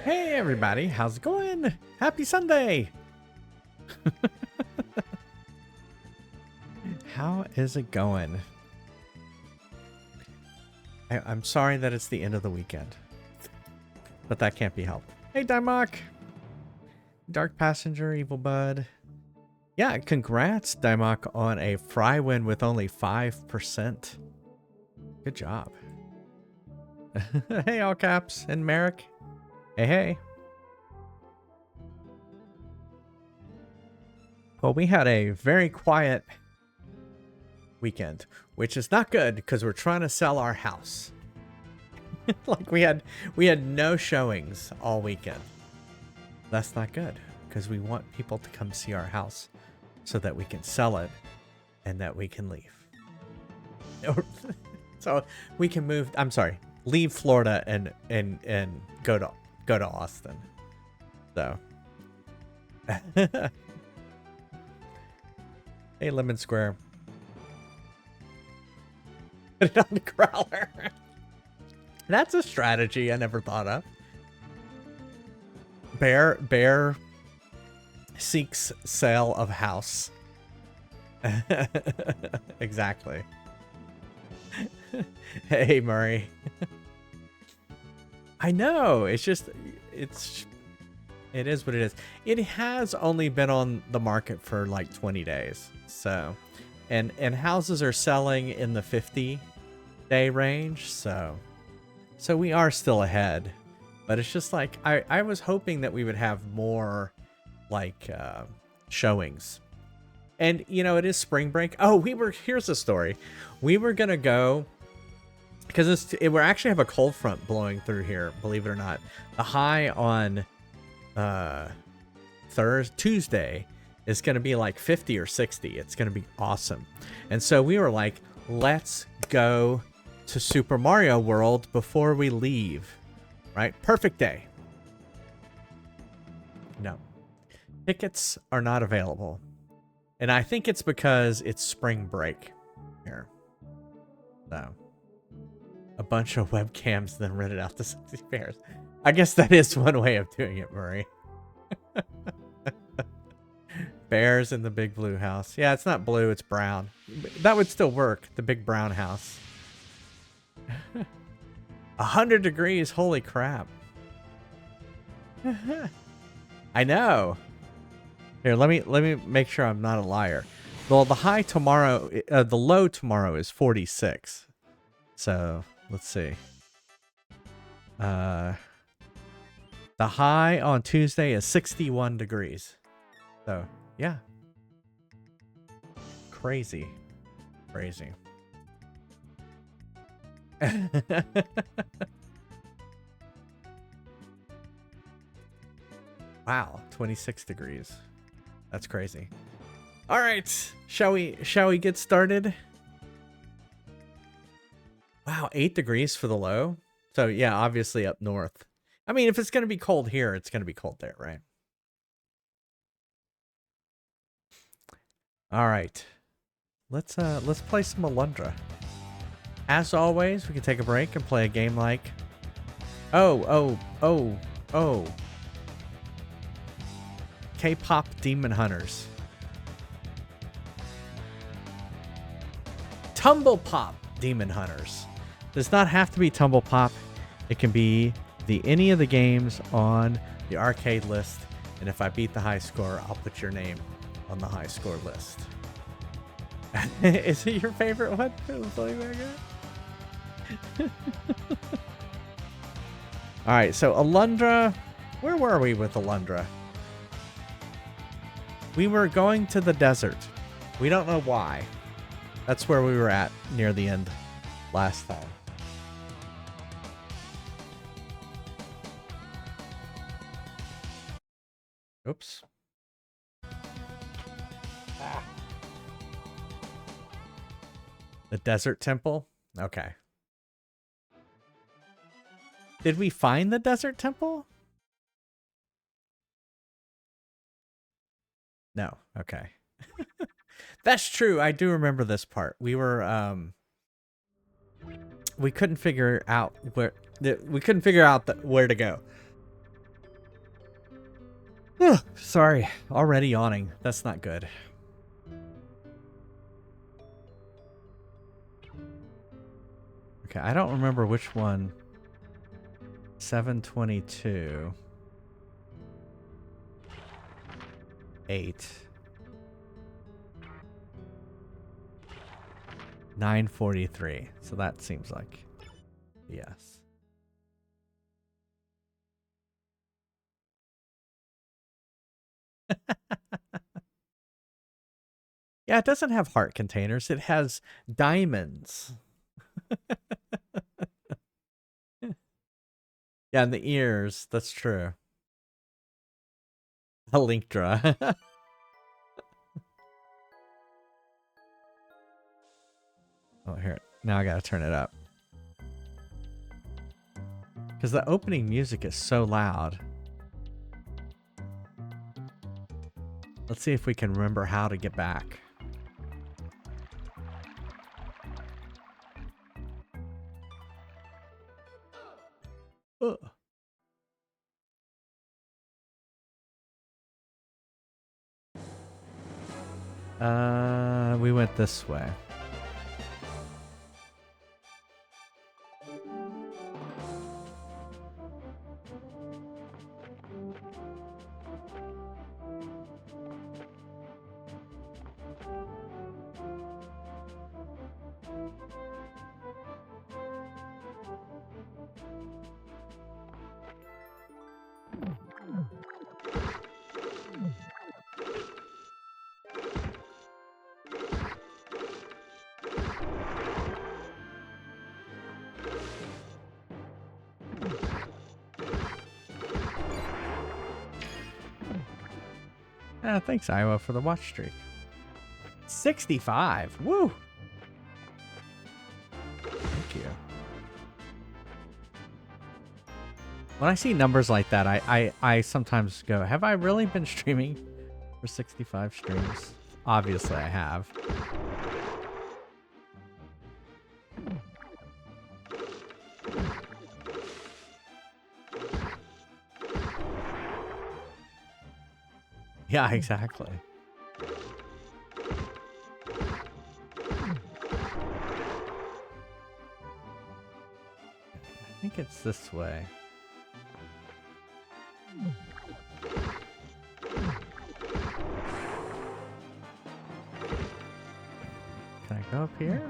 Hey everybody, how's it going? Happy Sunday! How is it going? I'm sorry that it's the end of the weekend, but that can't be helped. Hey Dimok! Dark Passenger, Evil Bud. Yeah, congrats Dimok on a fry win with only 5%. Good job. Hey All Caps and Merrick. Hey, hey. Well, we had a very quiet weekend, which is not good because we're trying to sell our house. Like we had no showings all weekend. That's not good because we want people to come see our house so that we can sell it and that we can leave. So we can move, I'm sorry, leave Florida and go to Austin. So hey Lemon Square. Put it on the growler. That's a strategy I never thought of. Bear seeks sale of house. Exactly. Hey Murray. I know. It is what it is. It has only been on the market for like 20 days. So, and houses are selling in the 50-day range. So we are still ahead, but it's just like, I was hoping that we would have more like showings. And you know, it is spring break. Oh, here's the story. We were going to go because we actually have a cold front blowing through here, believe it or not. The high on Tuesday is going to be like 50 or 60. It's going to be awesome. And so we were like, let's go to Super Mario World before we leave. Right? Perfect day. No. Tickets are not available. And I think it's because it's spring break here. So a bunch of webcams then rented out to 60 pairs. I guess that is one way of doing it, Murray. Bears in the big blue house. Yeah, it's not blue, it's brown. That would still work, the big brown house. 100 degrees, holy crap. I know. Here, let me make sure I'm not a liar. Well, the high tomorrow, the low tomorrow is 46. So, let's see. The high on Tuesday is 61 degrees. So, yeah. Crazy. Crazy. Wow, 26 degrees. That's crazy. All right, shall we get started? Wow, 8 degrees for the low. So yeah, obviously up north. I mean, if it's going to be cold here, it's going to be cold there, right? All right. Let's play some Alundra. As always, we can take a break and play a game like Oh. K-pop Demon Hunters. Tumble Pop Demon Hunters. Does not have to be Tumble Pop. It can be any of the games on the arcade list. And if I beat the high score, I'll put your name on the high score list. Is it your favorite one? Alright, so Alundra. Where were we with Alundra? We were going to the desert. We don't know why. That's where we were at near the end last time. Oops. Ah. The desert temple? Okay. Did we find the desert temple? No. Okay. That's true. I do remember this part. We were we couldn't figure out where to go. Sorry, already yawning. That's not good. Okay, I don't remember which one. 722. 8. 943. So that seems like yes. Yeah, it doesn't have heart containers. It has diamonds. Yeah, and the ears. That's true. Alundra. Oh, here. Now I gotta turn it up. Because the opening music is so loud. Let's see if we can remember how to get back. Ugh. We went this way. Thanks, Iowa, for the watch streak. 65. Woo! Thank you. When I see numbers like that, I sometimes go, have I really been streaming for 65 streams? Obviously, I have. Yeah, exactly. I think it's this way. Can I go up here?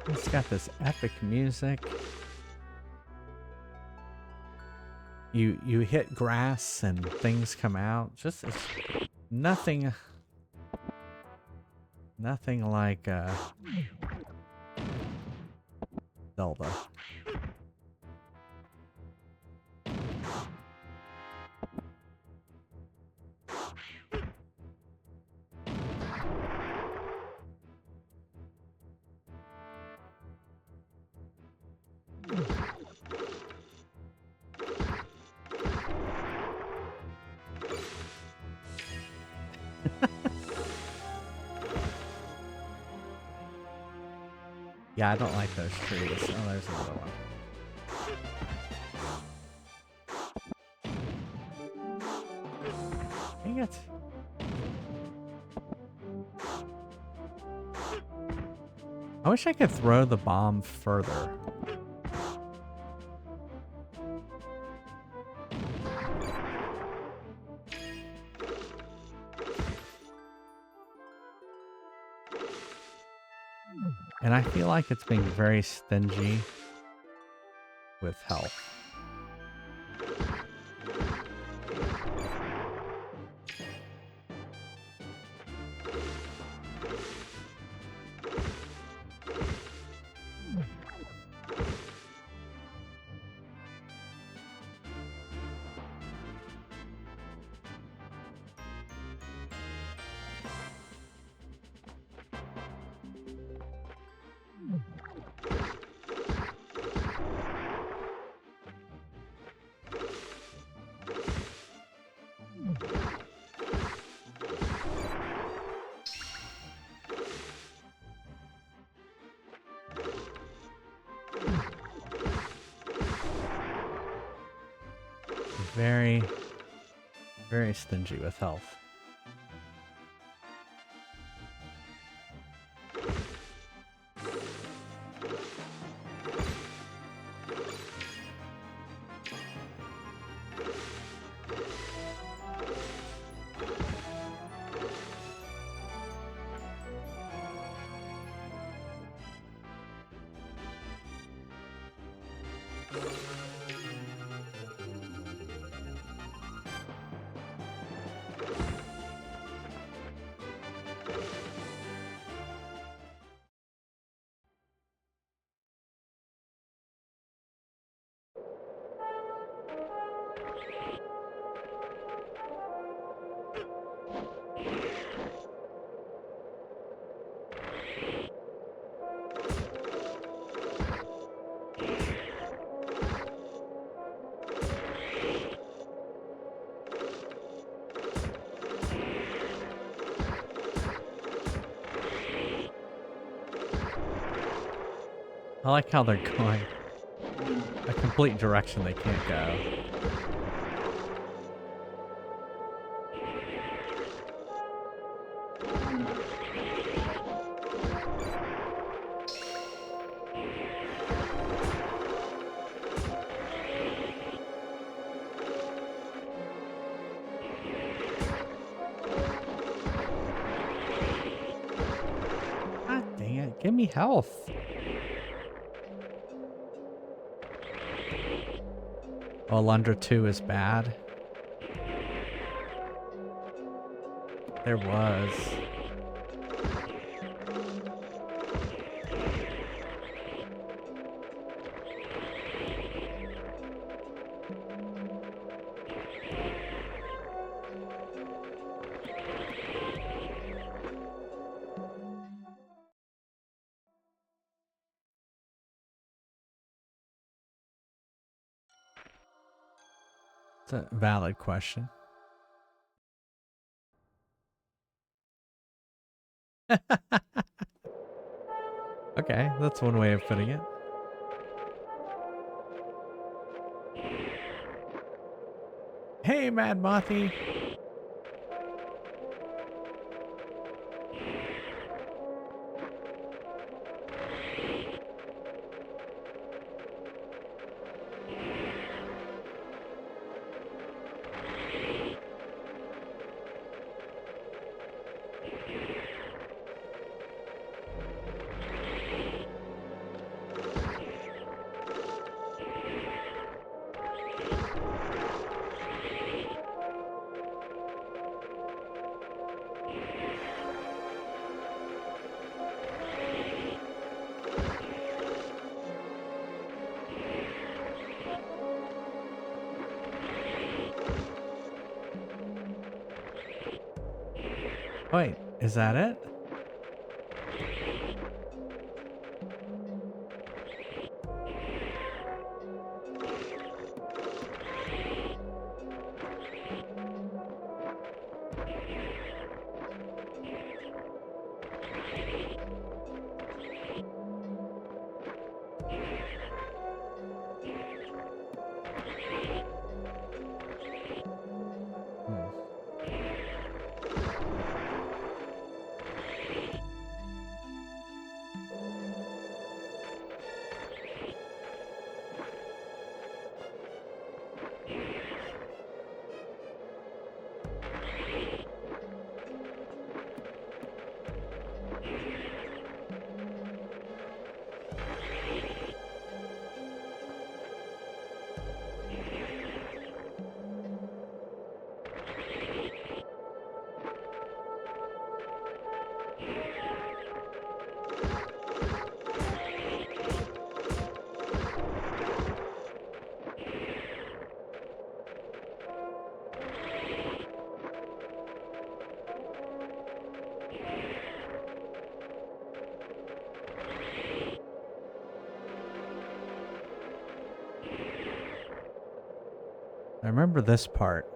It's got this epic music. You hit grass and things come out. Just it's nothing like Zelda. Yeah, I don't like those trees. Oh, there's another one. Dang it. I wish I could throw the bomb further. And I feel like it's being very stingy with health. Very, very stingy with health. I like how they're going a complete direction they can't go. God dang it, give me health. Oh, Alundra 2 is bad. There was. It's a valid question. Okay, that's one way of putting it. Hey, Mad Mothy. Wait, is that it? I remember this part.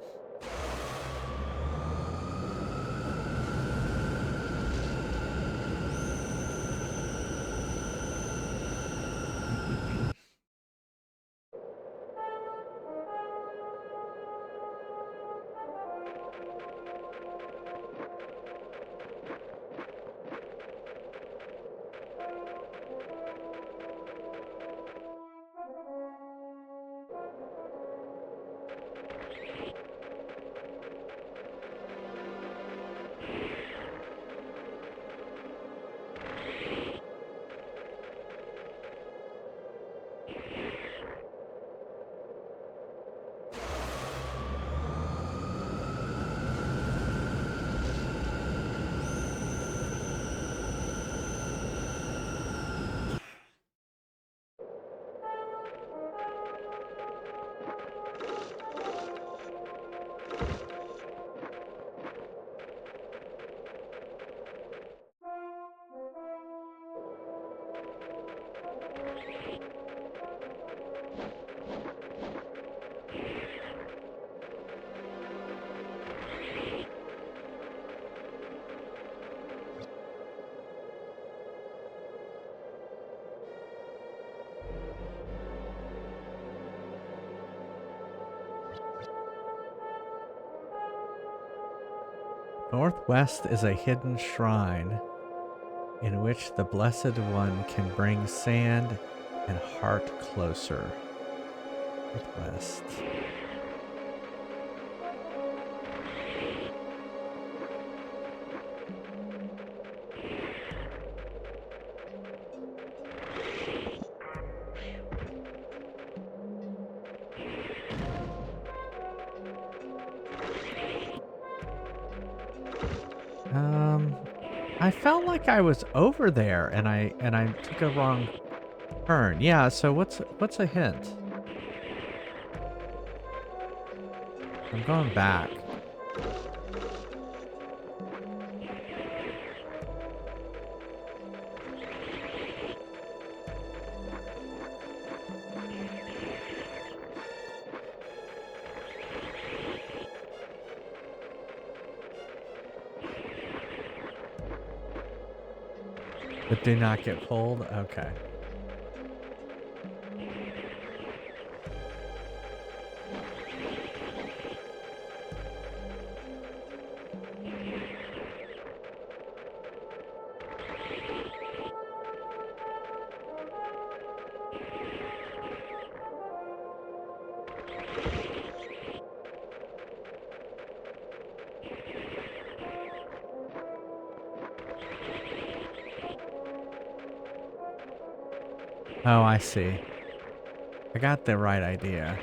Northwest is a hidden shrine in which the Blessed One can bring sand and heart closer. Northwest. I felt like I was over there and I took a wrong turn. Yeah, so what's a hint? I'm going back. But do not get pulled? Okay. Oh, I see. I got the right idea.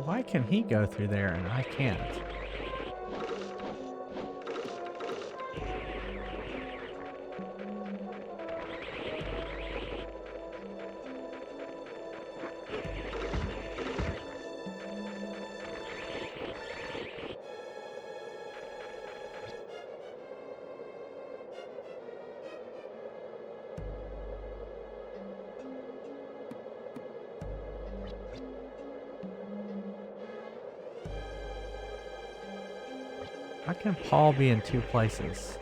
Why can he go through there and I can't? How can Paul be in two places?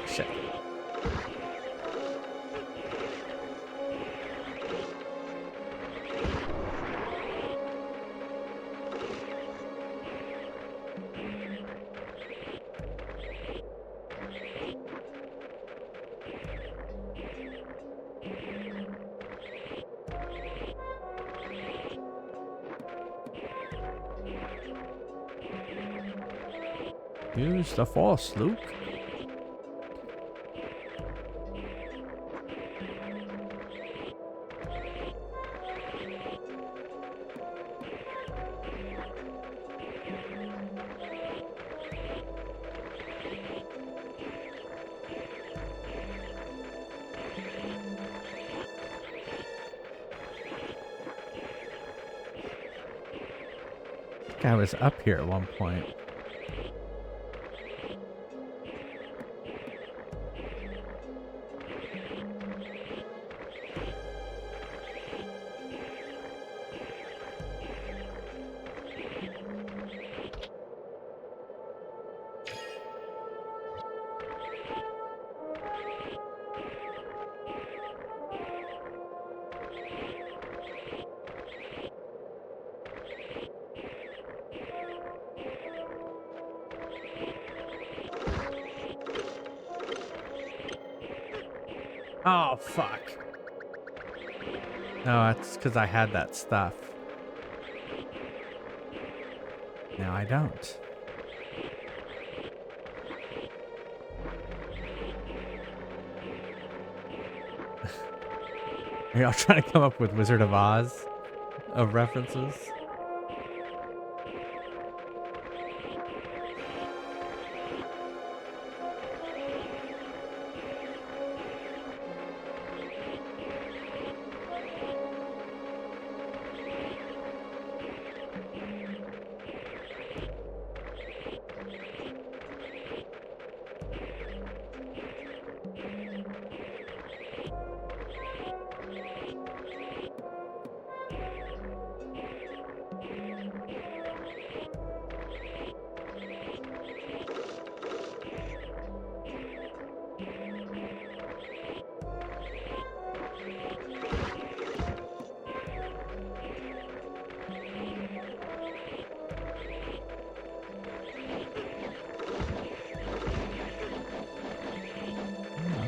Shit. Use the force, Luke. I think I was up here at one point. Oh, fuck. No, that's because I had that stuff. Now I don't. Are y'all trying to come up with Wizard of Oz of references?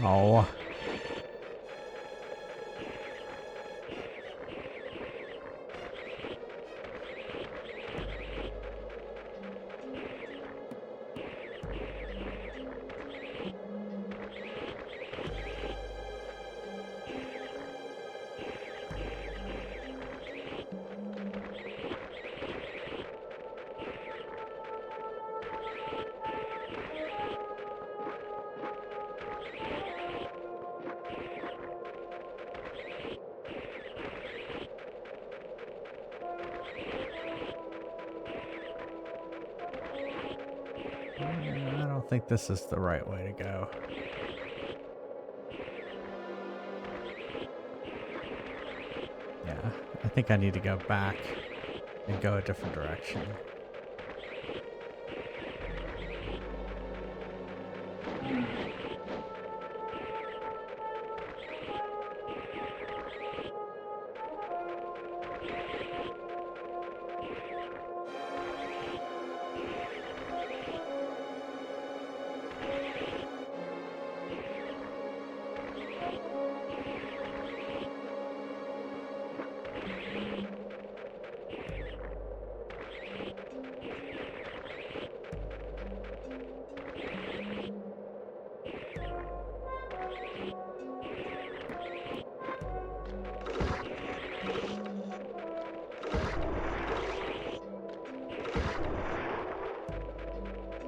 Oh. I don't think this is the right way to go. Yeah, I think I need to go back and go a different direction.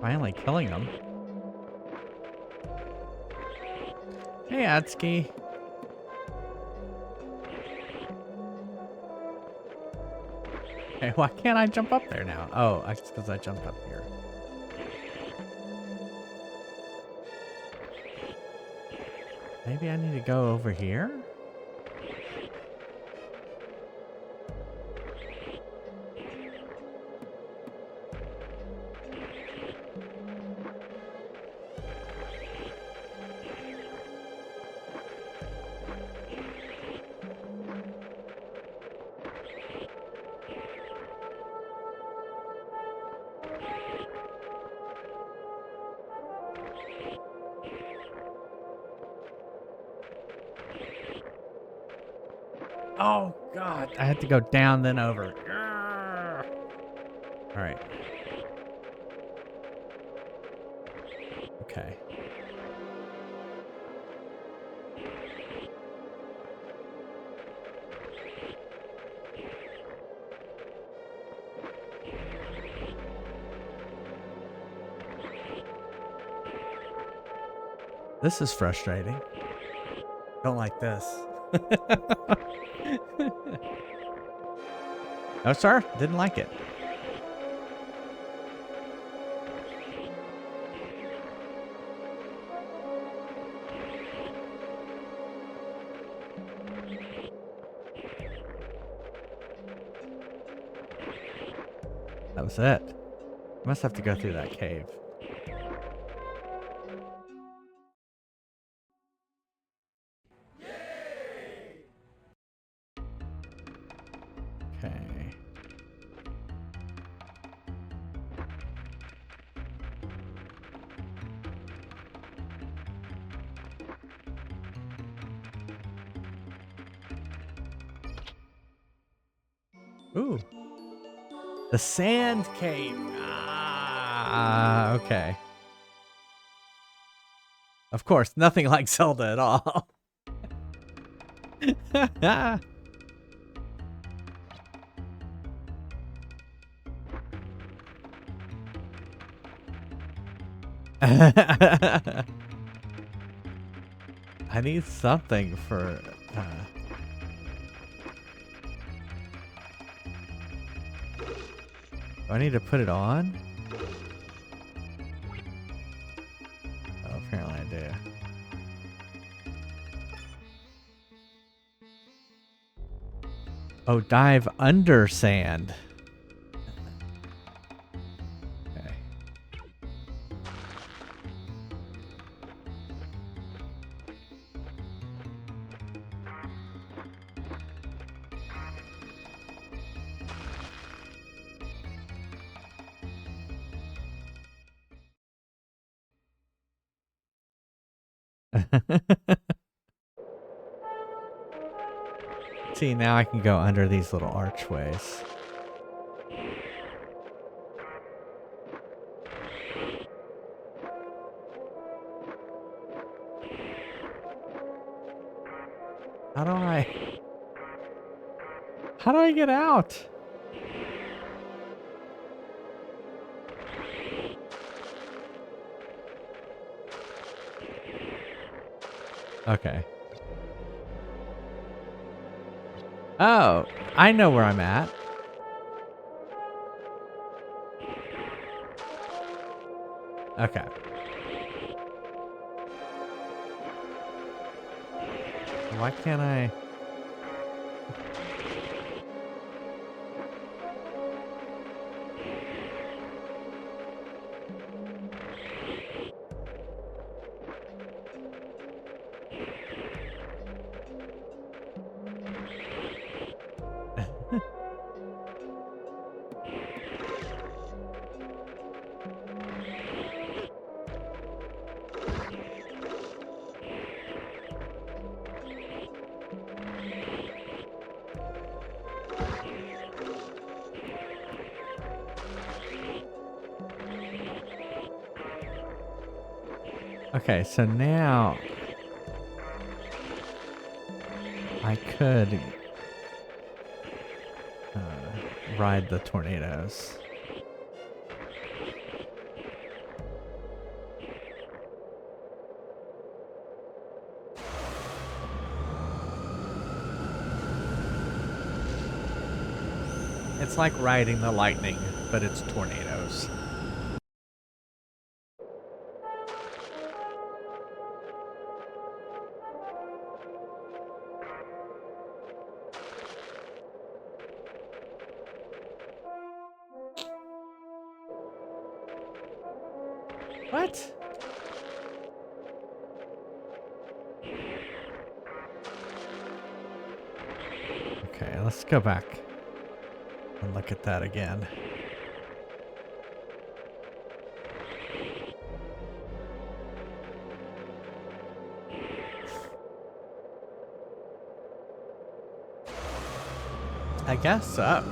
Finally killing them. Hey, Atsuki. Hey, why can't I jump up there now? Oh, it's because I jumped up here. Maybe I need to go over here? Oh, God. I had to go down, then over. All right. Okay. This is frustrating. Don't like this. No, sir. Didn't like it. That was it. Must have to go through that cave. Okay. Ooh. The Sand Cave. Ah, okay. Of course, nothing like Zelda at all. I need something for... do I need to put it on? Oh, apparently I do. Oh, dive under sand. See, now I can go under these little archways. How do I get out? Okay. Oh, I know where I'm at. Okay. Why can't I? Okay, so now I could ride the tornadoes. It's like riding the lightning, but it's tornadoes. What? Okay, let's go back and look at that again. I guess so.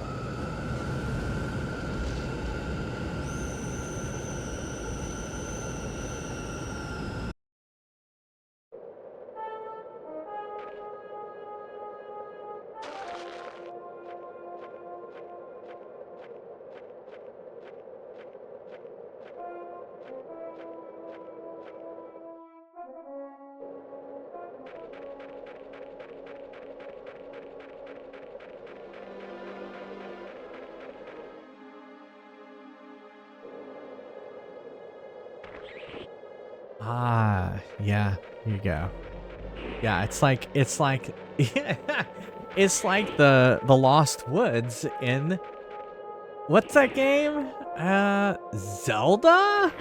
Ah, yeah, here you go. Yeah, it's like it's like the Lost Woods in what's that game? Zelda?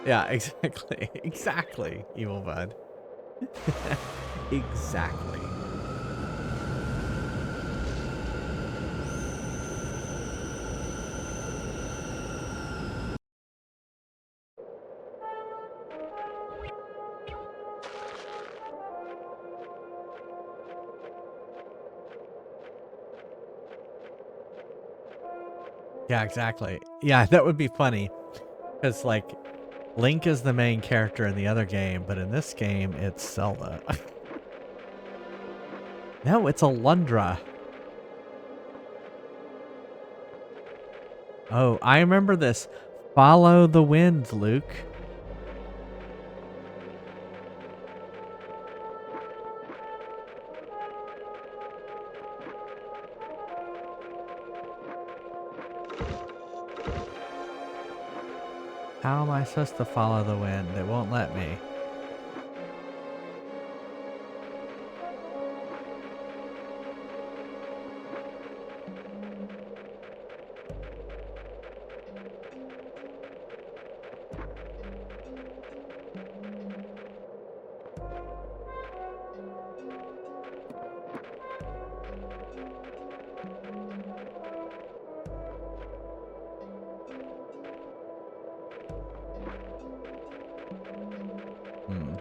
Yeah, exactly. Exactly, Evil Bud. Exactly. Yeah, exactly. Yeah, that would be funny. Because, like, Link is the main character in the other game, but in this game, it's Zelda. No, it's Alundra. Oh, I remember this. Follow the wind, Luke. How am I supposed to follow the wind? It won't let me. Hmm.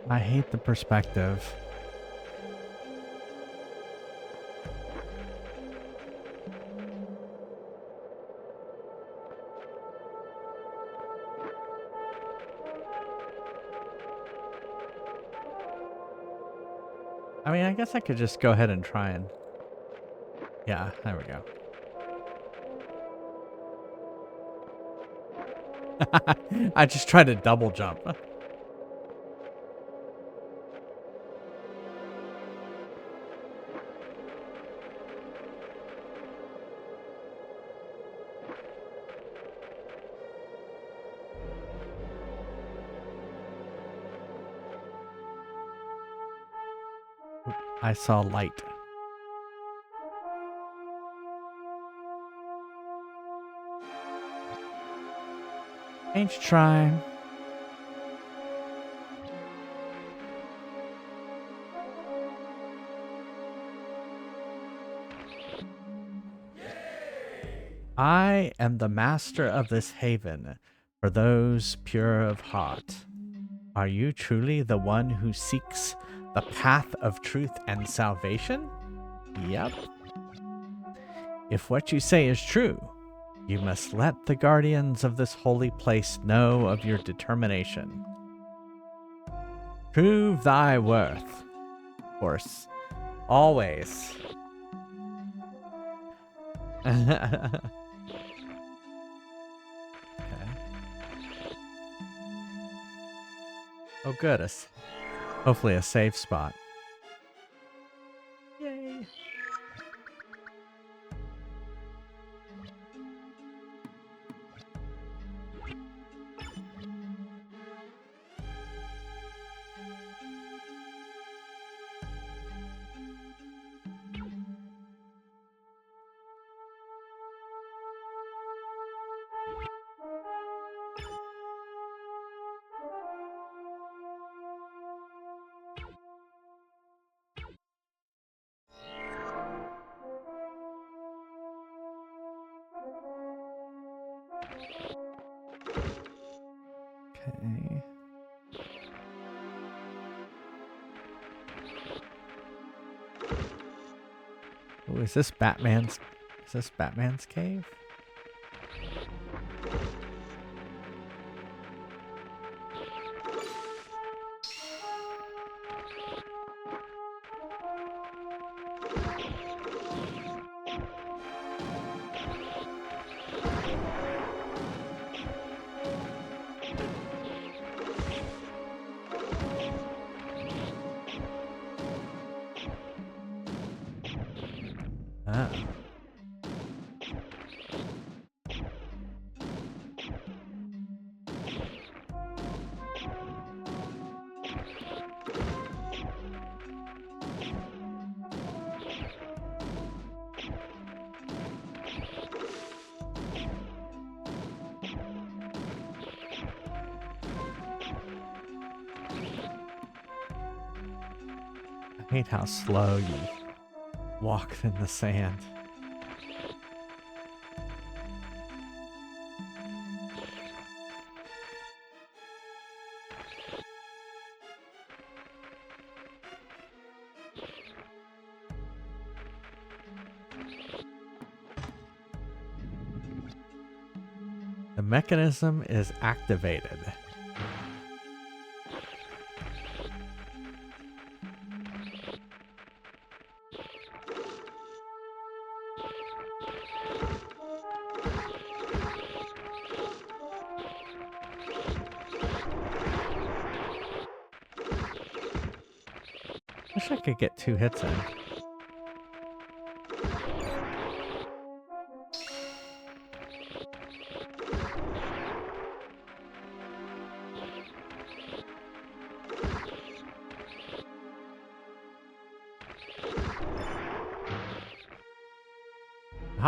I hate the perspective. I mean, I guess I could just go ahead and try and... Yeah, there we go. I just tried to double jump. I saw light. Ain't you trying? I am the master of this haven for those pure of heart. Are you truly the one who seeks the path of truth and salvation? Yep. If what you say is true, you must let the guardians of this holy place know of your determination. Prove thy worth. Of course. Always. Okay. Oh, good. Hopefully a safe spot. Yay. Okay. Oh, is this Batman's cave? Ah. I hate how slow you walk in the sand. The mechanism is activated. Wish I could get 2 hits in.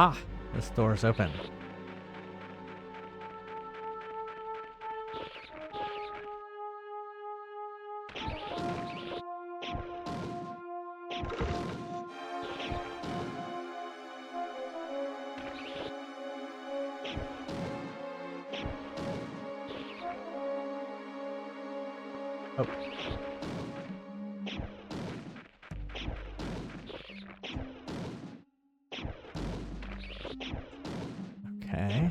Ah, this door's open. Oh. Okay.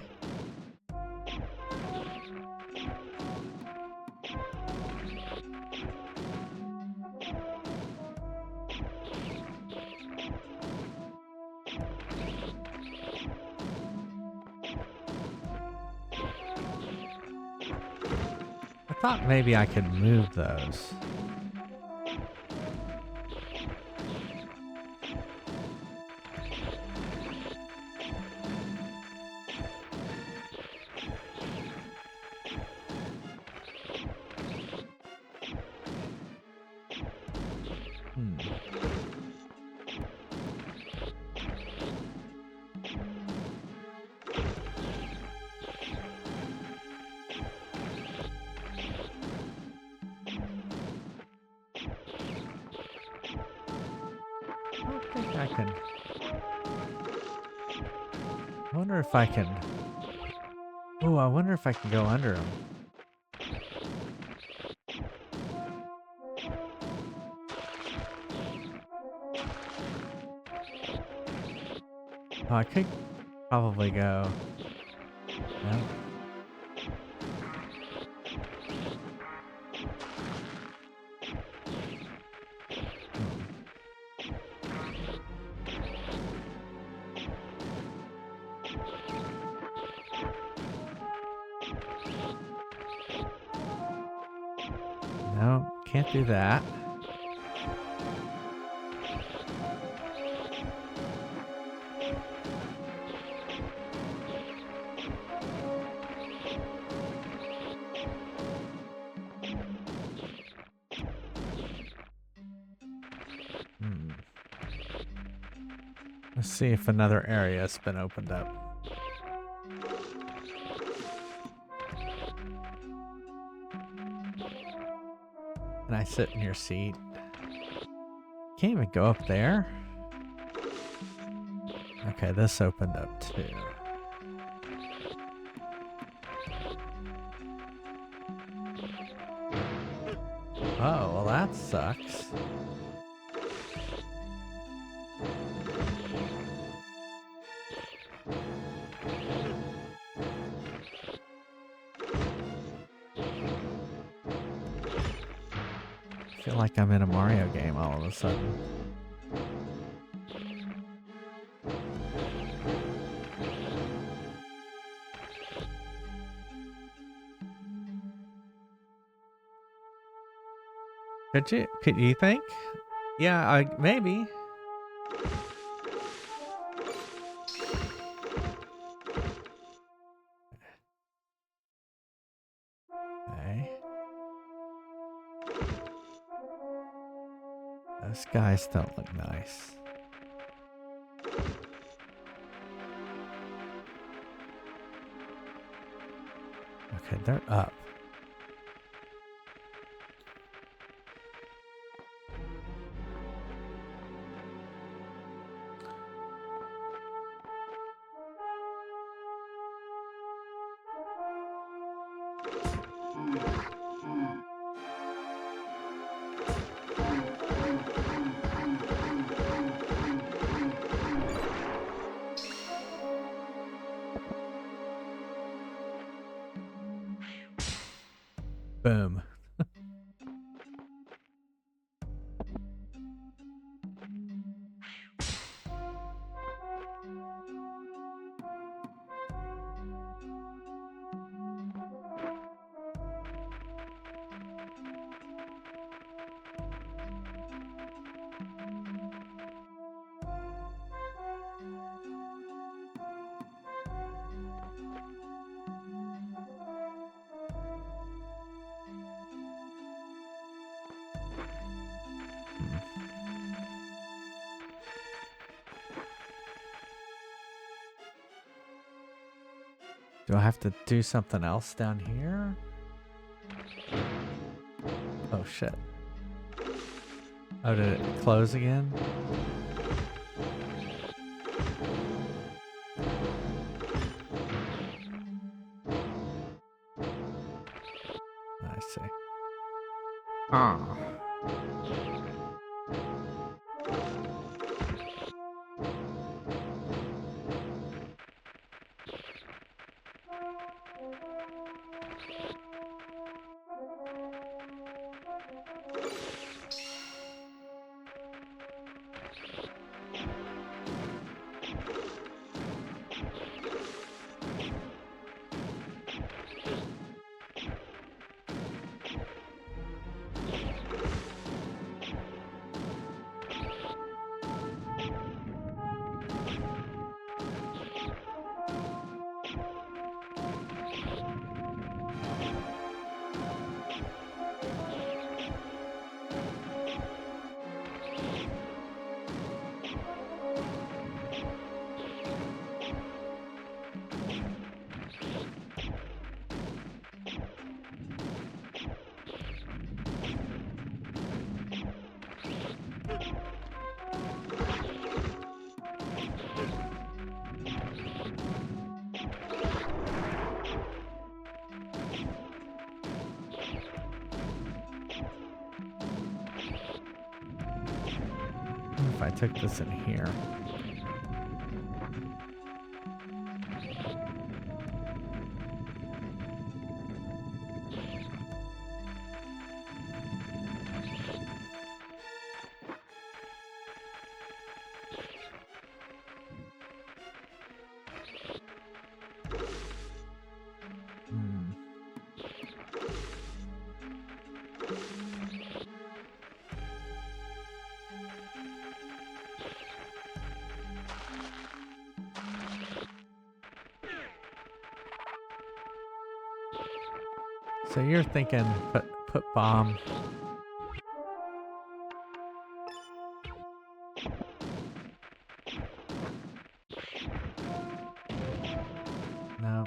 I thought maybe I could move those. I wonder if I can... Oh, I wonder if I can go under them. Oh, I could probably go... No. No, can't do that. Let's see if another area's been opened up. Can I sit in your seat? Can't even go up there. Okay, this opened up too. Oh, well that sucks. I feel like I'm in a Mario game all of a sudden. Could you think? Yeah, maybe. Okay. Those guys don't look nice. Okay, they're up. Boom. Do I have to do something else down here? Oh shit. Oh, did it close again? I see. Ah. If I took this in here. So you're thinking put bomb. No.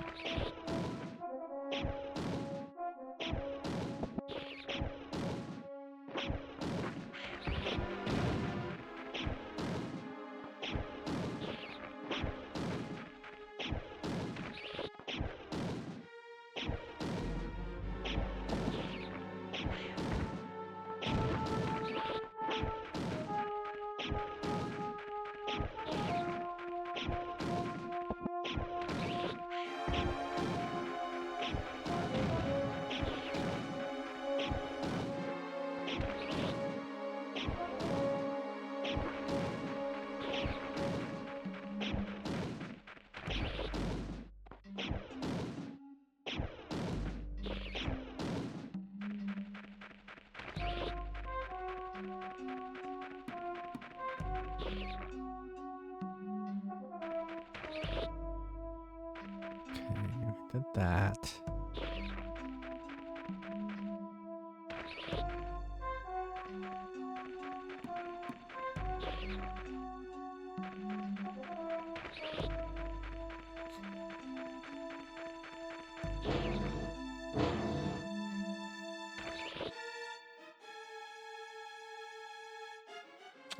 Did that.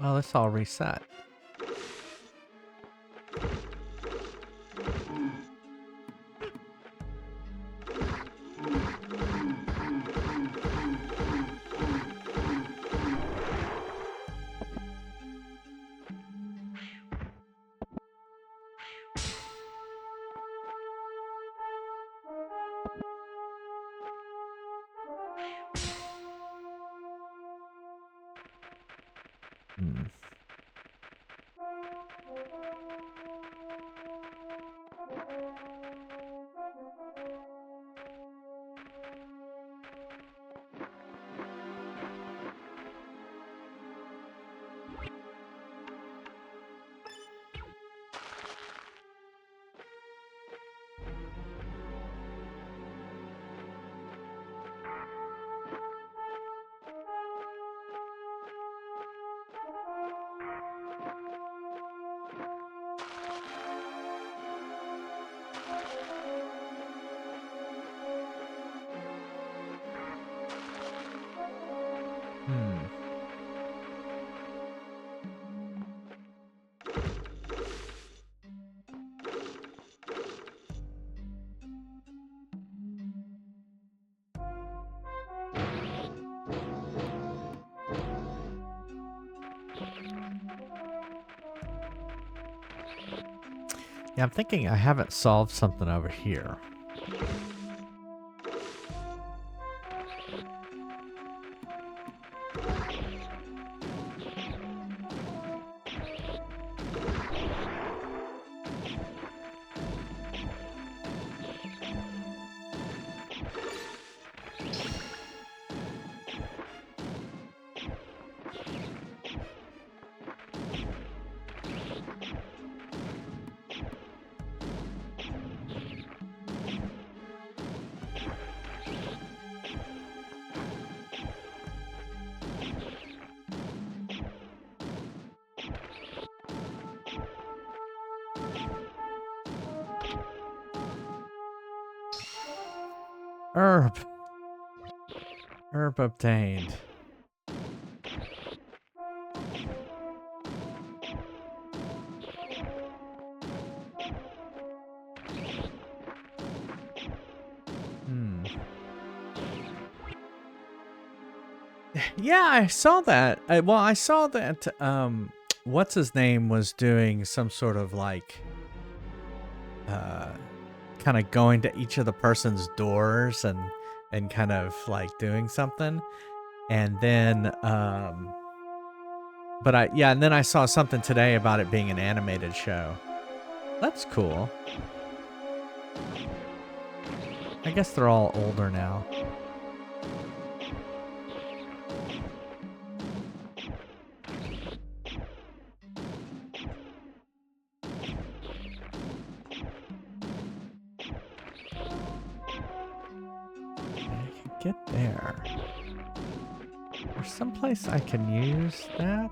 Oh, let's all reset. Hmm. Hmm. Yeah, I'm thinking I haven't solved something over here. Herb. Herb obtained. Hmm. Yeah, I saw that. Well, I saw that what's his name was doing some sort of like kind of going to each of the person's doors and kind of like doing something. And then but and then I saw something today about it being an animated show. That's cool. I guess they're all older now. I can get there. There's someplace I can use that.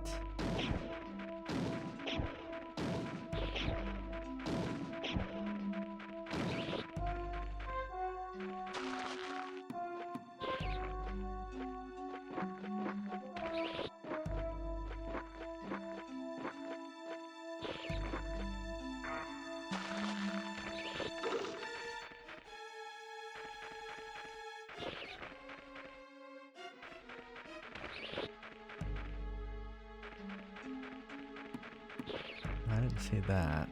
I didn't see that.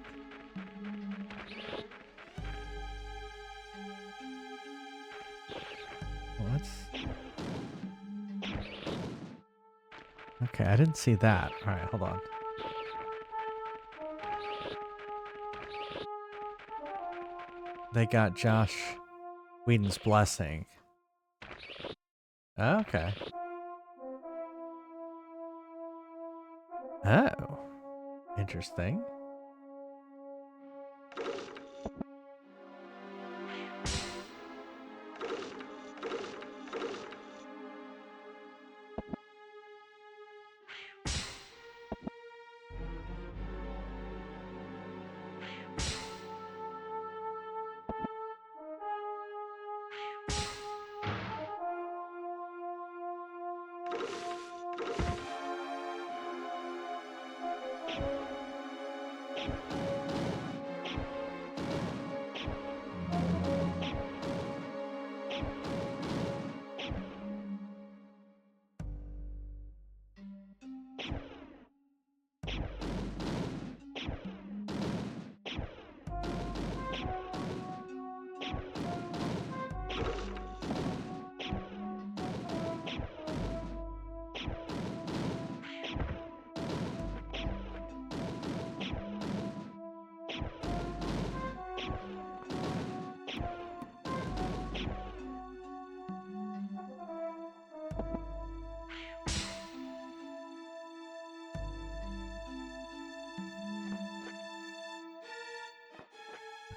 What? Okay, I didn't see that. All right, hold on. They got Josh Whedon's blessing. Okay. Oh, interesting.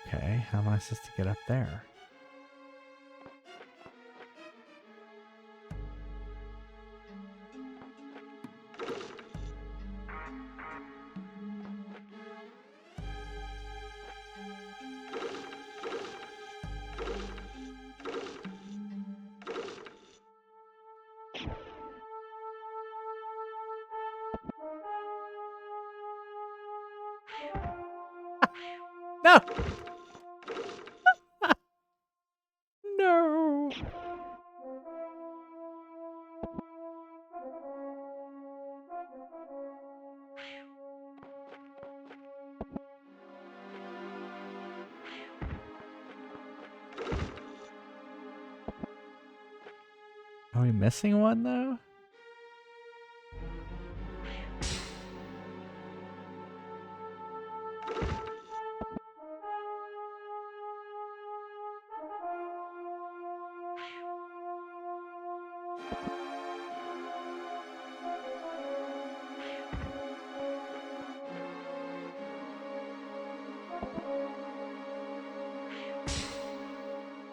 Okay, how am I supposed to get up there? No! No! Are we missing one though?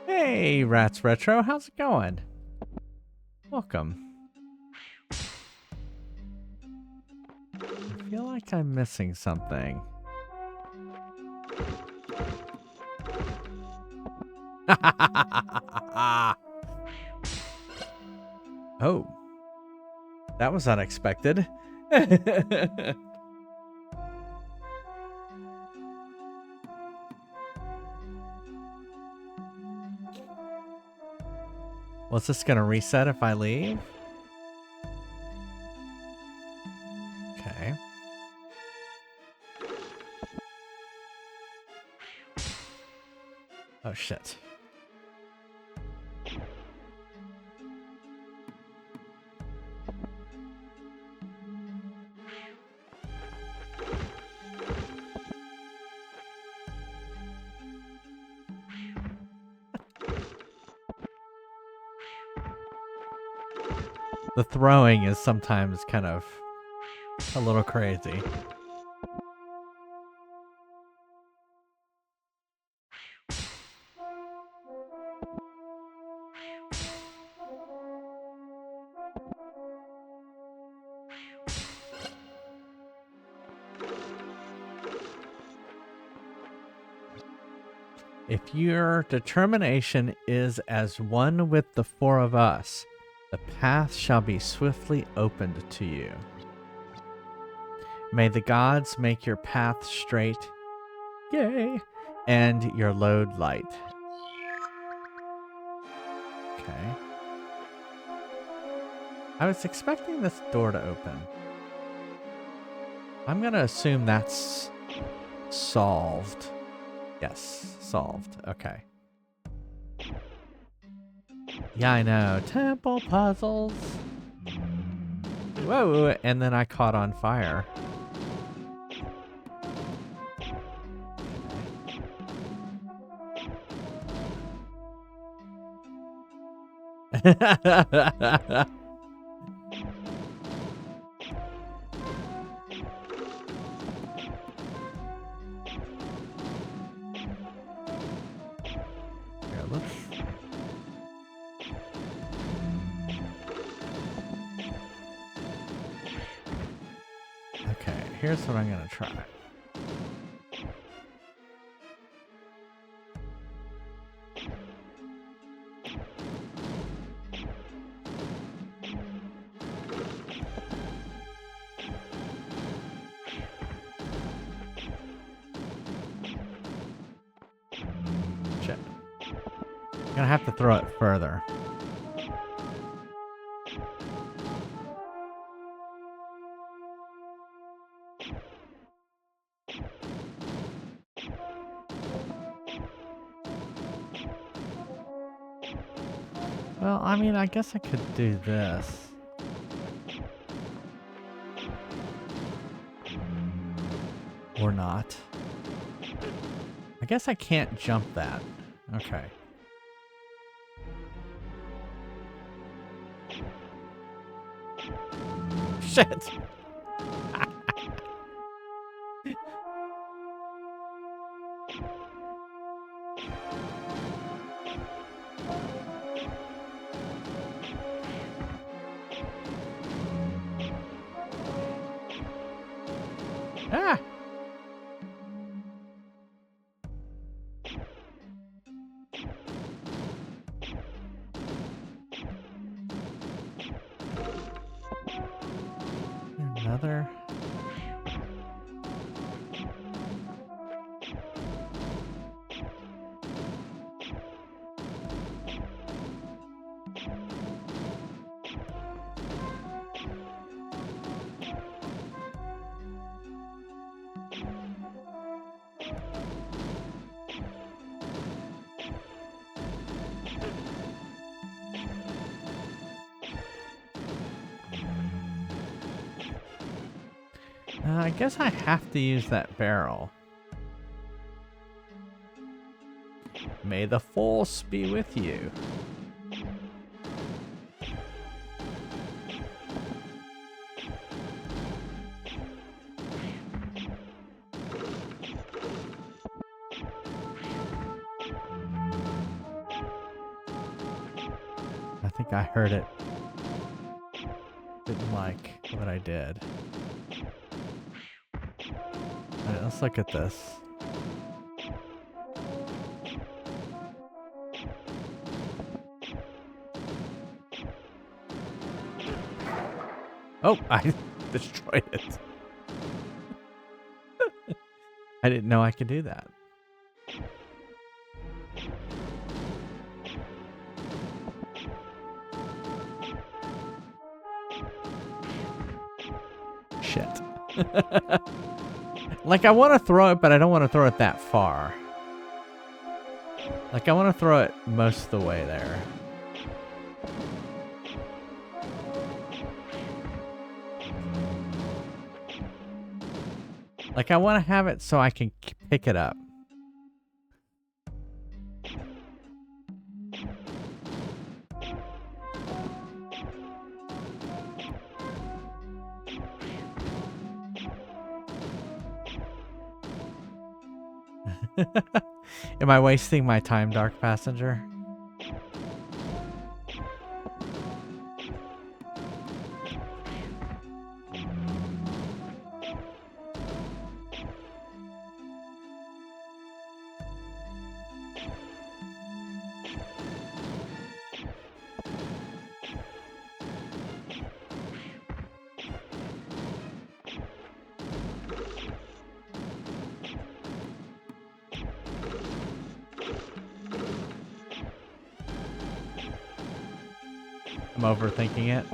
Hey, Rats Retro, how's it going? Welcome. I feel like I'm missing something. Oh. That was unexpected. Well, is this gonna reset if I leave? Okay. Oh shit. The throwing is sometimes kind of a little crazy. If your determination is as one with the four of us, the path shall be swiftly opened to you. May the gods make your path straight, yay, and your load light. Okay. I was expecting this door to open. I'm gonna assume that's solved. Yes, solved. Okay. Yeah, I know. Temple puzzles. Whoa, and then I caught on fire. Okay, here's what I'm gonna try. Shit. I'm gonna have to throw it further. Well, I mean, I guess I could do this. Or not. I guess I can't jump that. Okay. Shit. Ah. Another. I guess I have to use that barrel. May the force be with you. I think I heard it. Didn't like what I did. Alright, let's look at this. Oh, I destroyed it. I didn't know I could do that. Shit. Like, I want to throw it, but I don't want to throw it that far. Like, I want to throw it most of the way there. Like, I want to have it so I can pick it up. Am I wasting my time, Dark Passenger? I'm overthinking it.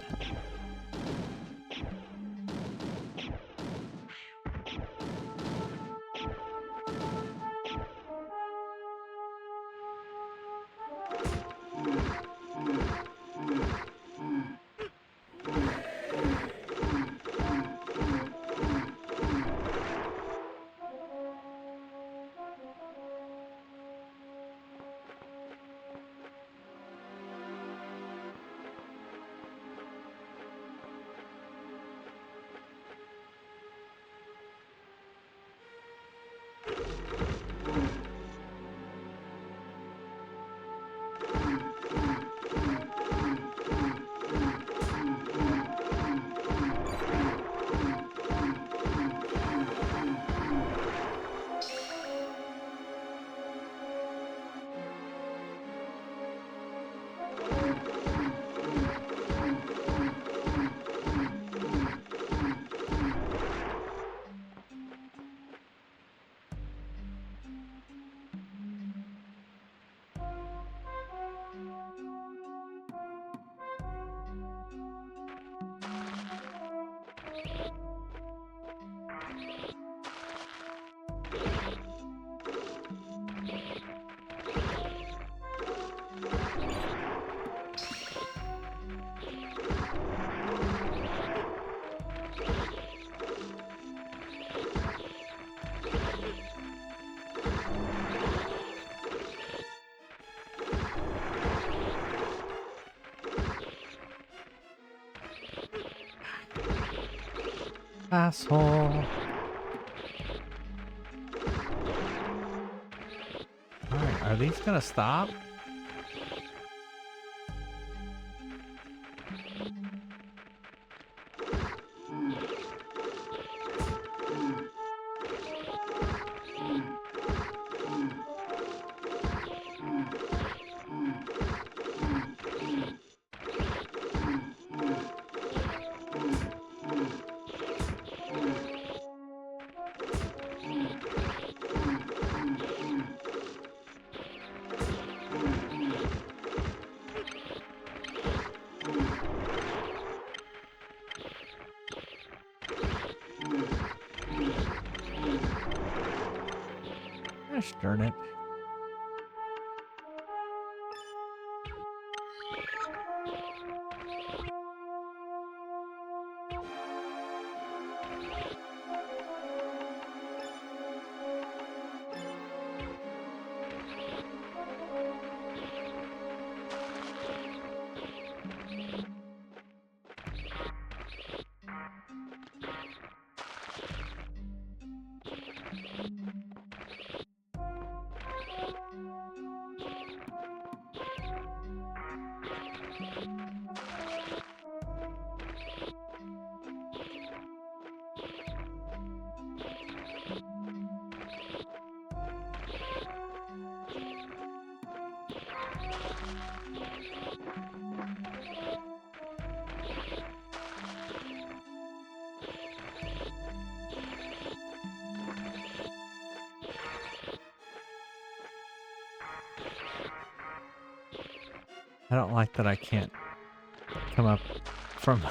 Asshole. Alright, are these gonna stop? Gosh darn it. I don't like that I can't come up from...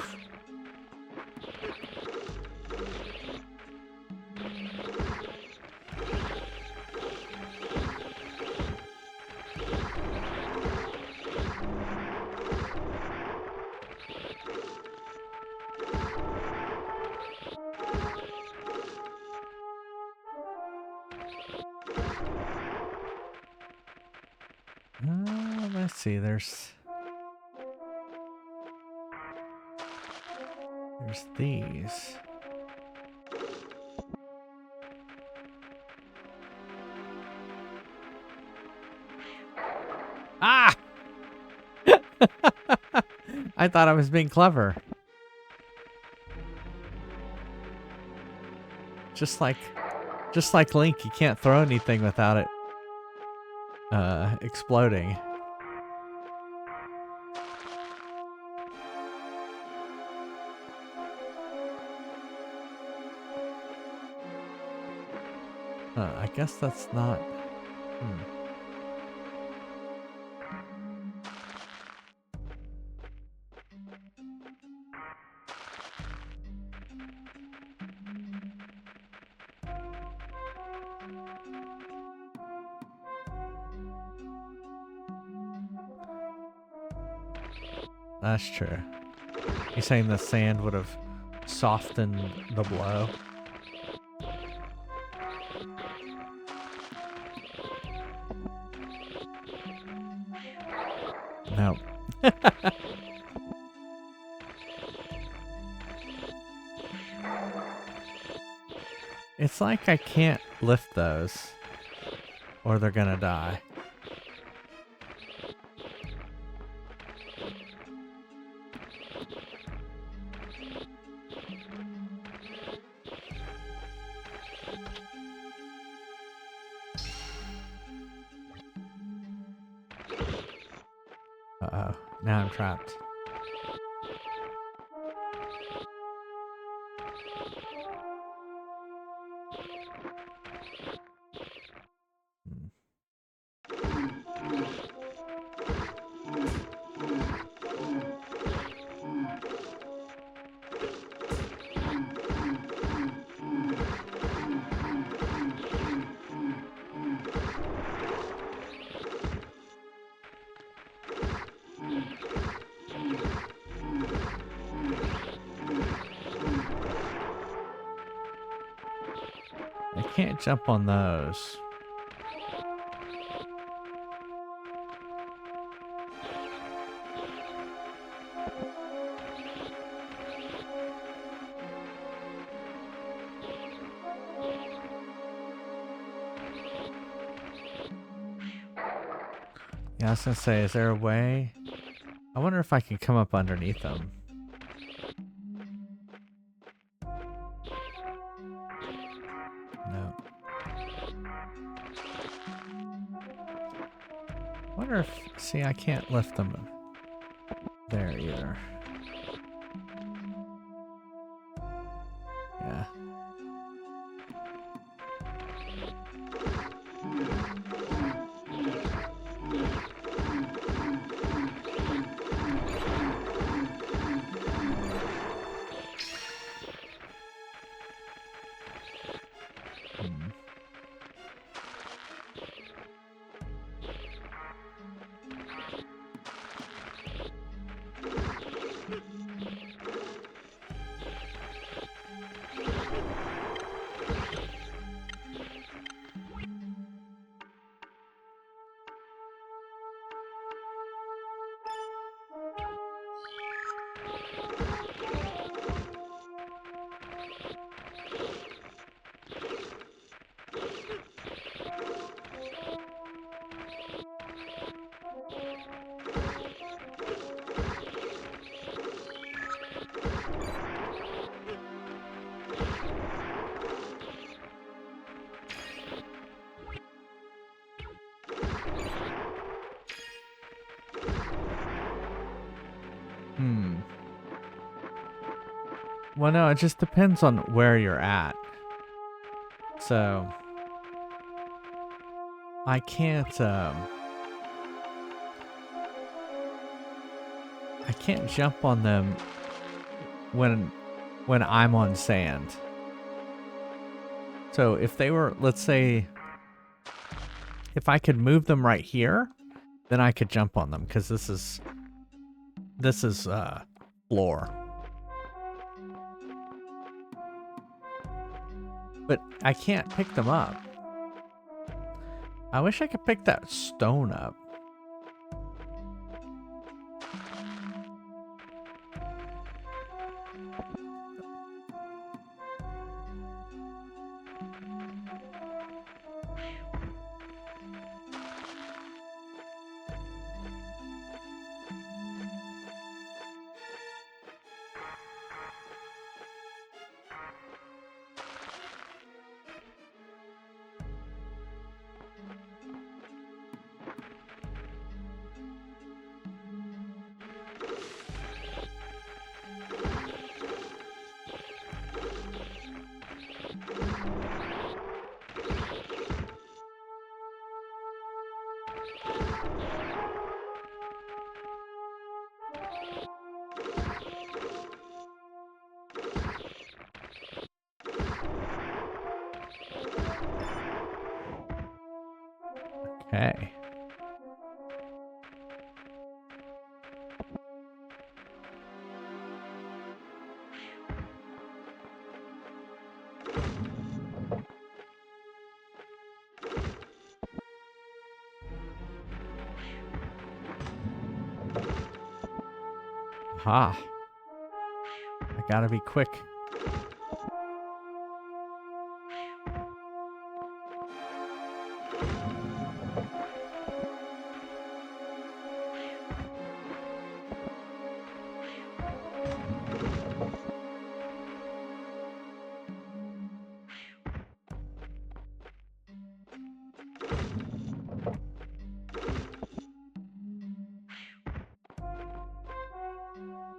let's see, there's these. Ah! I thought I was being clever. Just like Link, you can't throw anything without it exploding. I guess that's not... That's true. You're saying the sand would have softened the blow? No. It's like I can't lift those, or they're gonna die. Uh-oh. Now I'm trapped. I can't jump on those. Yeah, I was gonna say, is there a way? I wonder if I can come up underneath them. No. I wonder if... See, I can't lift them there either. Yeah. Well, no, it just depends on where you're at. So, I can't jump on them when I'm on sand. So, if they were, let's say, if I could move them right here, then I could jump on them, because this is floor. But I can't pick them up. I wish I could pick that stone up. Okay. Ha. I gotta be quick.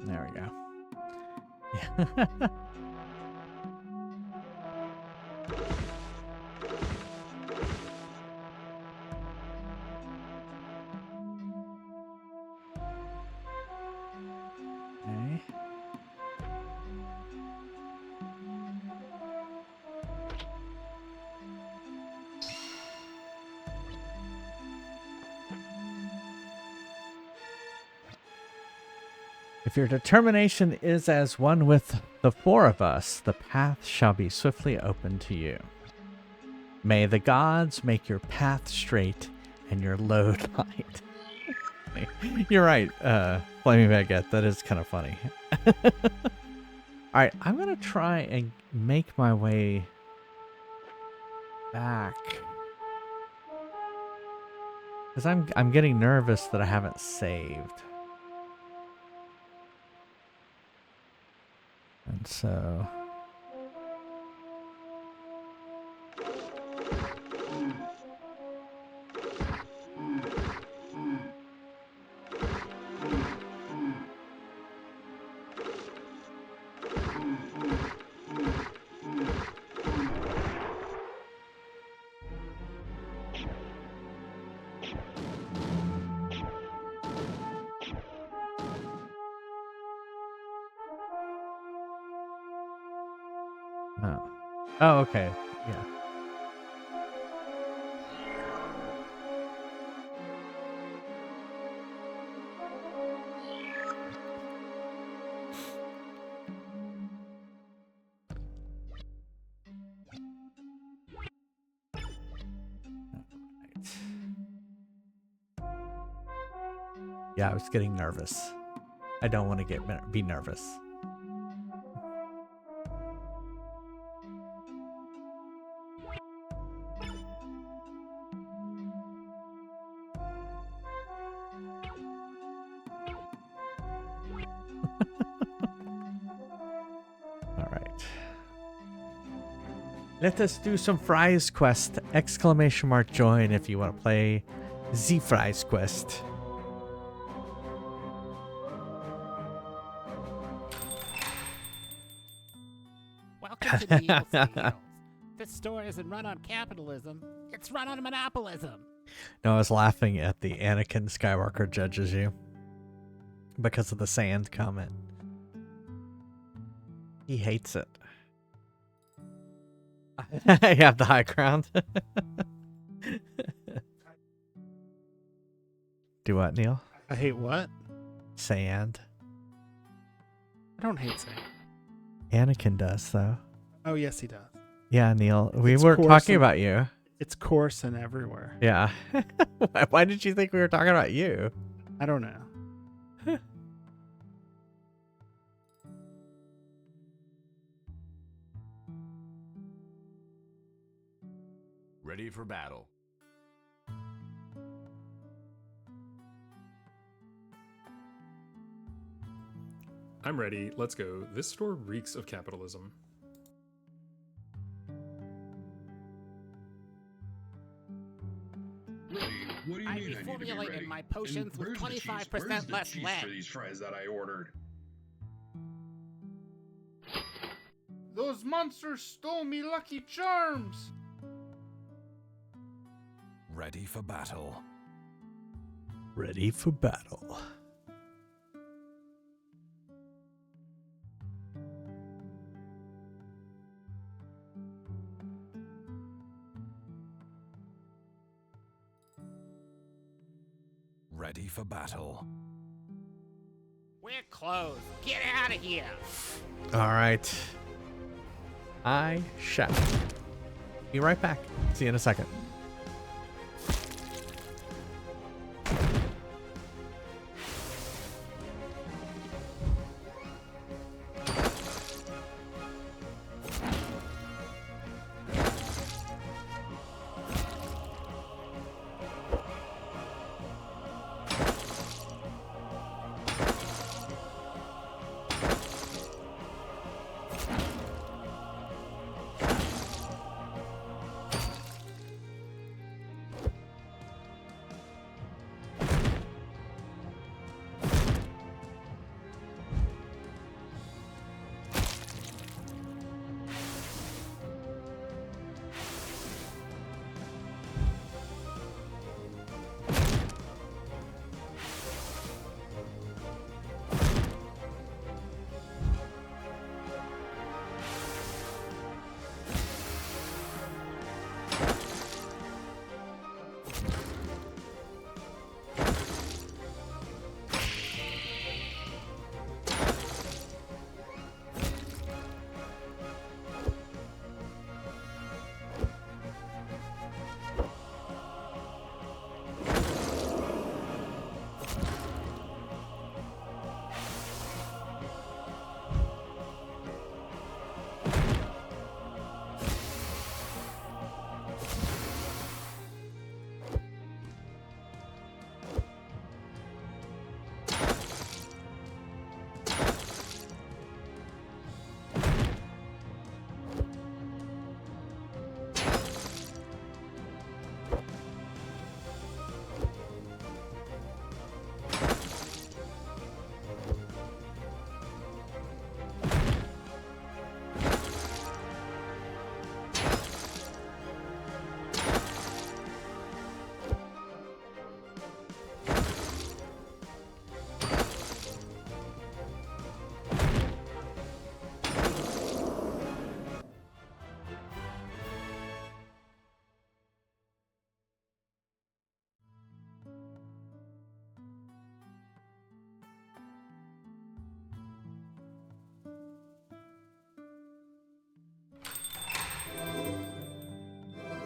There we go. Okay. If your determination is as one with the four of us, the path shall be swiftly opened to you. May the gods make your path straight and your load light. You're right, Flaming Baguette. That is kind of funny. Alright, I'm going to try and make my way back. Because I'm getting nervous that I haven't saved. And so... Oh. Oh, okay. Yeah. Yeah, I was getting nervous. I don't want to be nervous. All right. Let us do some Fries Quest! Exclamation mark join if you want to play the Fries Quest. Welcome to Neil's Deals. This store isn't run on capitalism, it's run on monopolism. No, I was laughing at the Anakin Skywalker judges you because of the sand comment. He hates it. I have the high ground. Do what, Neil? I hate what? Sand. I don't hate sand. Anakin does, though. Oh, yes, he does. Yeah, Neil. We It's were coarse talking and- about you. It's coarse and everywhere. Yeah. Why did you think we were talking about you? I don't know. Ready for battle. I'm ready. Let's go. This store reeks of capitalism. Ready? What do you I mean I need to be reformulated ready? my potions And with where's the cheese? 25% Where's the less cheese lead. for these fries that I ordered? Those monsters stole me Lucky Charms! Ready for battle. Ready for battle. Ready for battle. We're closed. Get out of here. All right. I shall. Be right back. See you in a second.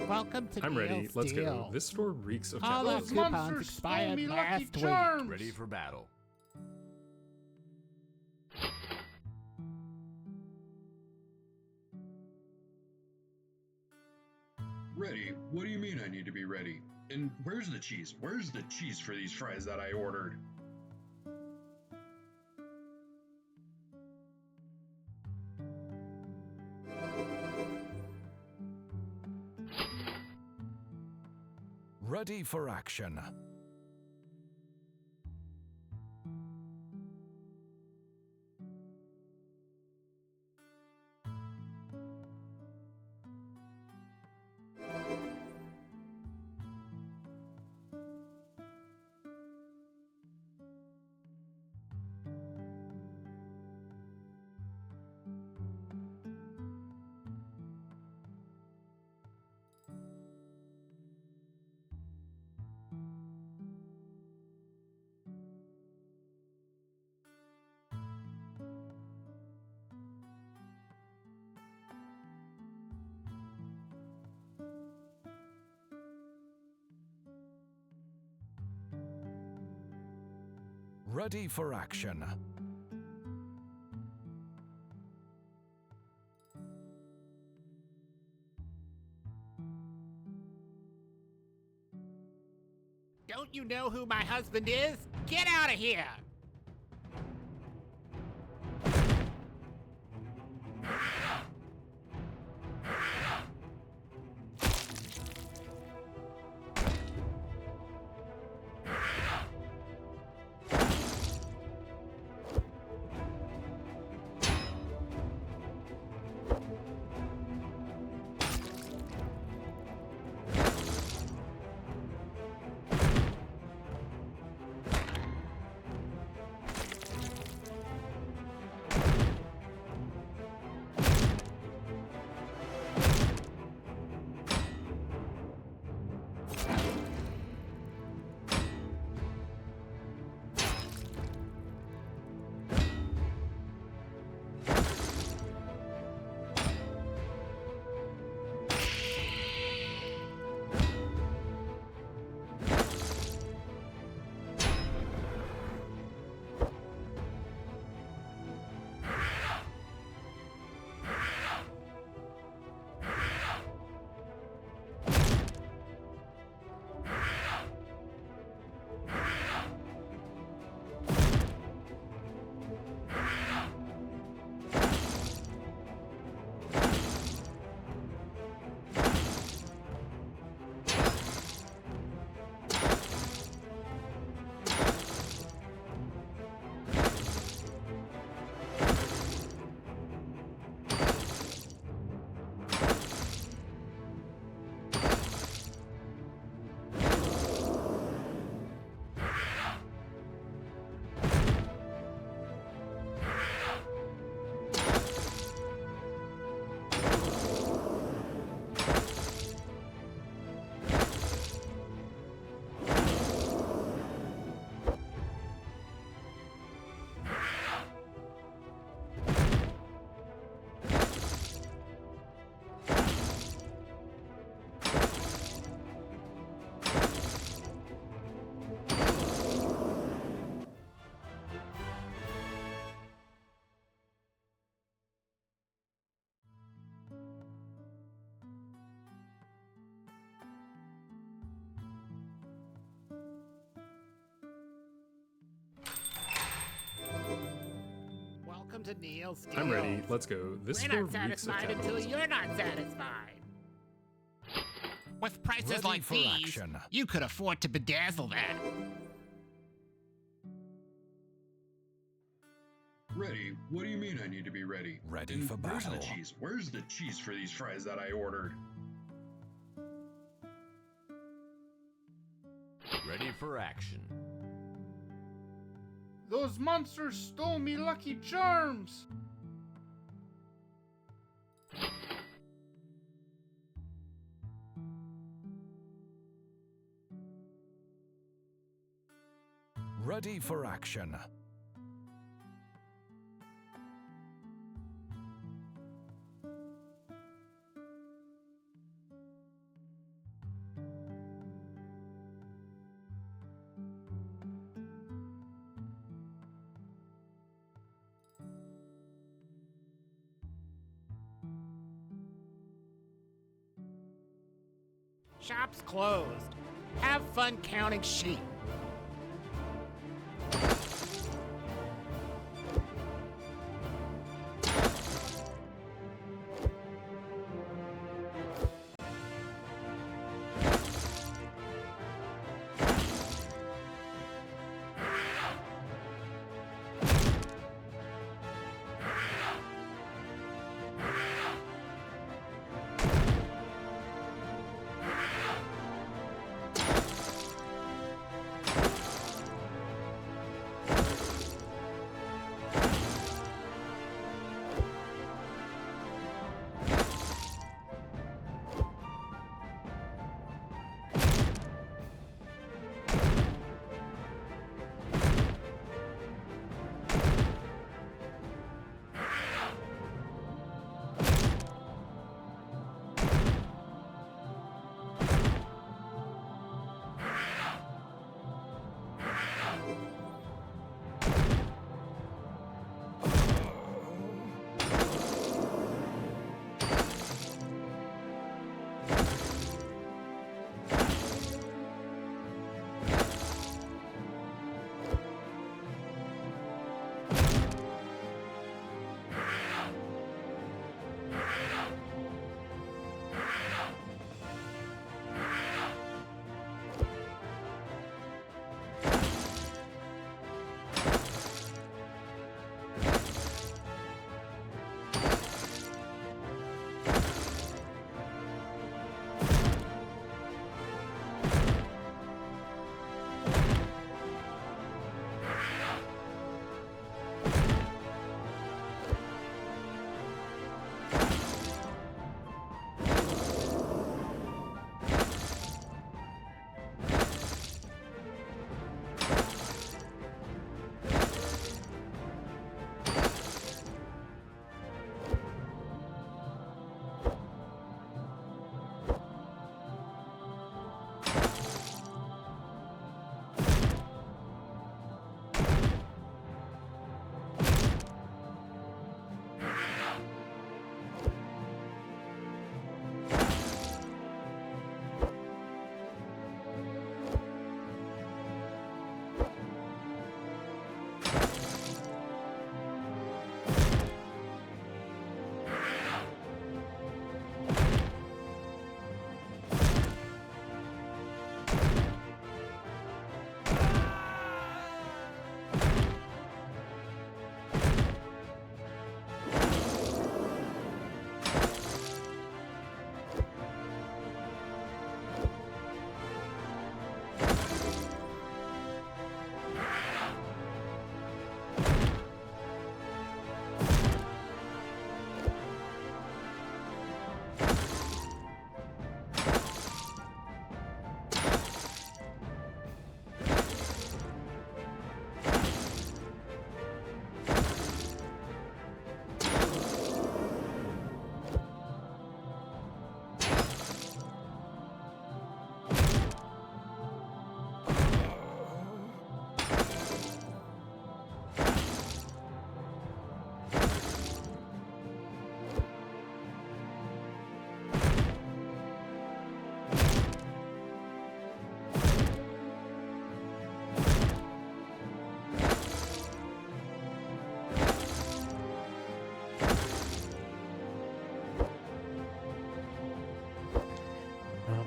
Welcome to I'm ready. Neil's Let's go. Deals. This store reeks of All our Those capitalism. coupons monsters stole expired me Lucky last week. Charms. Ready for battle. Ready? What do you mean I need to be ready? And where's the cheese? Where's the cheese for these fries that I ordered? Ready for action. Ready for action. Don't you know who my husband is? Get out of here! Welcome to Neil's Deals. I'm ready. Let's go. This We're store not reeks of satisfied until capitalism. you're not satisfied. With prices Ready like for these, action. you could afford to bedazzle that. Ready? What do you mean I need to be ready? Ready And for where's battle. the cheese? Where's the cheese for these fries that I ordered? Ready for action. Those monsters stole me Lucky Charms. Ready for action. Shop's closed. Have fun counting sheep.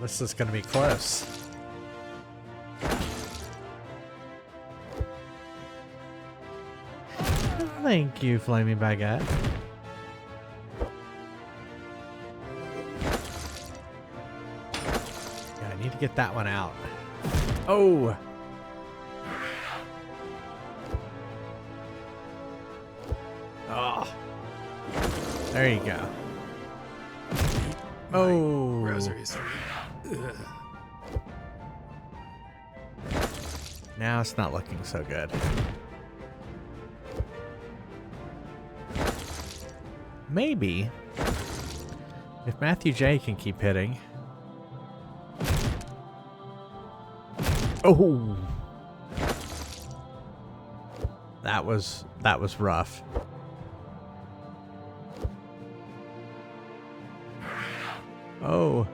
This is gonna be close. Thank you, Flaming Baguette. Yeah, I need to get that one out. Oh! Oh. There you go. Oh. Browser history. Ugh. Now it's not looking so good. Maybe if Matthew J can keep hitting. Oh. That was rough. Oh.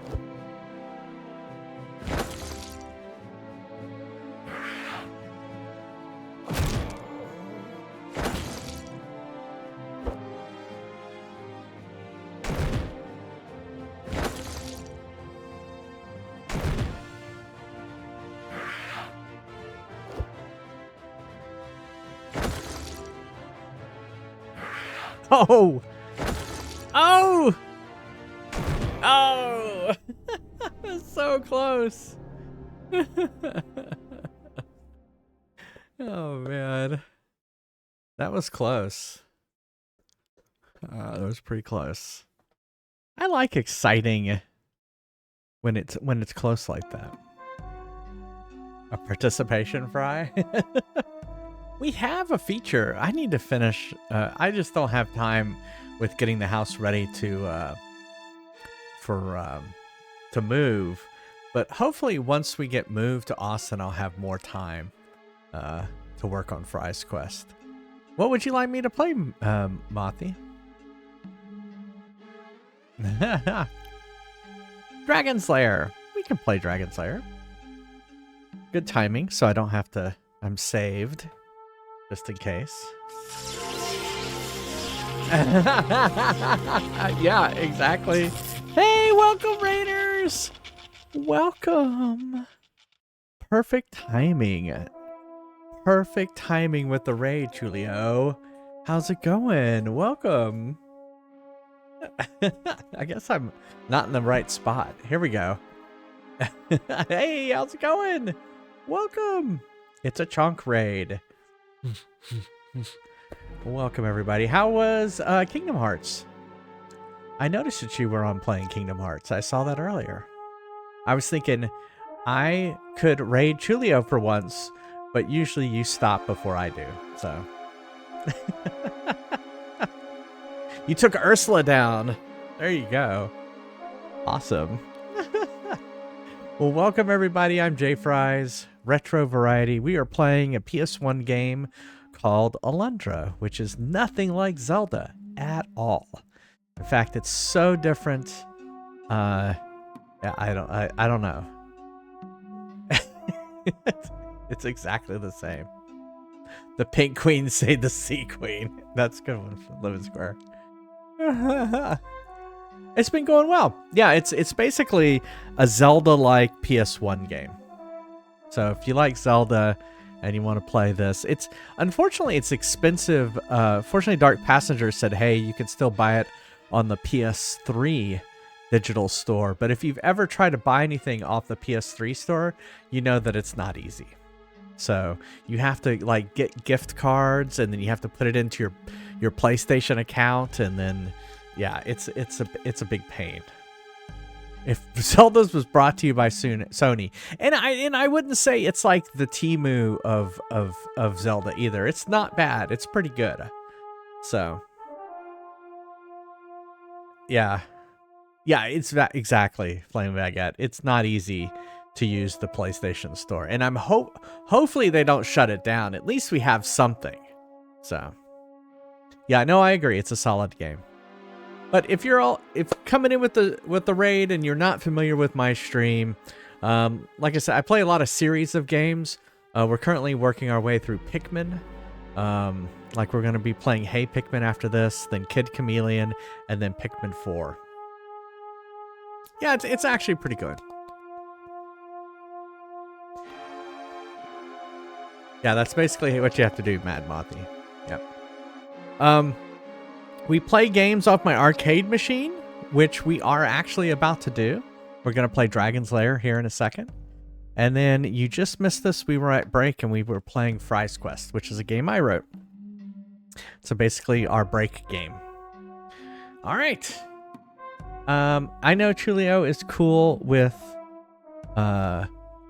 Oh! Oh! Oh! So close. Oh man. That was close. That was pretty close. I like exciting when it's close like that. A participation fry? We have a feature. I need to finish. I just don't have time with getting the house ready to move. But hopefully, once we get moved to Austin, I'll have more time to work on Fry's Quest. What would you like me to play, Mothi? Dragon Slayer. We can play Dragon Slayer. Good timing, so I don't have to. I'm saved, just in case. Yeah, exactly. Hey, welcome, Raiders. Welcome. Perfect timing. Perfect timing with the raid, Julio. How's it going? Welcome. I guess I'm not in the right spot. Here we go. Hey, how's it going? Welcome. It's a chunk raid. Welcome, everybody. How was Kingdom Hearts? I noticed that you were on playing Kingdom Hearts. I saw that earlier. I was thinking I could raid Julio for once, but usually you stop before I do, so. You took Ursula down. There you go. Awesome. Well, welcome everybody. I'm Jay Fries, Retro Variety. We are playing a PS1 game called Alundra, which is nothing like Zelda at all. In fact, it's so different. Yeah, I don't know. It's exactly the same. The Pink Queen saved the Sea Queen. That's a good one from Living Square. It's been going well. Yeah, it's basically a Zelda-like PS1 game. So if you like Zelda and you want to play this, unfortunately it's expensive. Fortunately, Dark Passenger said, hey, you can still buy it on the PS3 digital store. But if you've ever tried to buy anything off the PS3 store, you know that it's not easy. So you have to like get gift cards, and then you have to put it into your PlayStation account, and then yeah, it's a big pain. If Zelda's was brought to you by Sony, and I wouldn't say it's like the Temu of Zelda either. It's not bad. It's pretty good. So yeah, it's that exactly, Flame Baguette. It's not easy to use the PlayStation Store, and I'm hopefully they don't shut it down. At least we have something. So yeah, no, I agree. It's a solid game. But if coming in with the raid and you're not familiar with my stream, like I said, I play a lot of series of games. We're currently working our way through Pikmin. Like we're going to be playing Hey Pikmin after this, then Kid Chameleon, and then Pikmin 4. Yeah, it's actually pretty good. Yeah, that's basically what you have to do, Mad Mothi. Yep. We play games off my arcade machine, which we are actually about to do. We're going to play Dragon's Lair here in a second. And then you just missed this. We were at break and we were playing Fry's Quest, which is a game I wrote. So basically our break game. All right. I know Chulio is cool with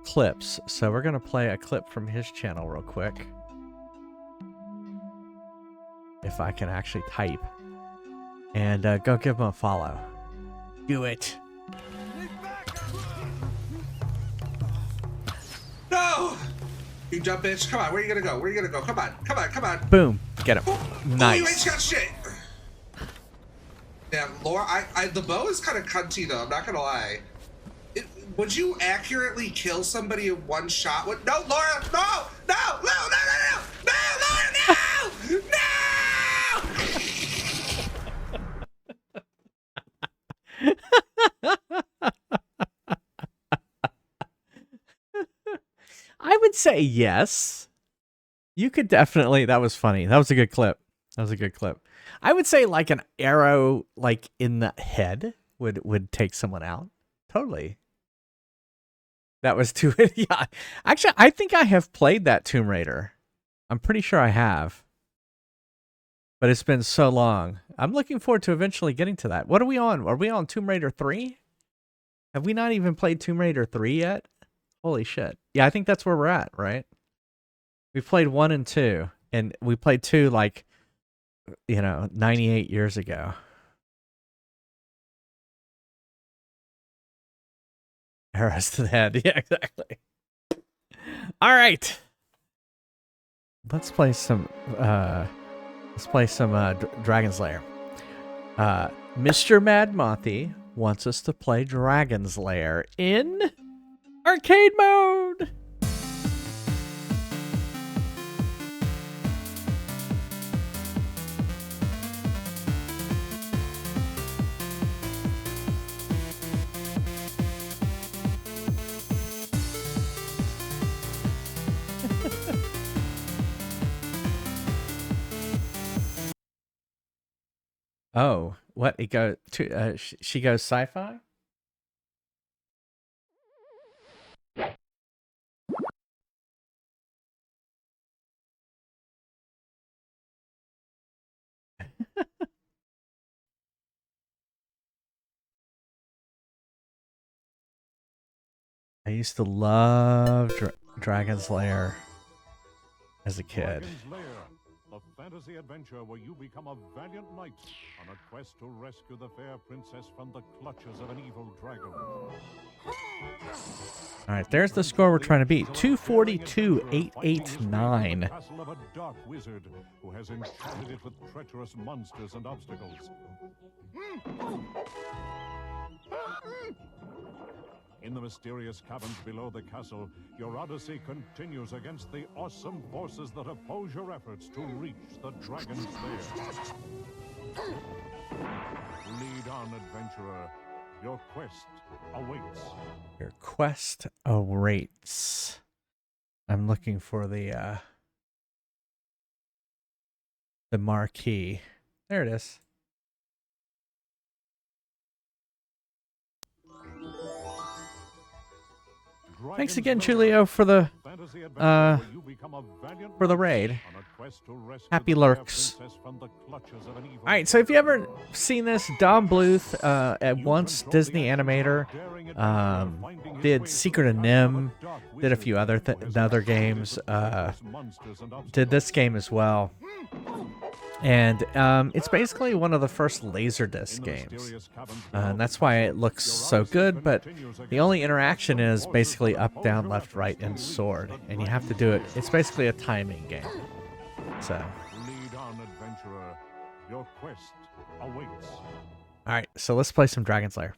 clips. So we're going to play a clip from his channel real quick. If I can actually type. And go give him a follow. Do it. No! You dumb bitch. Come on, where are you gonna go? Where are you gonna go? Come on. Boom. Get him. Oh, Nice. you ain't got shit. Yeah, Laura, the bow is kind of cunty though, I'm not gonna lie. Would you accurately kill somebody in one shot? No, Laura! No! No! Laura, no! No! I would say yes. You could definitely. That was funny. That was a good clip. That was a good clip. I would say like an arrow like in the head would take someone out. Totally. That was too yeah. Actually, I think I have played that Tomb Raider. I'm pretty sure I have. But it's been so long. I'm looking forward to eventually getting to that. What are we on? Are we on Tomb Raider 3? Have we not even played Tomb Raider 3 yet? Holy shit. Yeah, I think that's where we're at, right? We played 1 and 2. And we played 2 like, 98 years ago. Arrows to the head. Yeah, exactly. All right. Let's play some Dragon's Lair. Mr. Mad Mothy wants us to play Dragon's Lair in arcade mode. Oh, what? It go to she goes sci-fi? I used to love Dragon's Lair as a kid. Dragon's Lair, the fantasy adventure where you become a valiant knight on a quest to rescue the fair princess from the clutches of an evil dragon. All right, there's the score we're trying to beat. 242,889. The castle of a dark wizard who has enchanted it with treacherous monsters and obstacles. In the mysterious caverns below the castle, your odyssey continues against the awesome forces that oppose your efforts to reach the Dragon's Lair. Lead on, adventurer. Your quest awaits. Your quest awaits. I'm looking for the marquee. There it is. Thanks again, Julio, for the raid. Happy lurks. Alright, so if you ever seen this, Don Bluth, at once Disney animator, did Secret of Nim, did a few other games, did this game as well. And it's basically one of the first Laserdisc games. And that's why it looks so good, but the only interaction is basically up, down, left, right, and sword. And you have to do it. It's basically a timing game. So. Lead on, adventurer. Your quest awaits. Alright, so let's play some Dragon's Lair.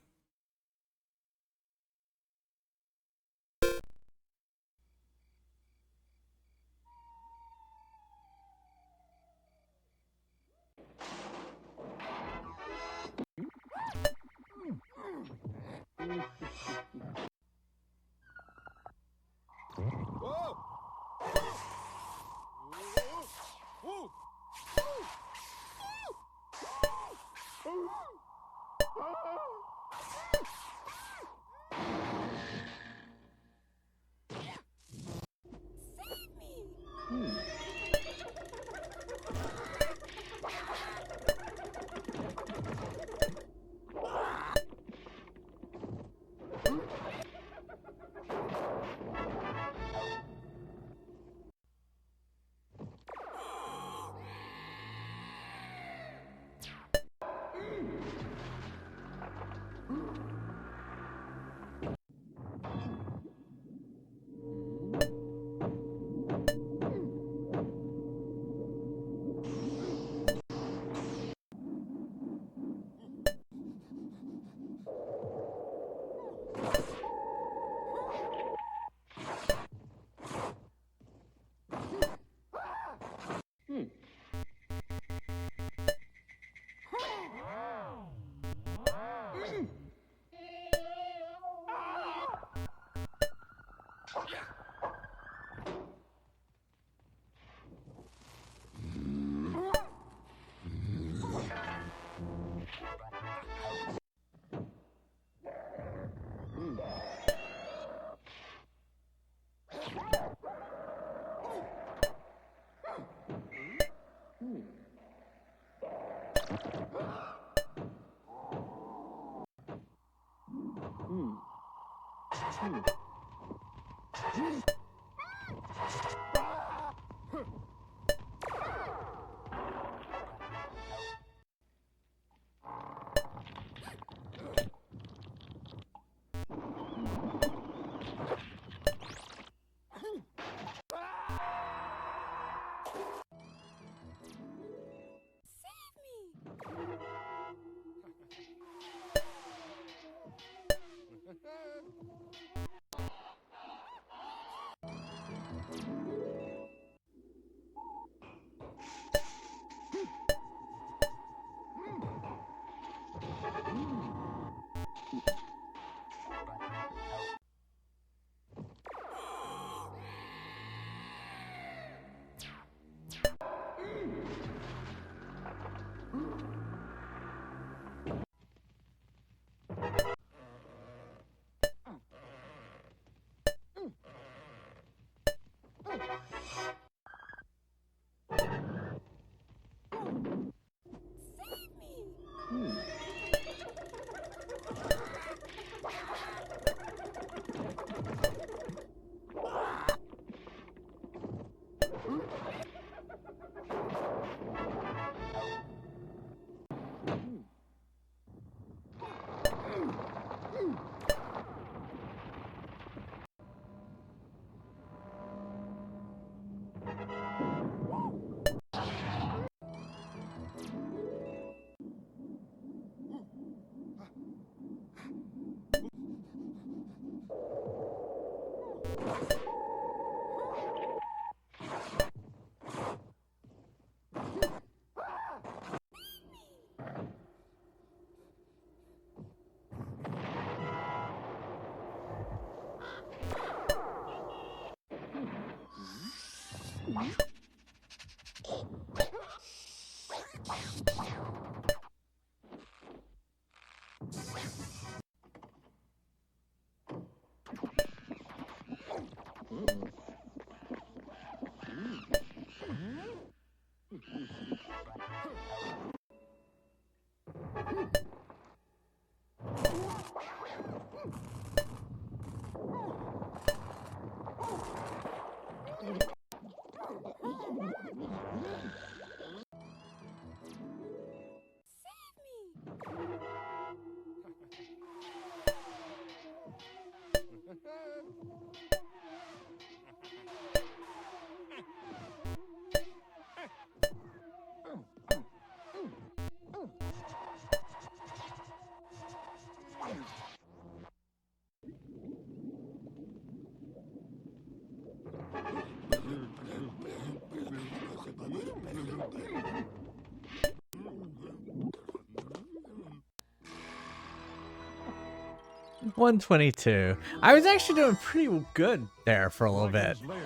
$122. I was actually doing pretty good there for a little bit. Dragon's Lair,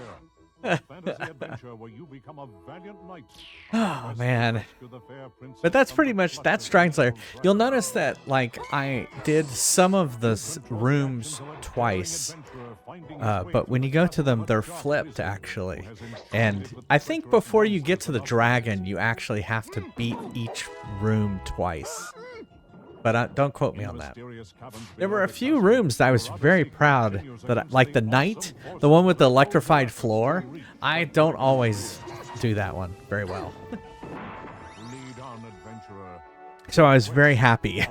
a fantasy adventure where you become a valiant knight. Oh man. But that's pretty much, that's Dragon's Lair. You'll notice that, like, I did some of the rooms twice, but when you go to them, they're flipped, actually. And I think before you get to the dragon, you actually have to beat each room twice. But don't quote me on that. There were a few rooms that I was very proud that, like the knight, the one with the electrified floor. I don't always do that one very well. So I was very happy.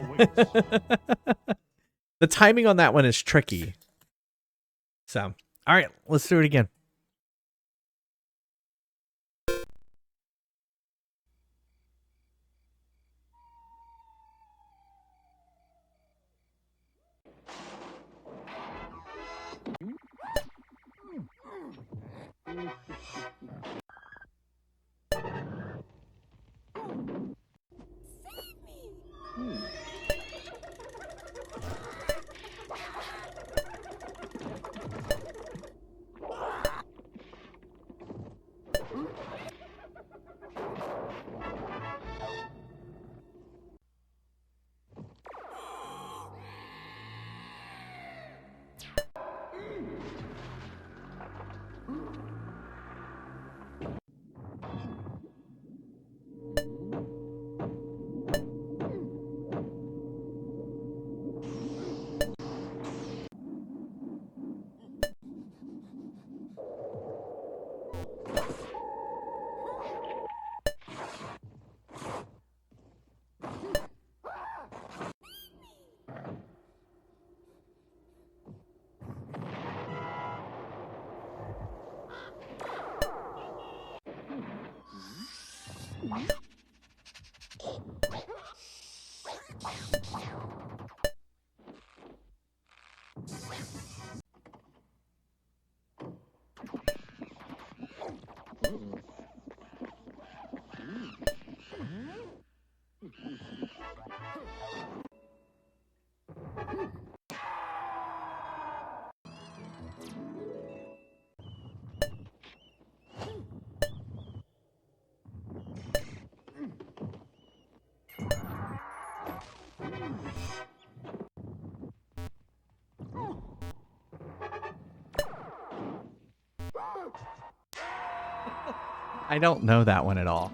The timing on that one is tricky. So, all right, let's do it again. I don't know that one at all.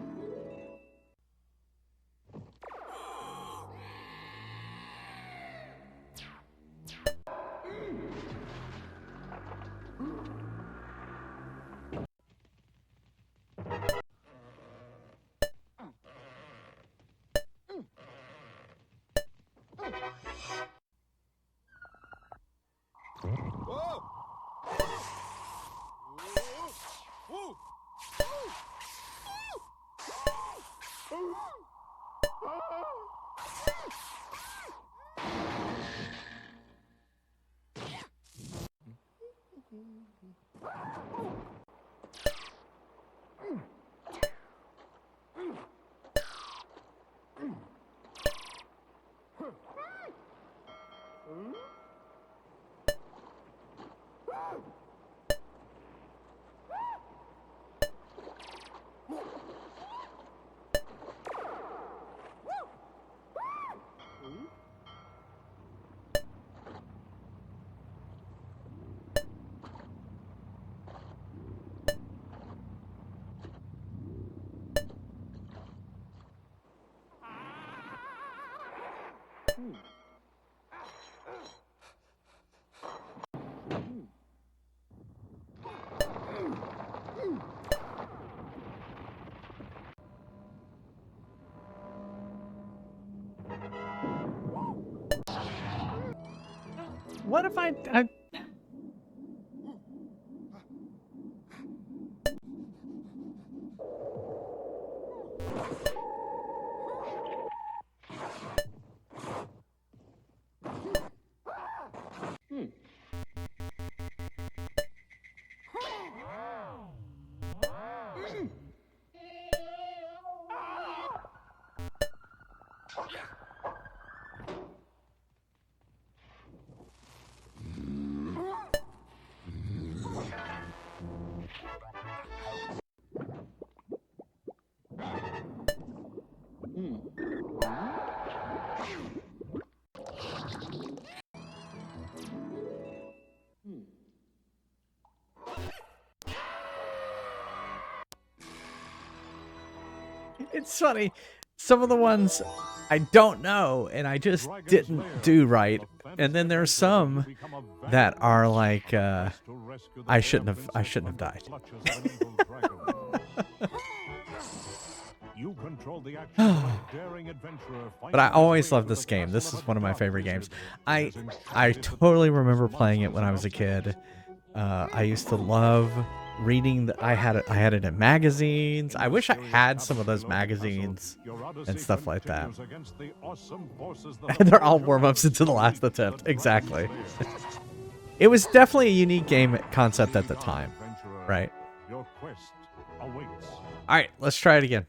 What if I It's funny. Some of the ones I don't know and I just didn't do right. And then there's some that are like I shouldn't have died. But I always loved this game. This is one of my favorite games. I totally remember playing it when I was a kid. I used to love reading. I had it in magazines. I wish I had some of those magazines and stuff like that. And they're all warm-ups into the last attempt. Exactly. It was definitely a unique game concept at the time, right? All right, let's try it again.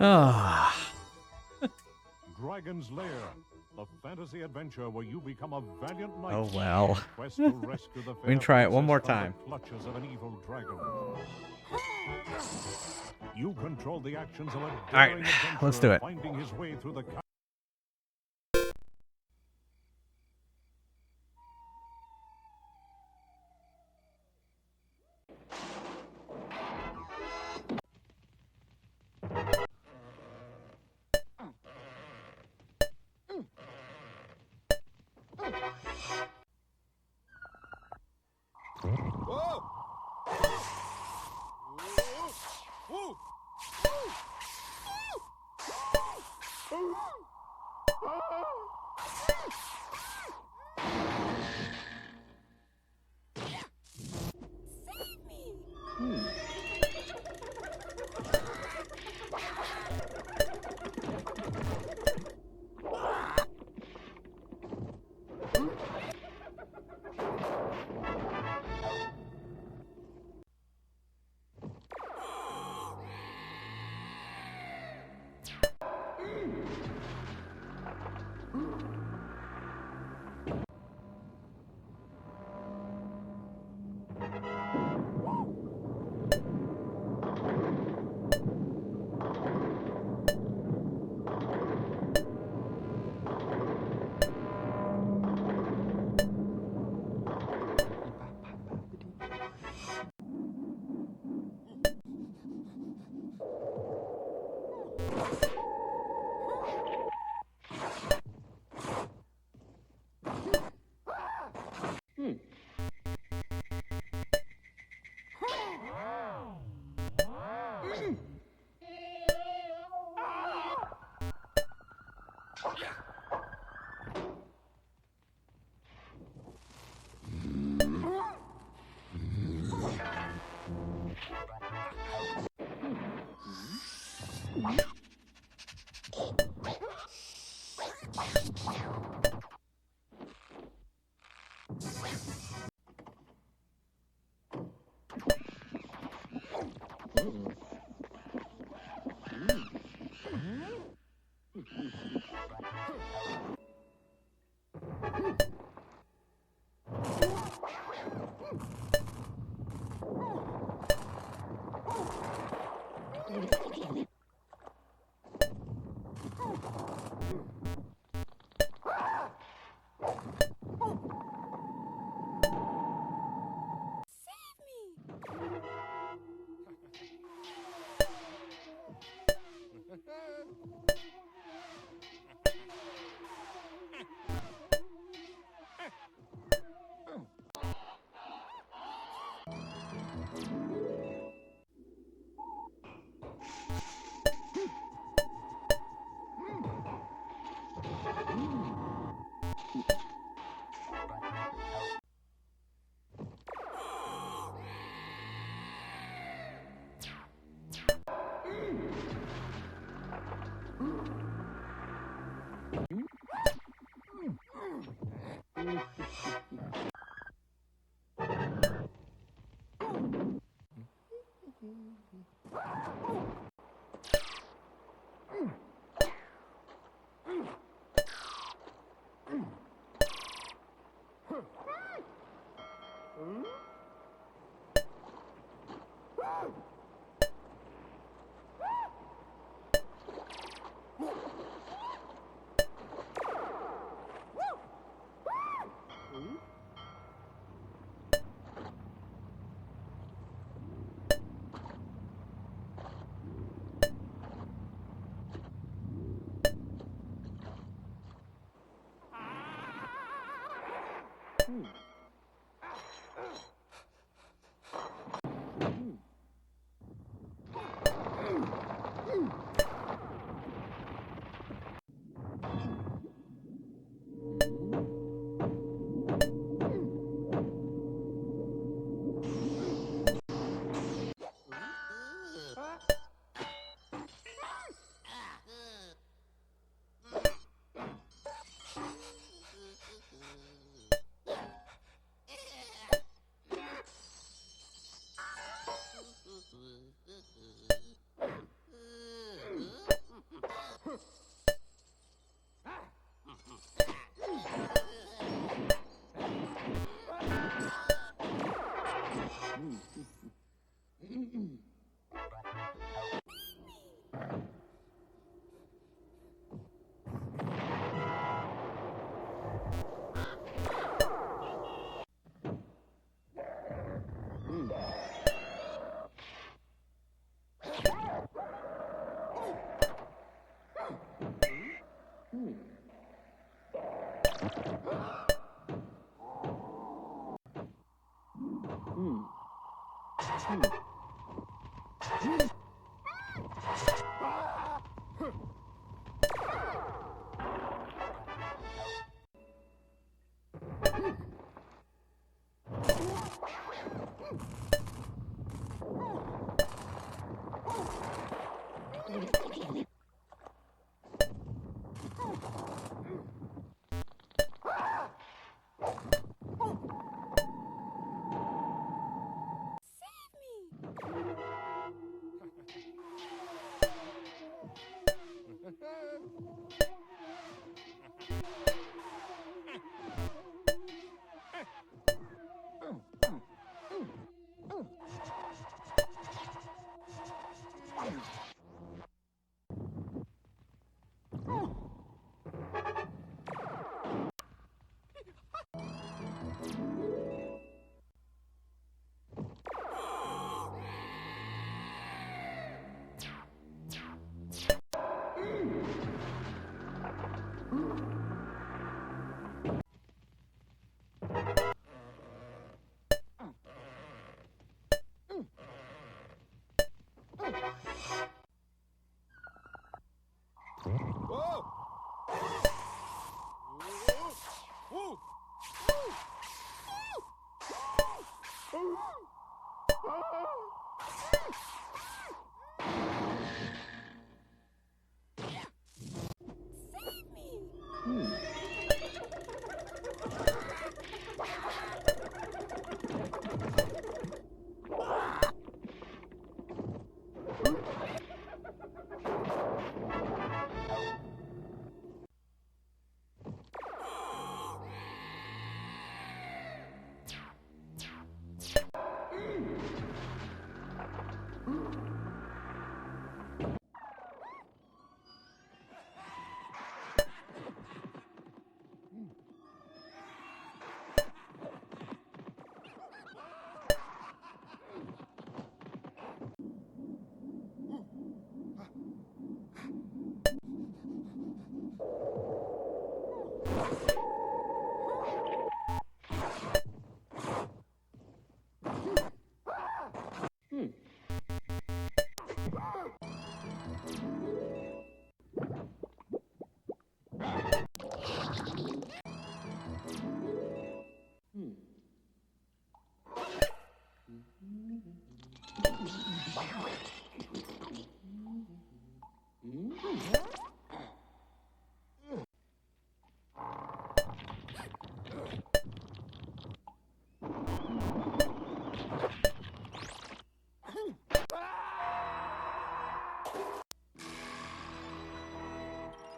Ah. Dragon's Lair, a fantasy adventure where you become a valiant knight. Oh well. Quest to rescue the We can fair try it one more princess time. from the clutches of an evil dragon. You control the actions of a right, daring let's do adventurer it. finding his way through the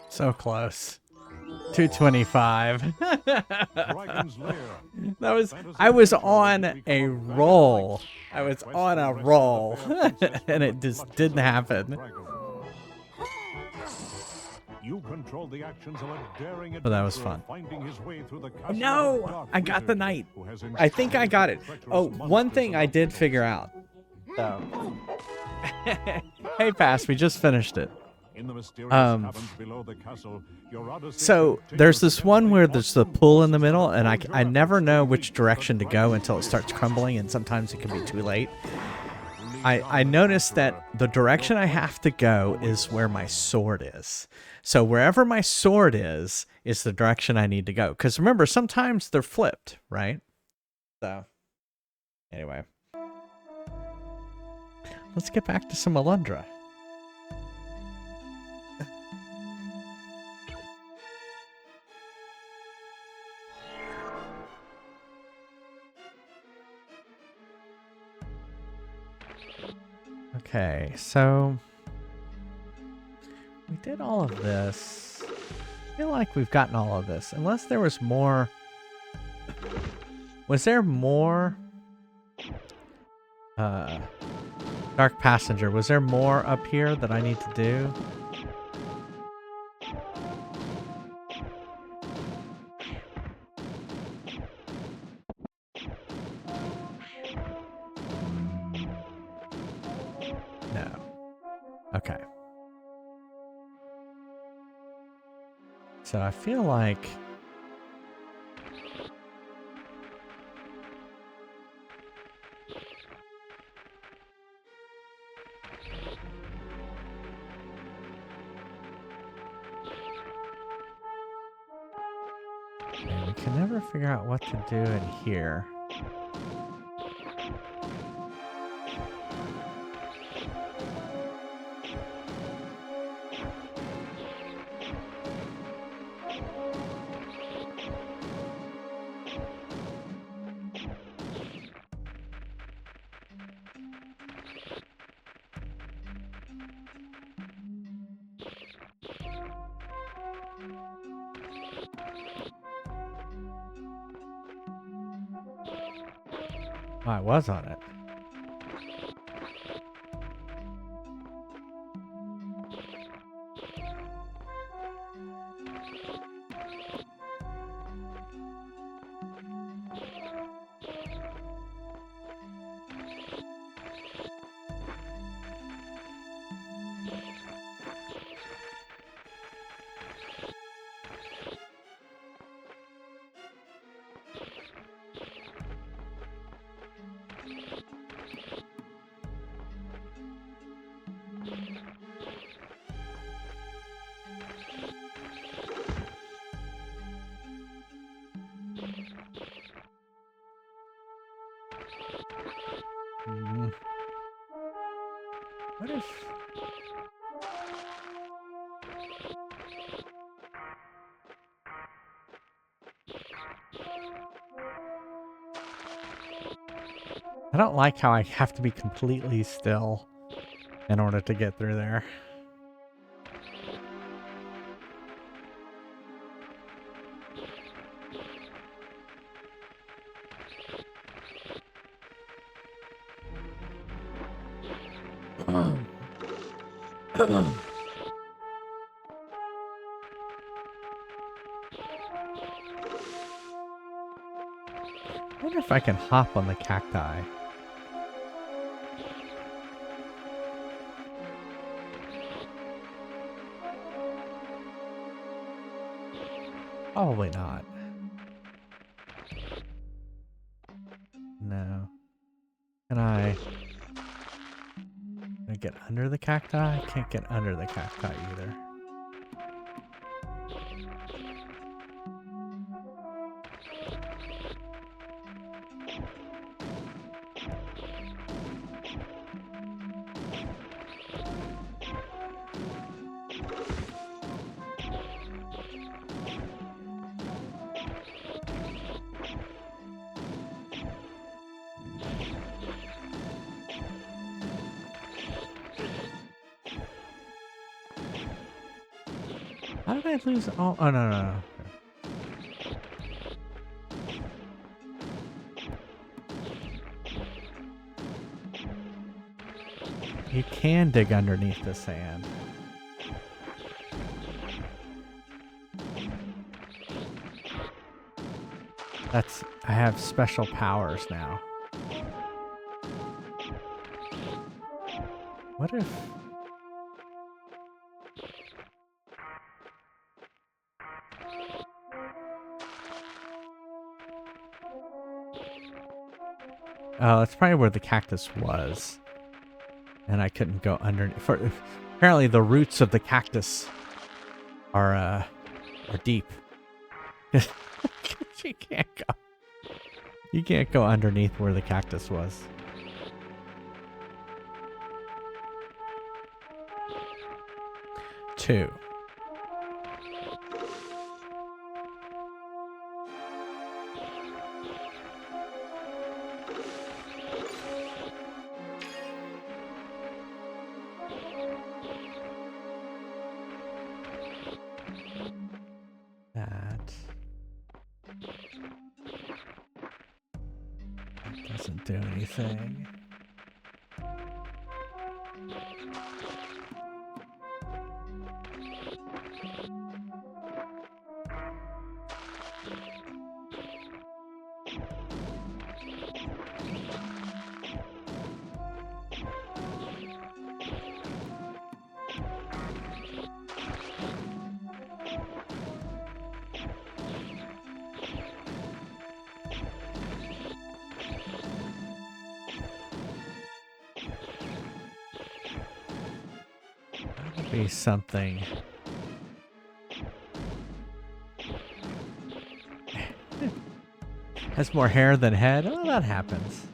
So close. 225. Dragon's Lair. That was, I was on a roll. I was on a roll. And it just didn't happen. You control the actions of a daring But that was adventurer fun. finding his way through the castle of a No, dark I got the wizard knight. who has I think I got it. treacherous Oh, one monsters thing I about did to figure out. So. Hey, Pass, we just finished it. In the mysterious Um, caverns below the castle, your odyssey So continues there's this against one the where there's the awesome pool in the forces middle, that and oppose I your never efforts know to which reach the direction to go dragon's until it lair. starts crumbling, and sometimes it can be too late. I noticed that the direction I have to go is where my sword is. So wherever my sword is the direction I need to go. Because remember, sometimes they're flipped, right? So, anyway. Let's get back to some Alundra. Okay, so we did all of this. I feel like we've gotten all of this. Unless there was more. Was there more? Dark Passenger. Was there more up here that I need to do? No. Okay. So I feel like man, we can never figure out what to do in here. Oh, I was on it. What if... I don't like how I have to be completely still in order to get through there. I wonder if I can hop on the cacti. Probably not. No. Can I get under the cacti? I can't get under the cacti either. How did I lose all? Oh, no, no, no. You can dig underneath the sand. I have special powers now. What if... Oh, that's probably where the cactus was. And I couldn't go underneath. Apparently the roots of the cactus are deep. You can't go underneath where the cactus was. Two. Doesn't do anything. Be something. Has more hair than head. Oh, that happens.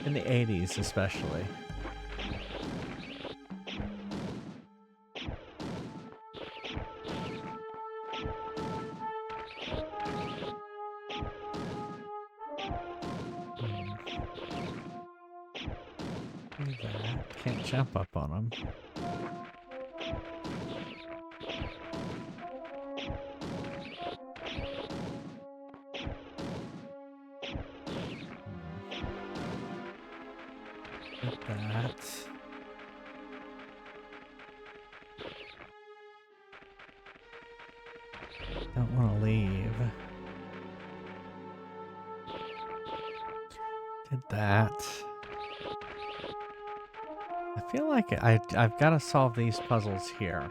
In the 80s, especially. Can't jump up on them. Don't want to leave. Did that. I feel like I've got to solve these puzzles here.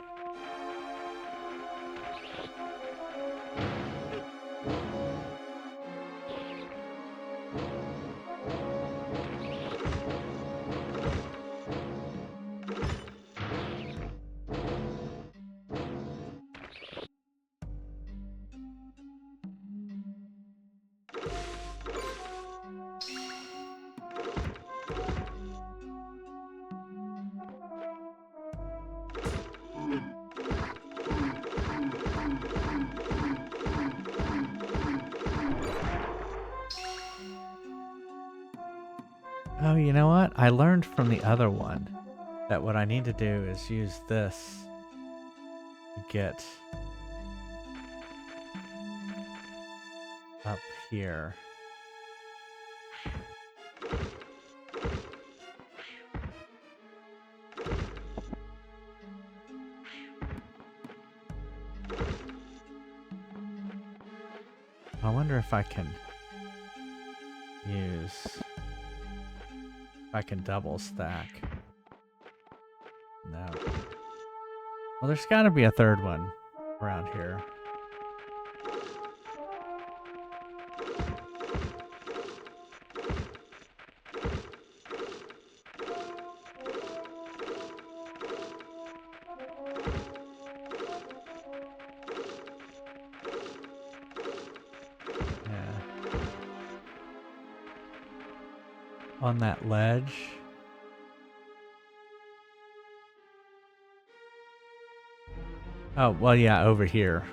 Oh, you know what? I learned from the other one that what I need to do is use this to get up here. I wonder if I can use... I can double stack. No. Well, there's got to be a third one around here. Yeah. On that ledge. Oh, well, yeah, over here.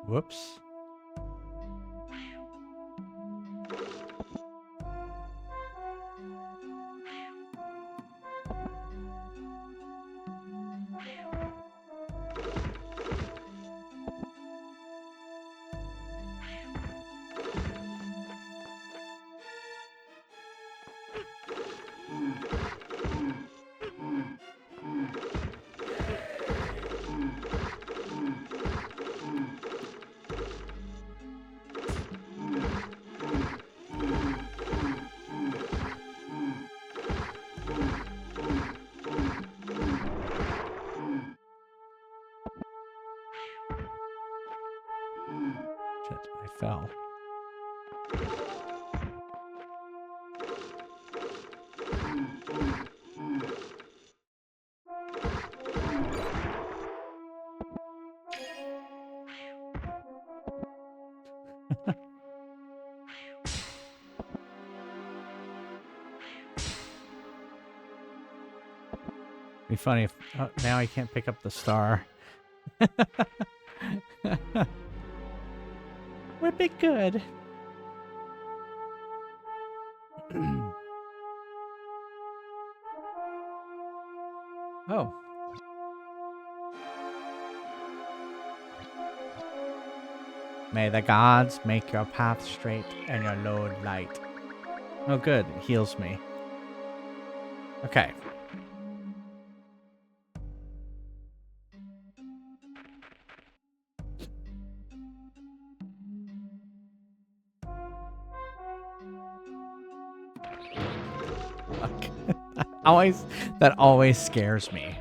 Whoops. Shit, I fell. Be funny if now I can't pick up the star. Would be good. Oh. May the gods make your path straight and your load light. Oh, good. It heals me. Okay. That always scares me.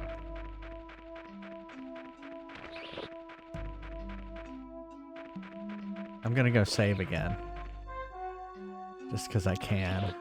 I'm gonna go save again. Just because I can.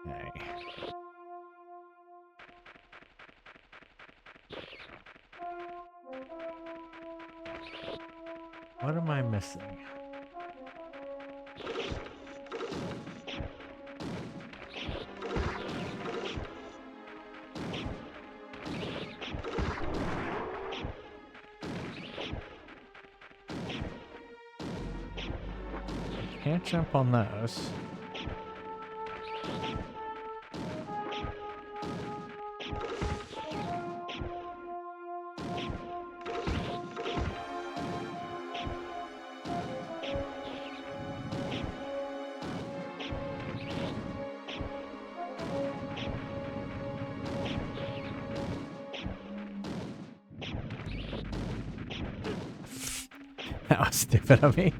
Okay. What am I missing? Can't jump on those. That was stupid of me.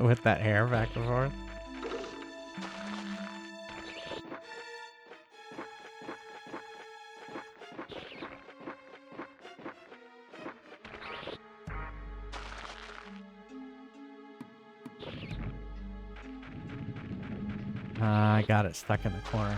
With that hair back and forth. I got it stuck in the corner.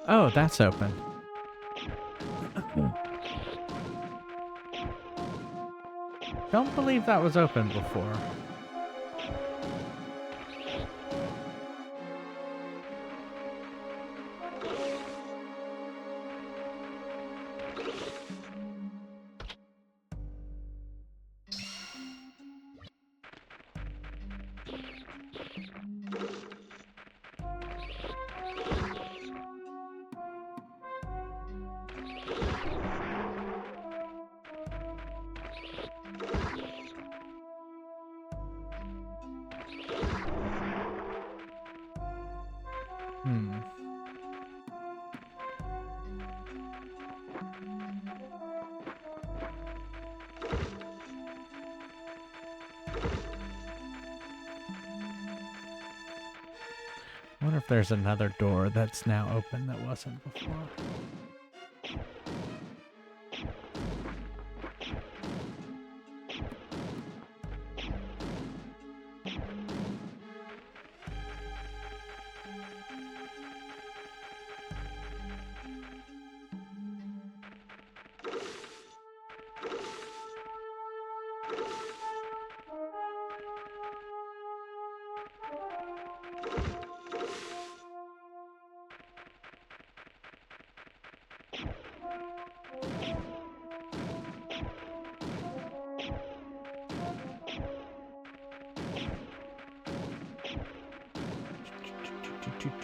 Oh, that's open. Don't believe that was open before. I wonder if there's another door that's now open that wasn't before.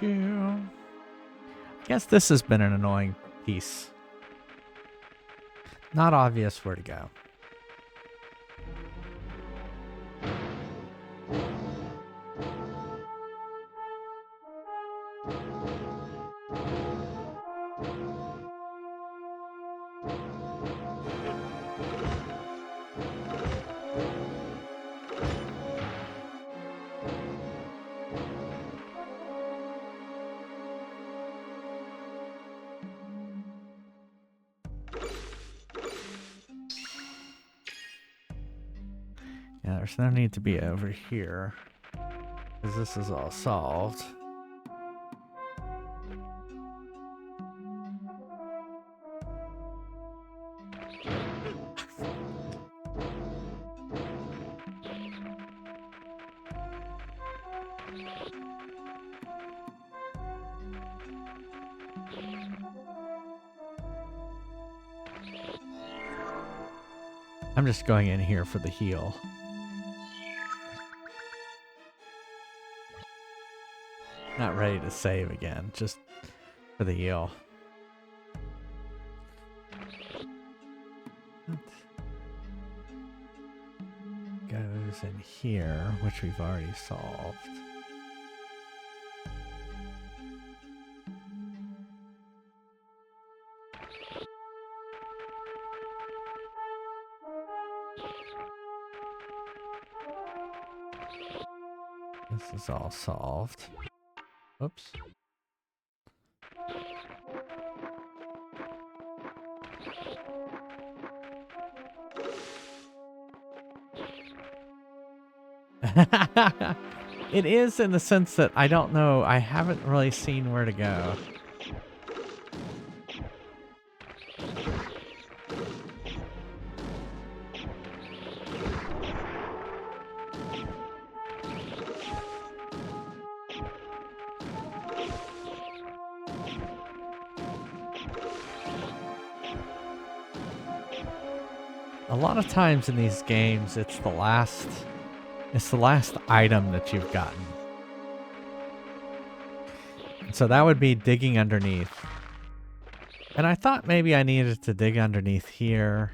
I guess this has been an annoying piece. Not obvious where to go. Yeah, there's no need to be over here, because this is all solved. I'm just going in here for the heal. Not ready to save again, just for the heal. Goes in here, which we've already solved. This is all solved. Oops. It is in the sense that I don't know, I haven't really seen where to go. A lot of times in these games, it's the last item that you've gotten. So that would be digging underneath. And I thought maybe I needed to dig underneath here.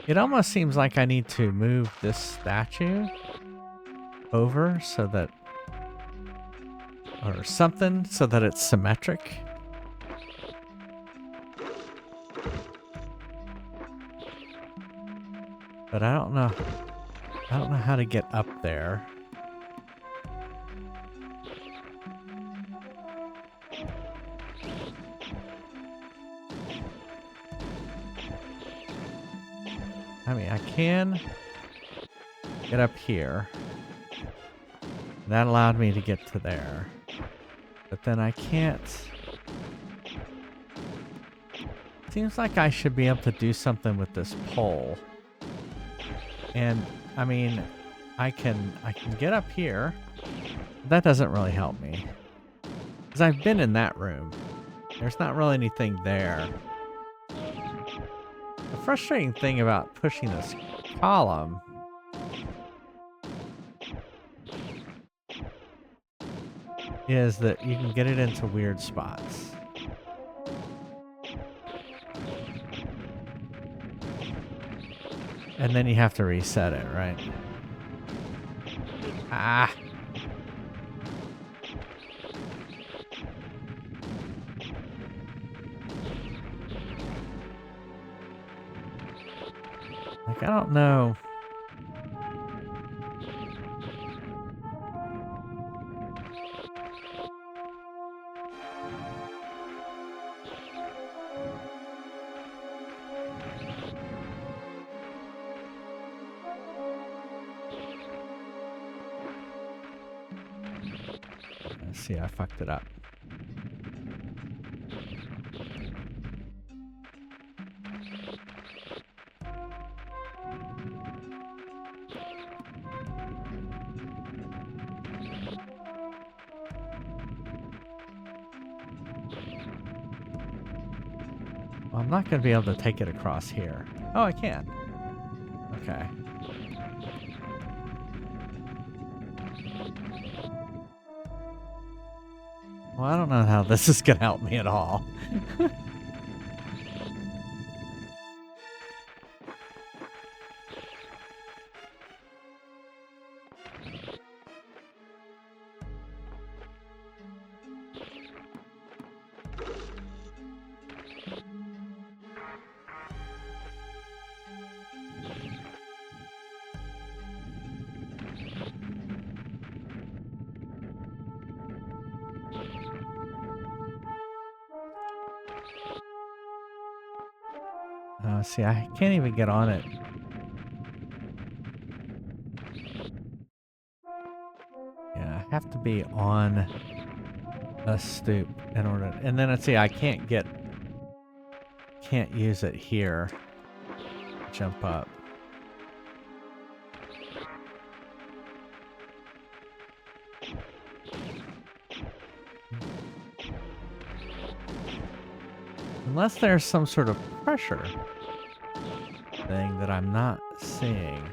It almost seems like I need to move this statue over so that, or something, so that it's symmetric. But I don't know how to get up there. I mean, I can get up here. That allowed me to get to there. But then I can't. Seems like I should be able to do something with this pole. And I mean, I can get up here. That doesn't really help me. Because I've been in that room. There's not really anything there. The frustrating thing about pushing this column is that you can get it into weird spots. And then you have to reset it, right? Ah. Like, I don't know. Let's see, I fucked it up. Well, I'm not going to be able to take it across here. Oh, I can. Okay. Well, I don't know how this is going to help me at all. See, I can't even get on it. Yeah, I have to be on a stoop in order. And then let's see, I can't use it here. Jump up. Unless there's some sort of pressure. thing that I'm not seeing.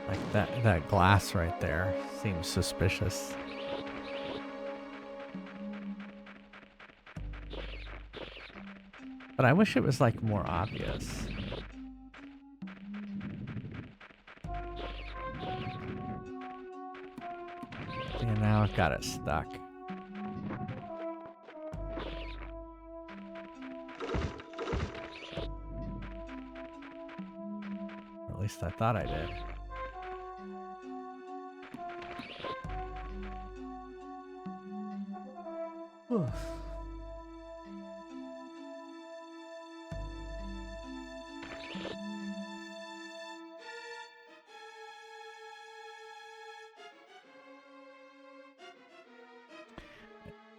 Like that glass right there seems suspicious. But I wish it was like more obvious. And now I've got it stuck. At least I thought I did. Whew.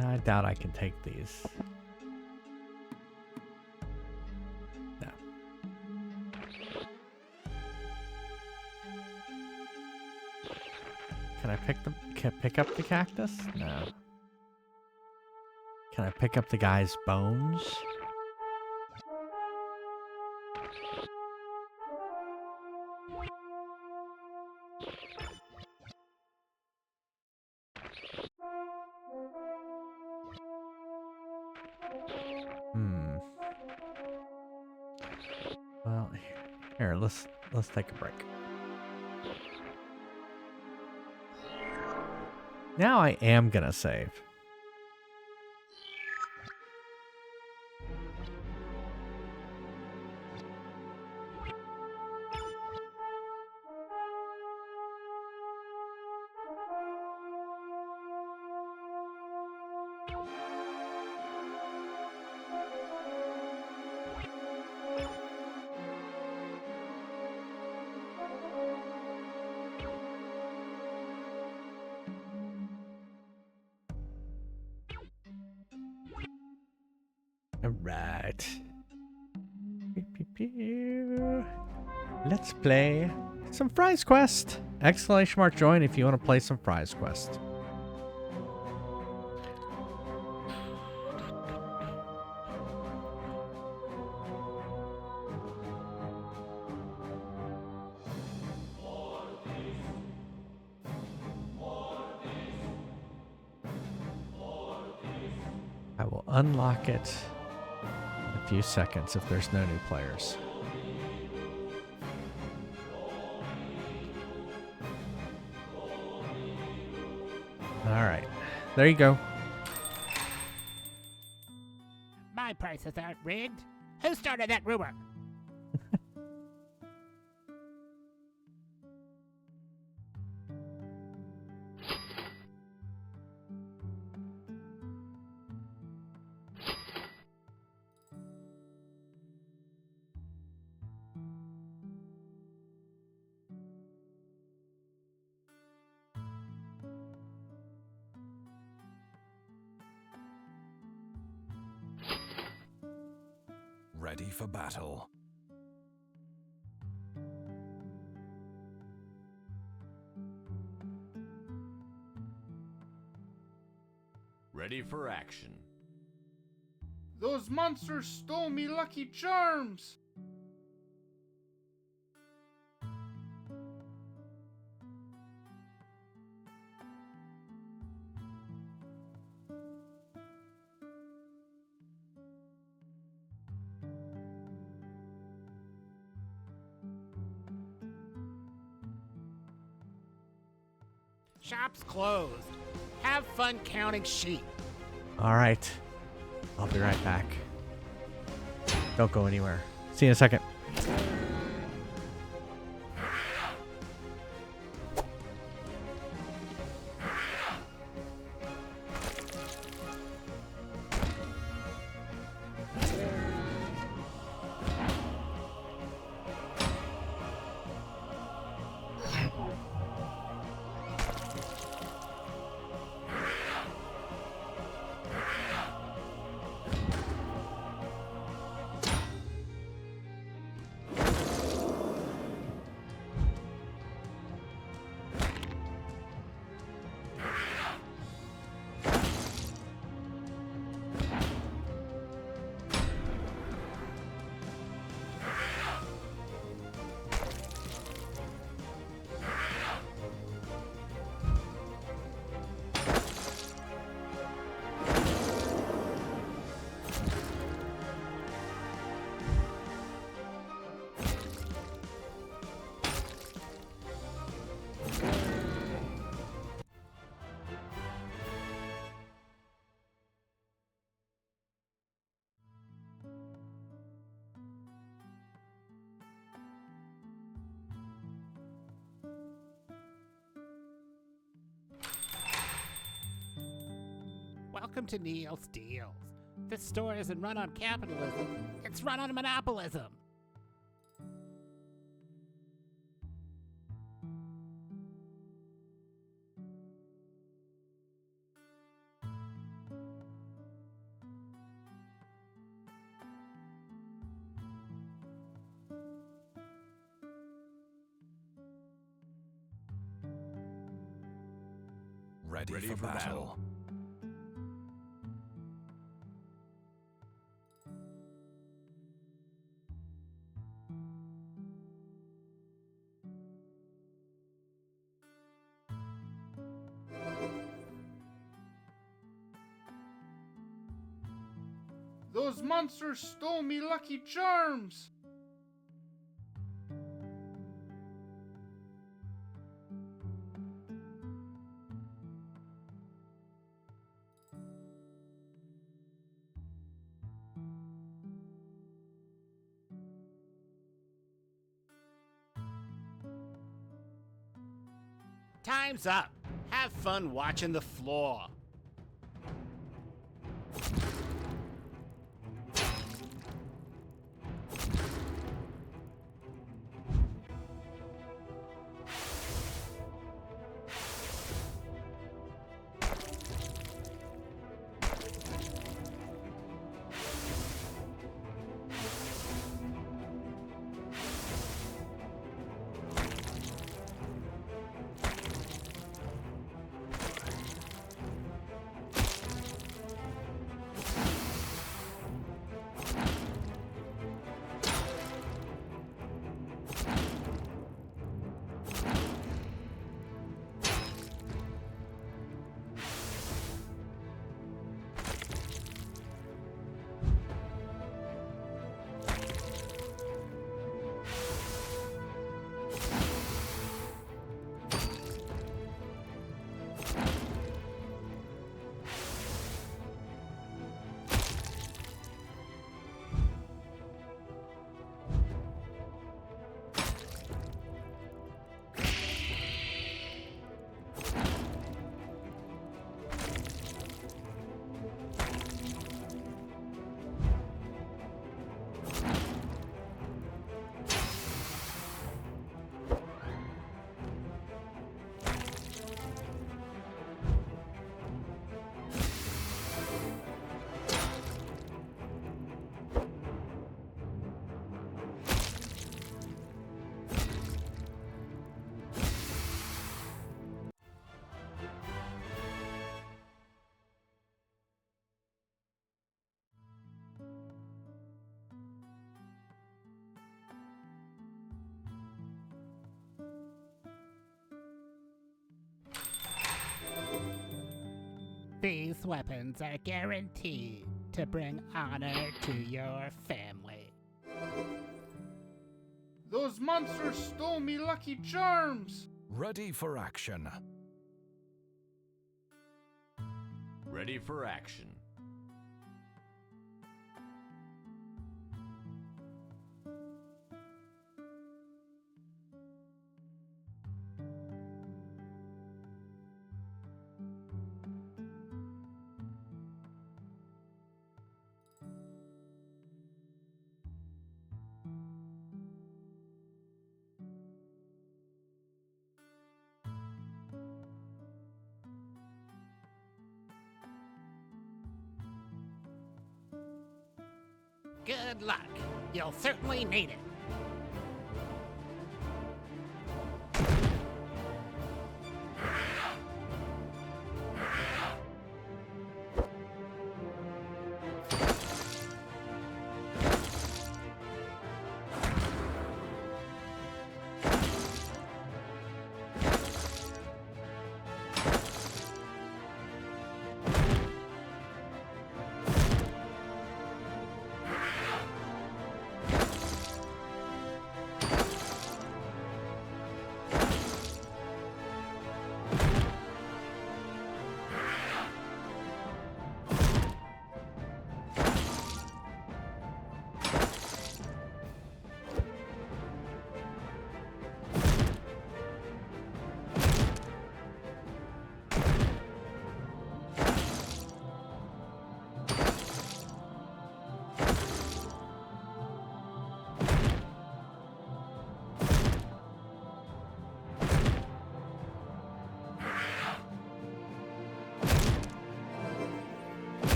I doubt I can take these. No. Can I pick up the cactus? No. Can I pick up the guy's bones? Well, here, let's take a break. Now I am gonna save. Alright. Let's play some Fries Quest! Exclamation mark join if you want to play some Fries Quest. I will unlock it in a few seconds if there's no new players. Alright, there you go. My prices aren't rigged. Who started that rumor? Ready for battle. Ready for action. Those monsters stole me Lucky Charms! Shop's closed. Have fun counting sheep. Alright. I'll be right back. Don't go anywhere. See you in a second. Welcome to Neil's Deals. This store isn't run on capitalism, it's run on monopolism. Ready for battle. Those monsters stole me Lucky Charms! Time's up. Have fun watching the floor. These weapons are guaranteed to bring honor to your family. Those monsters stole me Lucky Charms! Ready for action. Ready for action. Good luck. You'll certainly need it.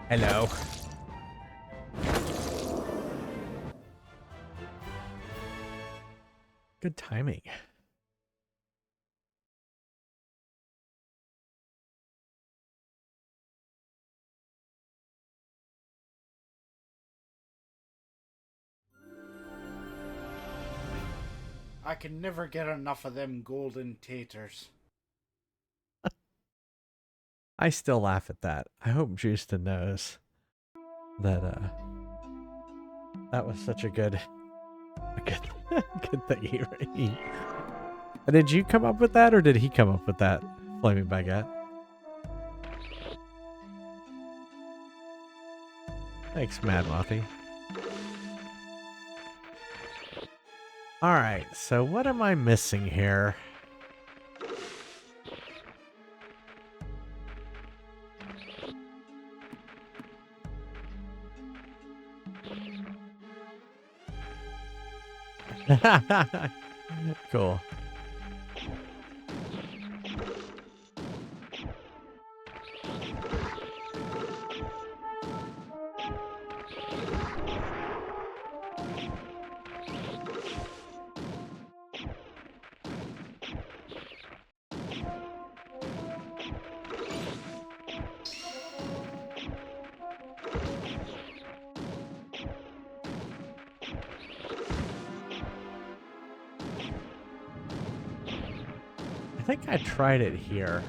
Hello. Good timing. I can never get enough of them golden taters. I still laugh at that. I hope Justin knows that that was such a good good thing he Did you come up with that, or did he come up with that, Flaming Baguette? Thanks, Mad Mothy. Alright, so what am I missing here? Cool. I think I tried it here.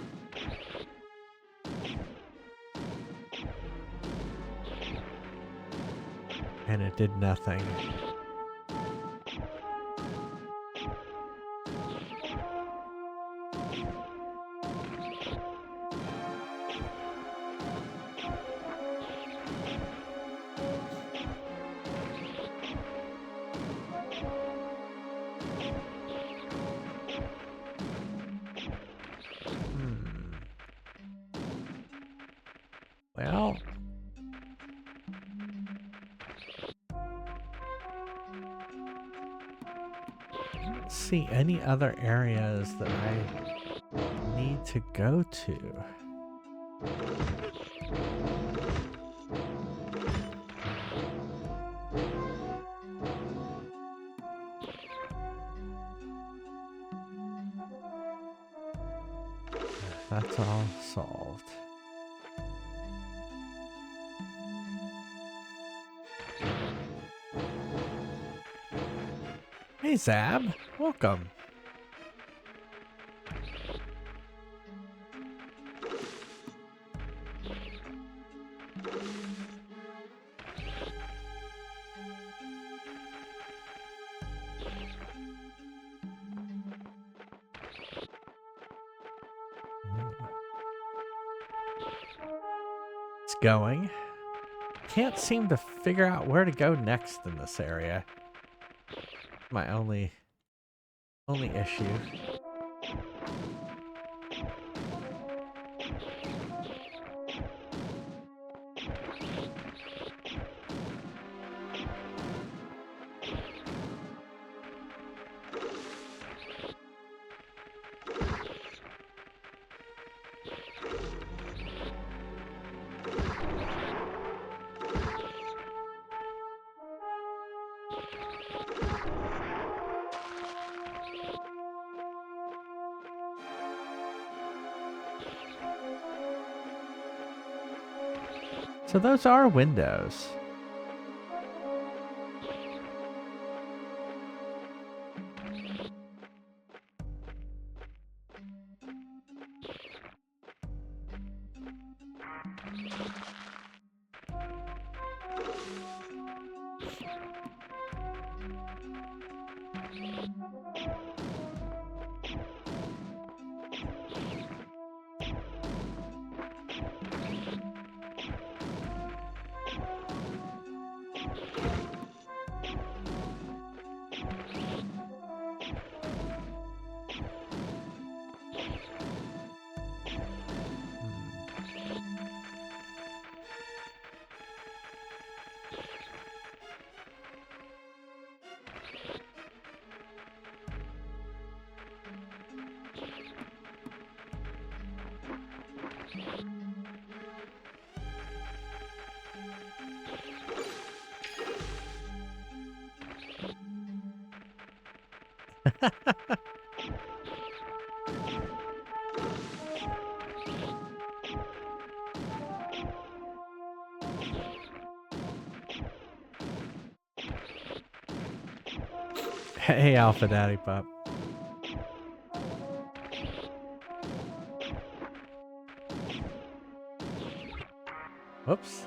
And it did nothing. Well, I don't see any other areas that I need to go to. That's all solved. Hey Zab, welcome. It's going. Can't seem to figure out where to go next in this area. My only issue. So those are windows. Hey, Alpha Daddy Pup. Whoops.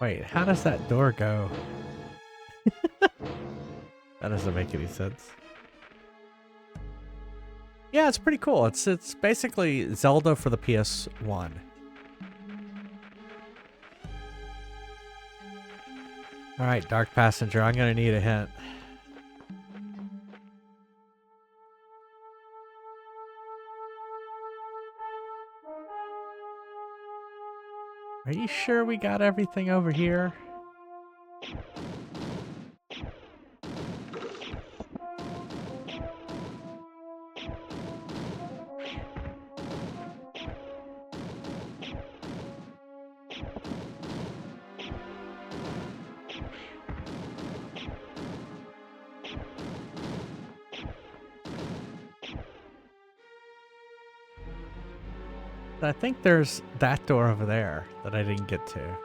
Wait, how does that door go? That doesn't make any sense. Yeah, it's pretty cool. It's basically Zelda for the PS1. All right, Dark Passenger, I'm gonna need a hint. Are you sure we got everything over here? I think there's that door over there that I didn't get to.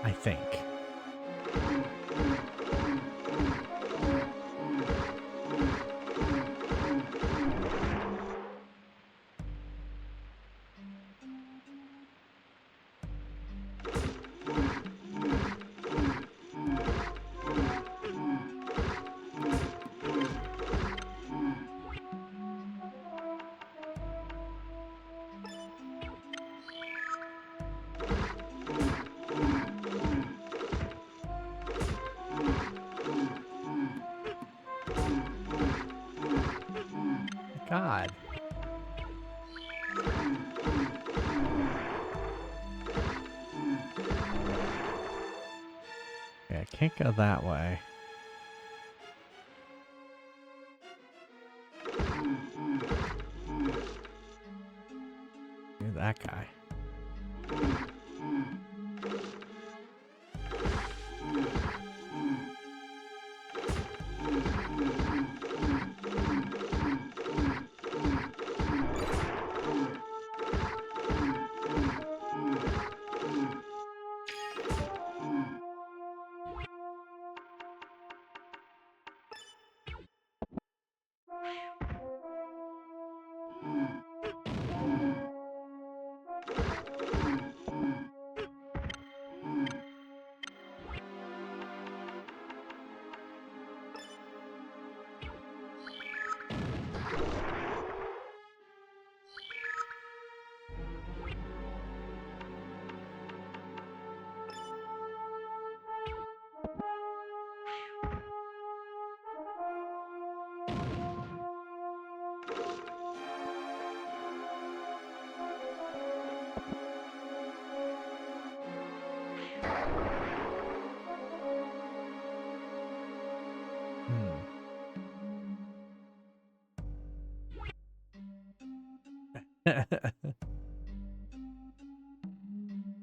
I think. God. Yeah, I can't go that way. You're that guy.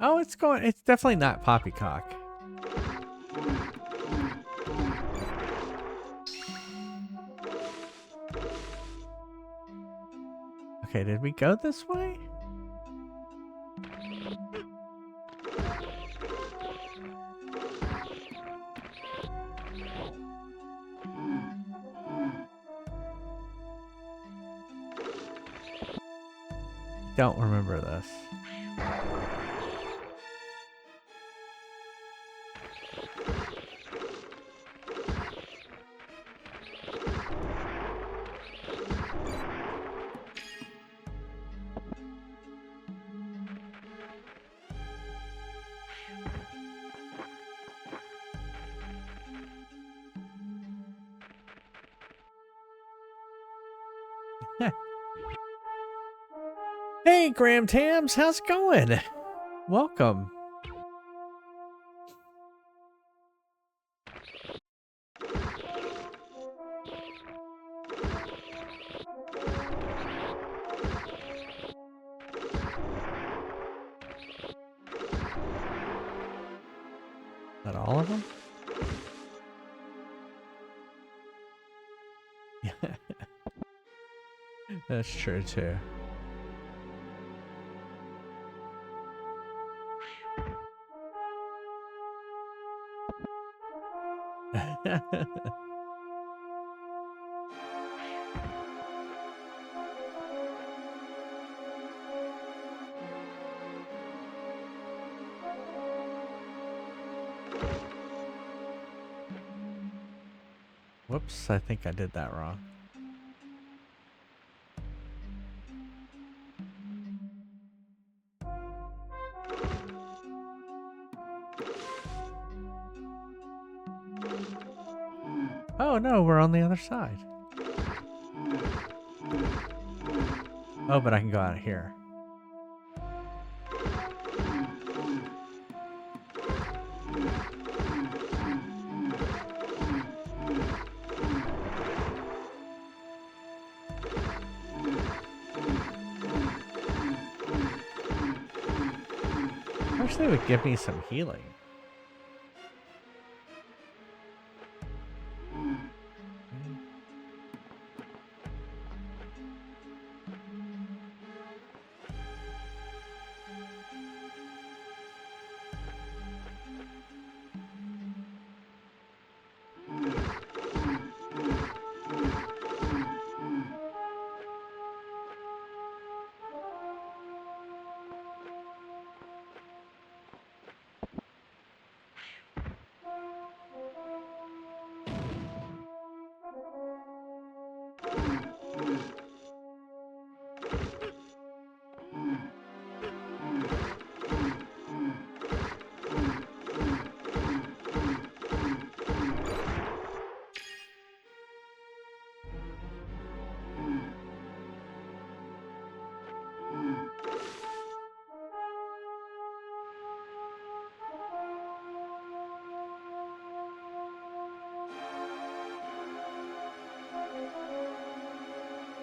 Oh, it's going. It's definitely not poppycock. Okay, did we go this way? Don't remember this. Hey, Graham Tams, how's it going? Welcome. Is that all of them? Yeah. That's true too. Whoops, I think I did that wrong. Oh no, we're on the other side. Oh, but I can go out of here. I wish they would give me some healing.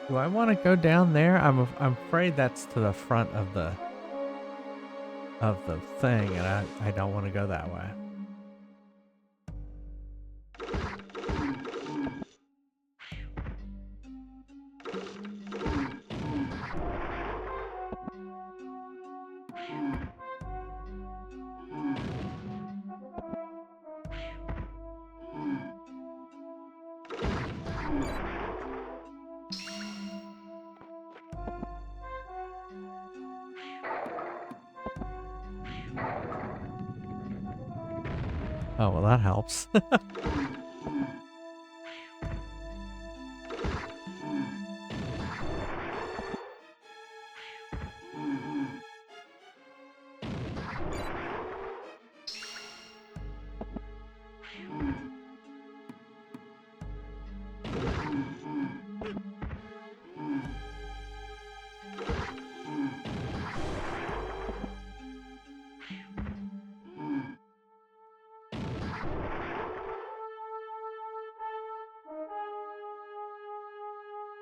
Do I want to go down there? I'm afraid that's to the front of the thing, and I don't want to go that way. Oh, well, that helps.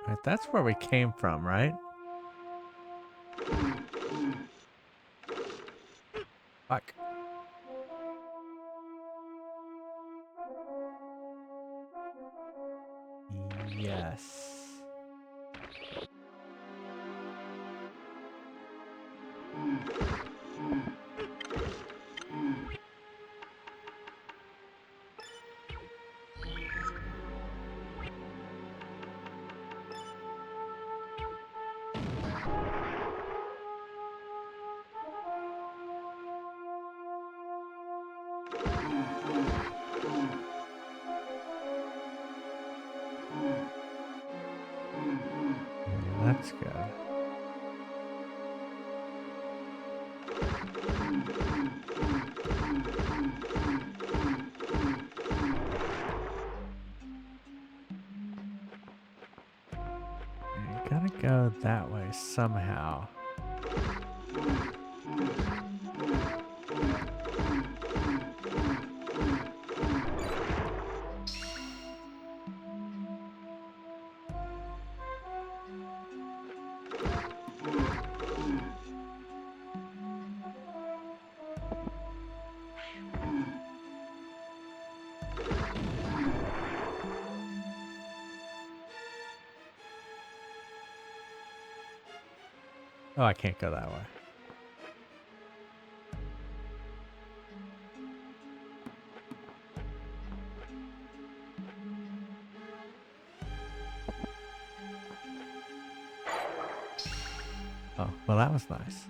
Right, that's where we came from, right? Fuck. Yes. Yeah, that's good. You gotta go that way somehow. Oh, I can't go that way. Oh, well, that was nice.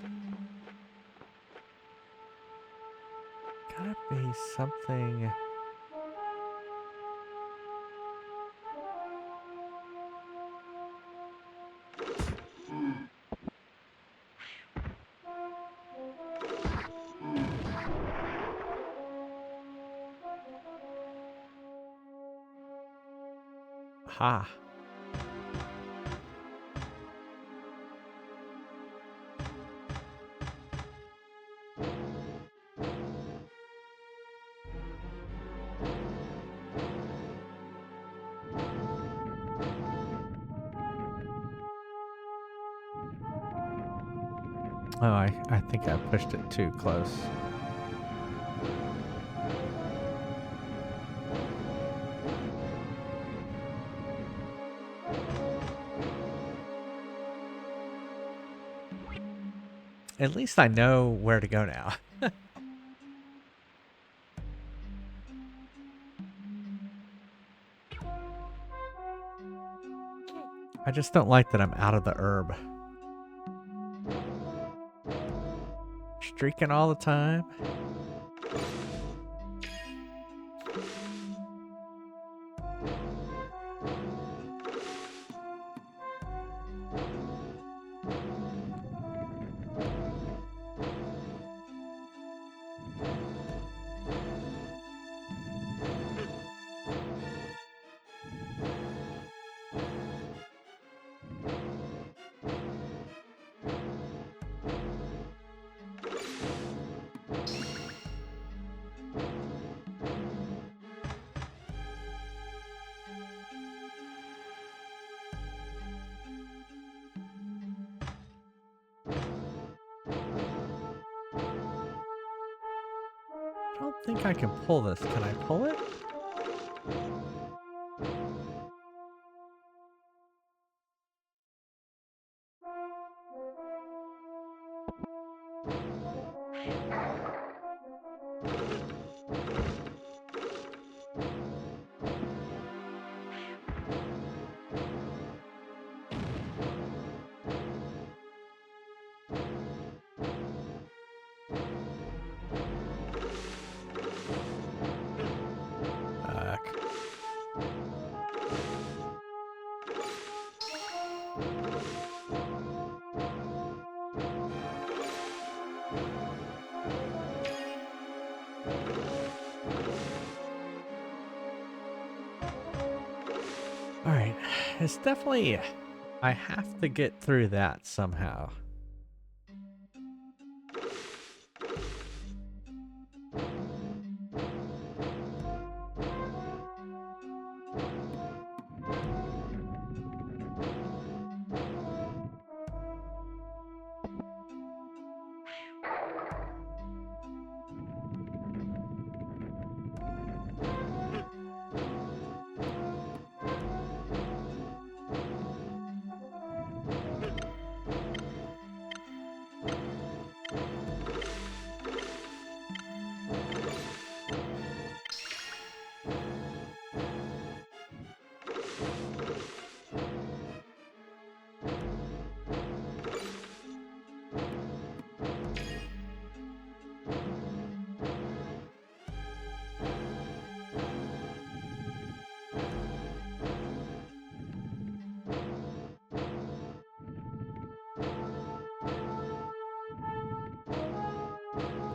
Gotta be something. Ha. Oh, I think I pushed it too close. At least I know where to go now. I just don't like that I'm out of the herb. Streaking all the time. I don't think I can pull this. Can I pull it? Fuck. Alright, it's definitely... I have to get through that somehow.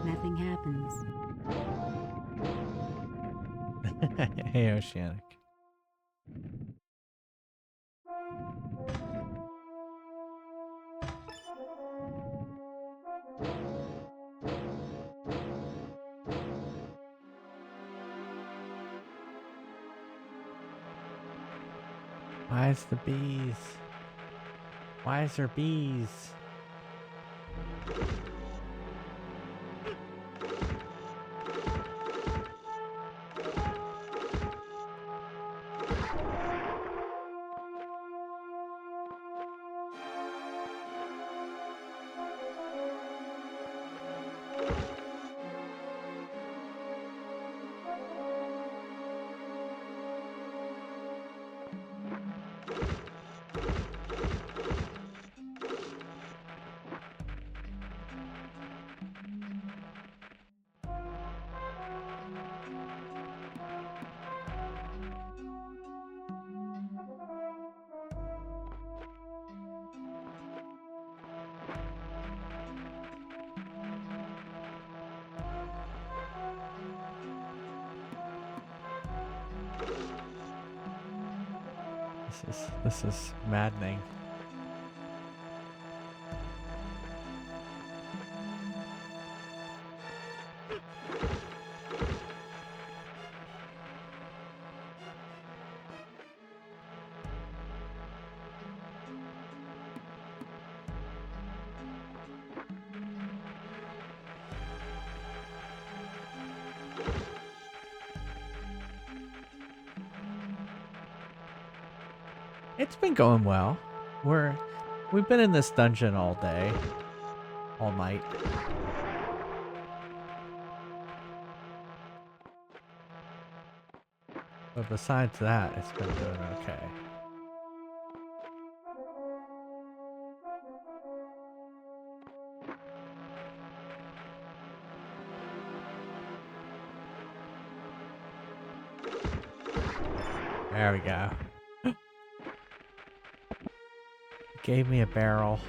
nothing happens. Hey, Oceanic. Why is the bees? Why is there bees? This is maddening. It's been going well. We've been in this dungeon all day, all night. But besides that, it's been doing okay. There we go. Gave me a barrel.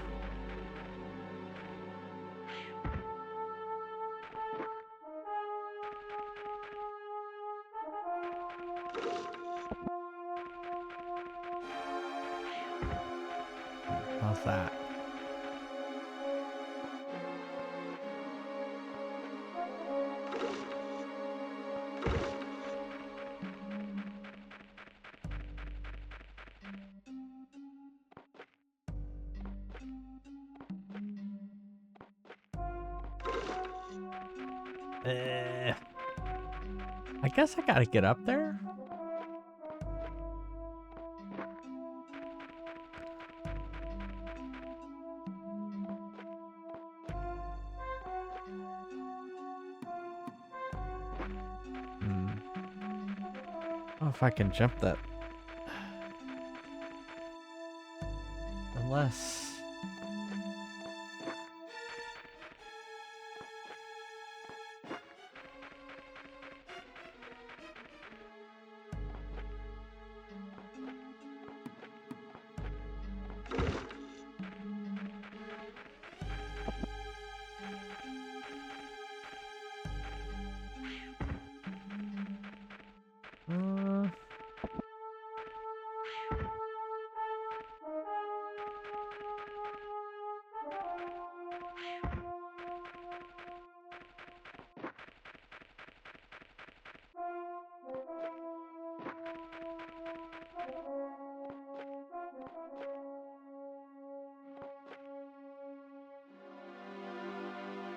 How's that? I guess I gotta get up there. Oh, if I can jump that. Unless.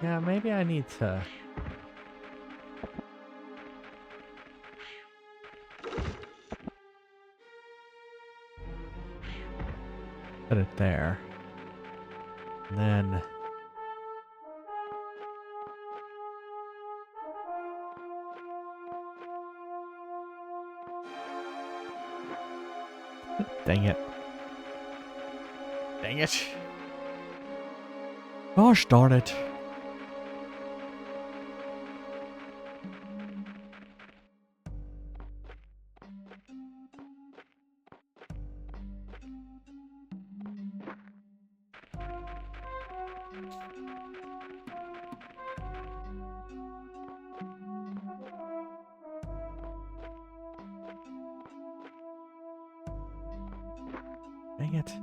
Yeah, maybe I need to. Put it there. And then. Dang it. Dang it. Gosh darn it. Dang it.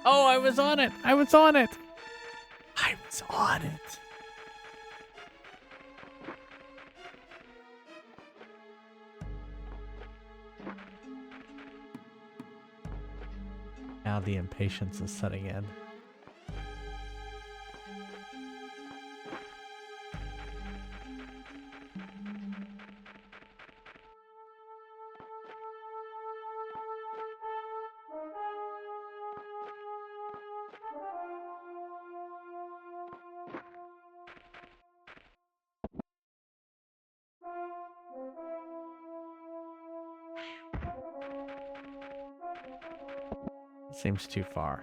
Oh, I was on it. I was on it. I was on it. Now the impatience is setting in. Seems too far.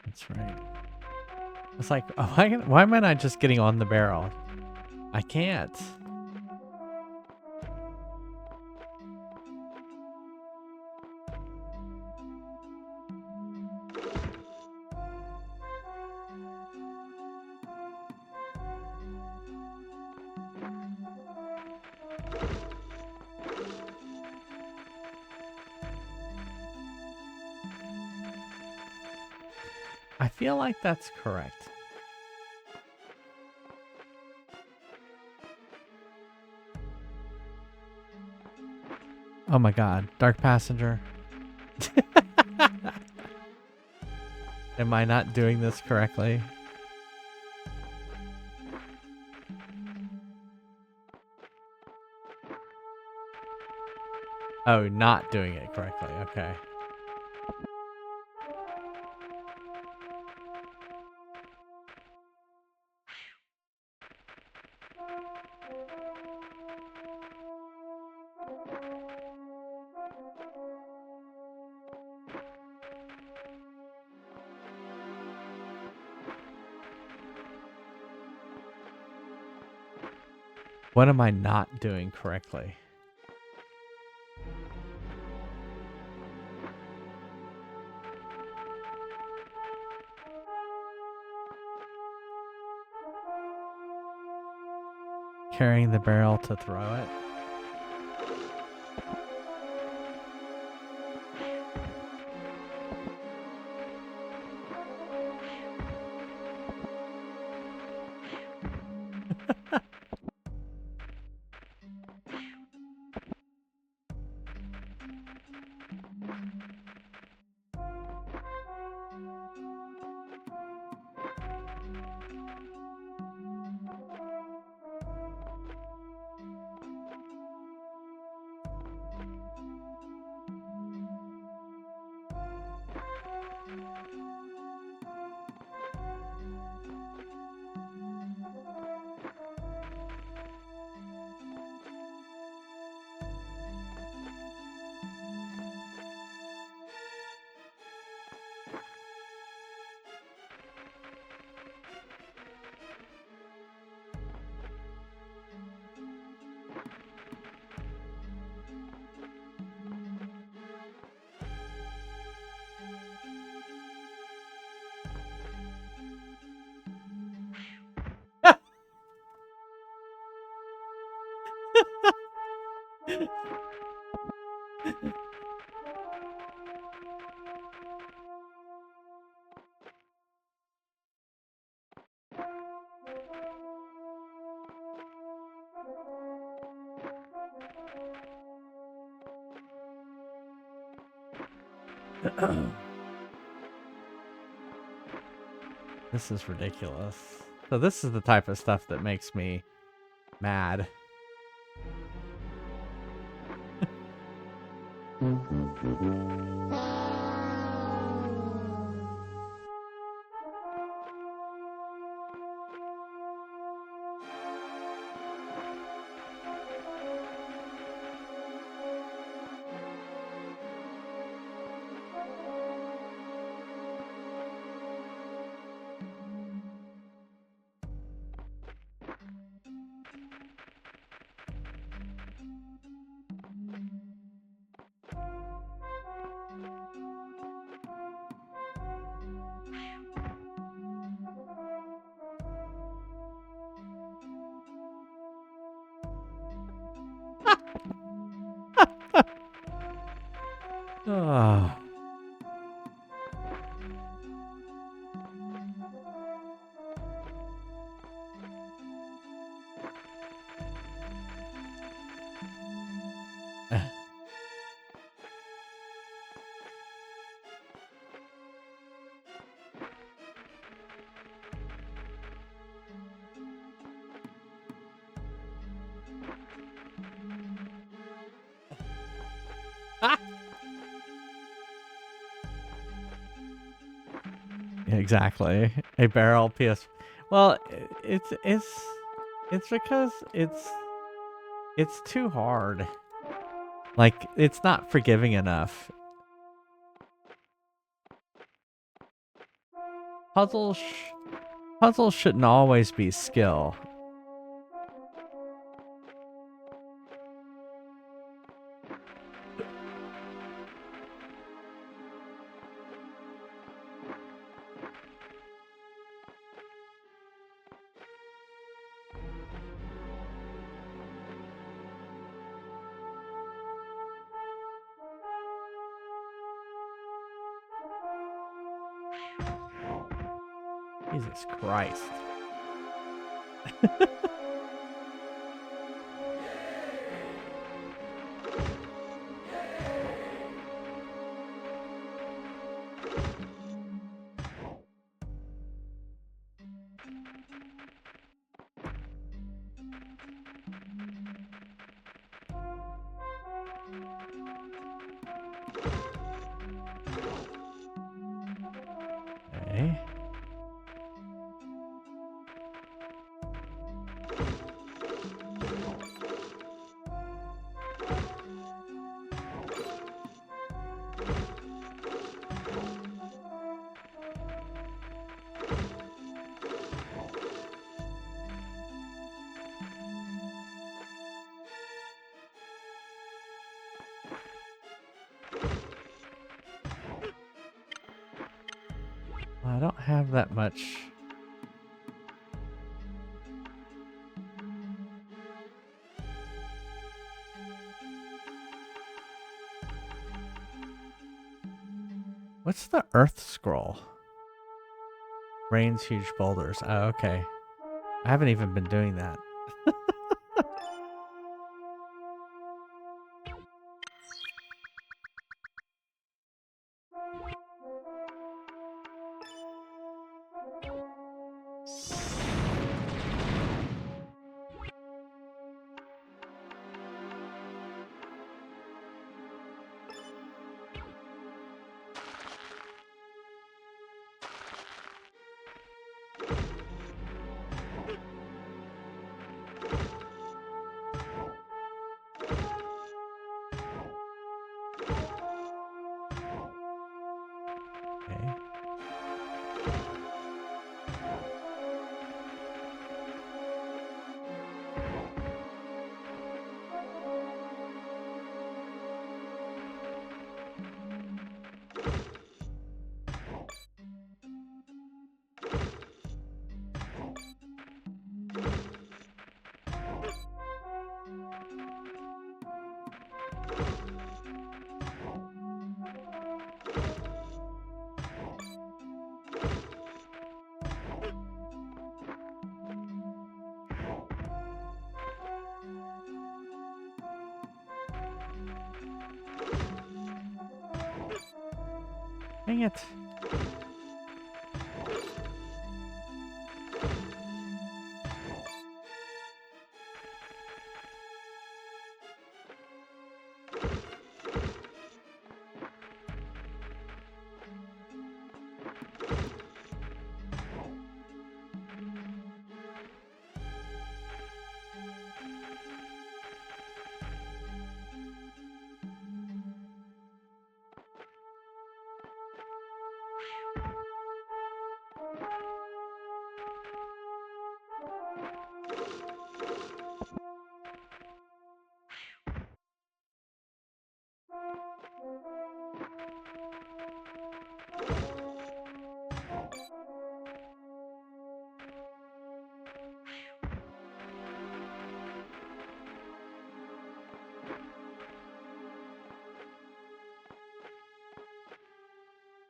That's right. It's like, oh, why am I not just getting on the barrel? I can't. I feel like that's correct. Oh my god, Dark Passenger. Am I not doing this correctly? Oh, not doing it correctly. Okay. What am I not doing correctly? Carrying the barrel to throw it? This is ridiculous. So this is the type of stuff that makes me mad. Oh. Exactly. A barrel PS. Well, it's because it's too hard. Like, it's not forgiving enough. Puzzles shouldn't always be skill. Jesus Christ. Okay. Well, I don't have that much. What's the Earth Scroll? Rains huge boulders. Oh, okay. I haven't even been doing that. Okay. Dang it.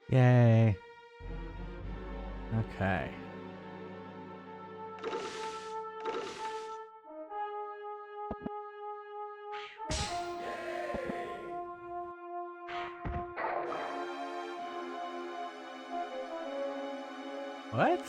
Yay. Okay. What?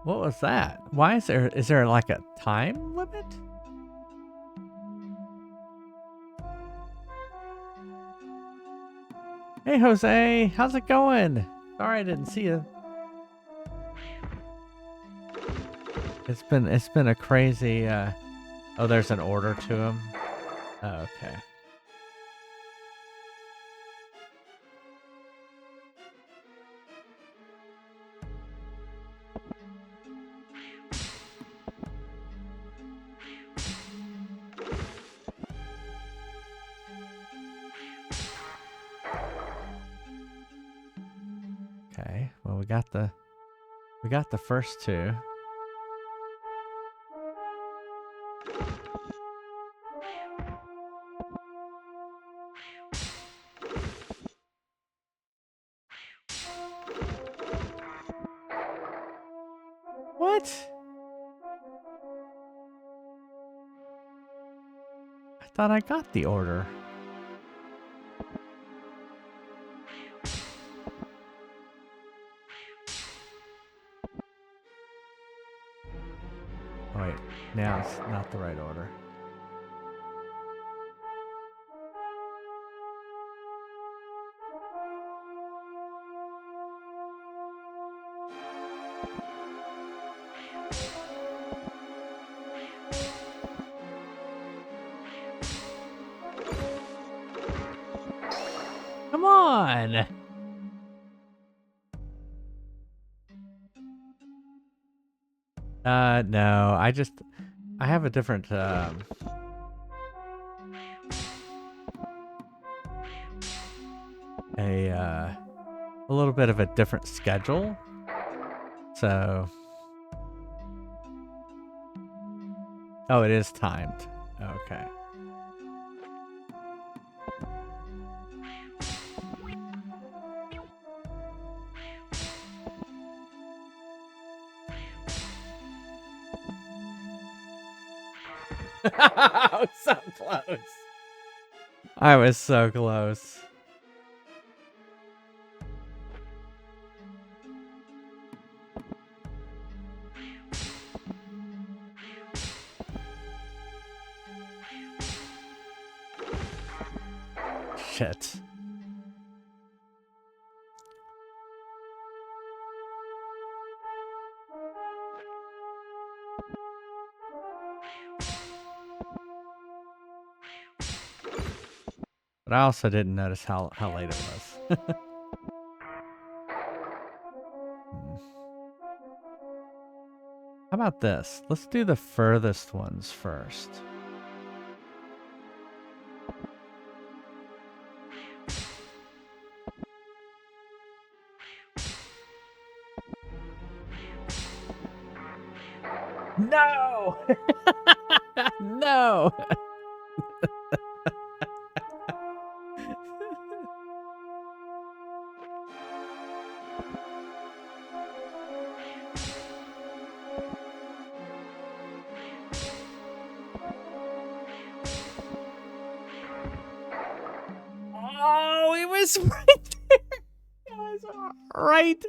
What was that? Why is there like a time limit? Hey Jose, how's it going? Sorry I didn't see you. It's been a crazy oh, there's an order to him. Oh, okay. Okay. Well, we got the first two. What? I thought I got the order. Oh, wait, now it's not the right order. Come on! No, I have a different, a little bit of a different schedule. So, oh, it is timed. Okay. I was so close. I was so close. Shit. But I also didn't notice how late it was. How about this? Let's do the furthest ones first. No! No! Oh, it was right there. It was right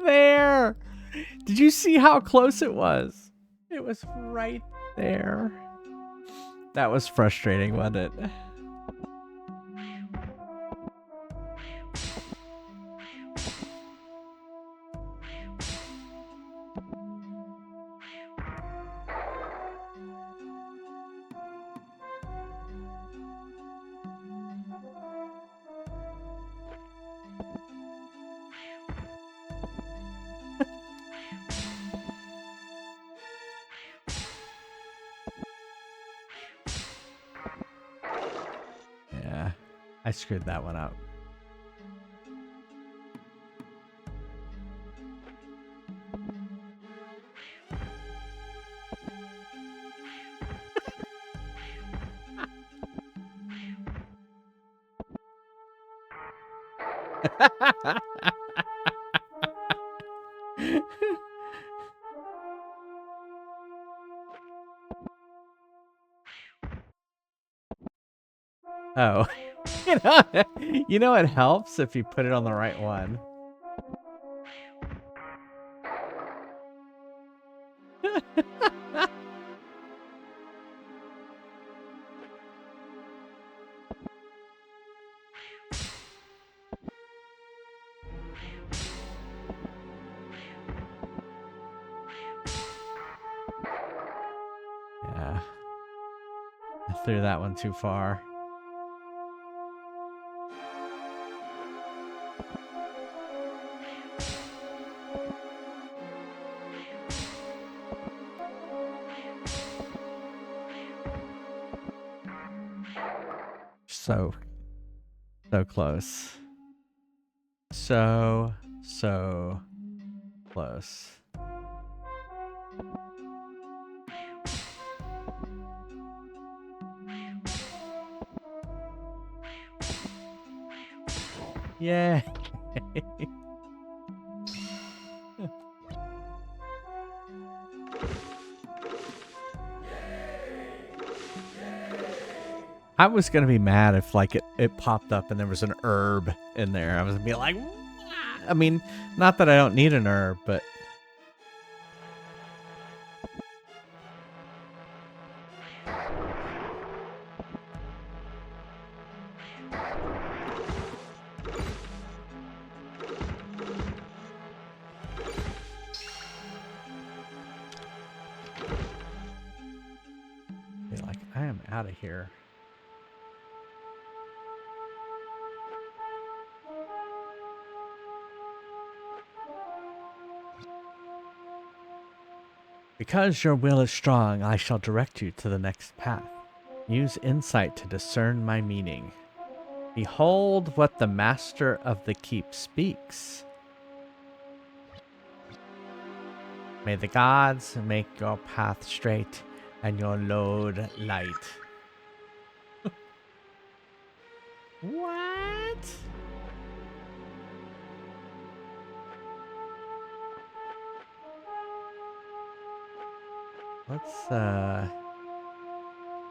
there. Did you see how close it was? It was right there. That was frustrating, wasn't it? I screwed that one up. Oh, you know it helps if you put it on the right one. Yeah, I threw that one too far. So close. So close. Yeah. I was gonna be mad if like it popped up and there was an herb in there. I was gonna be like, "Wah!" I mean, not that I don't need an herb, but be like, I am out of here. Because your will is strong, I shall direct you to the next path. Use insight to discern my meaning. Behold what the master of the keep speaks. May the gods make your path straight and your load light. What?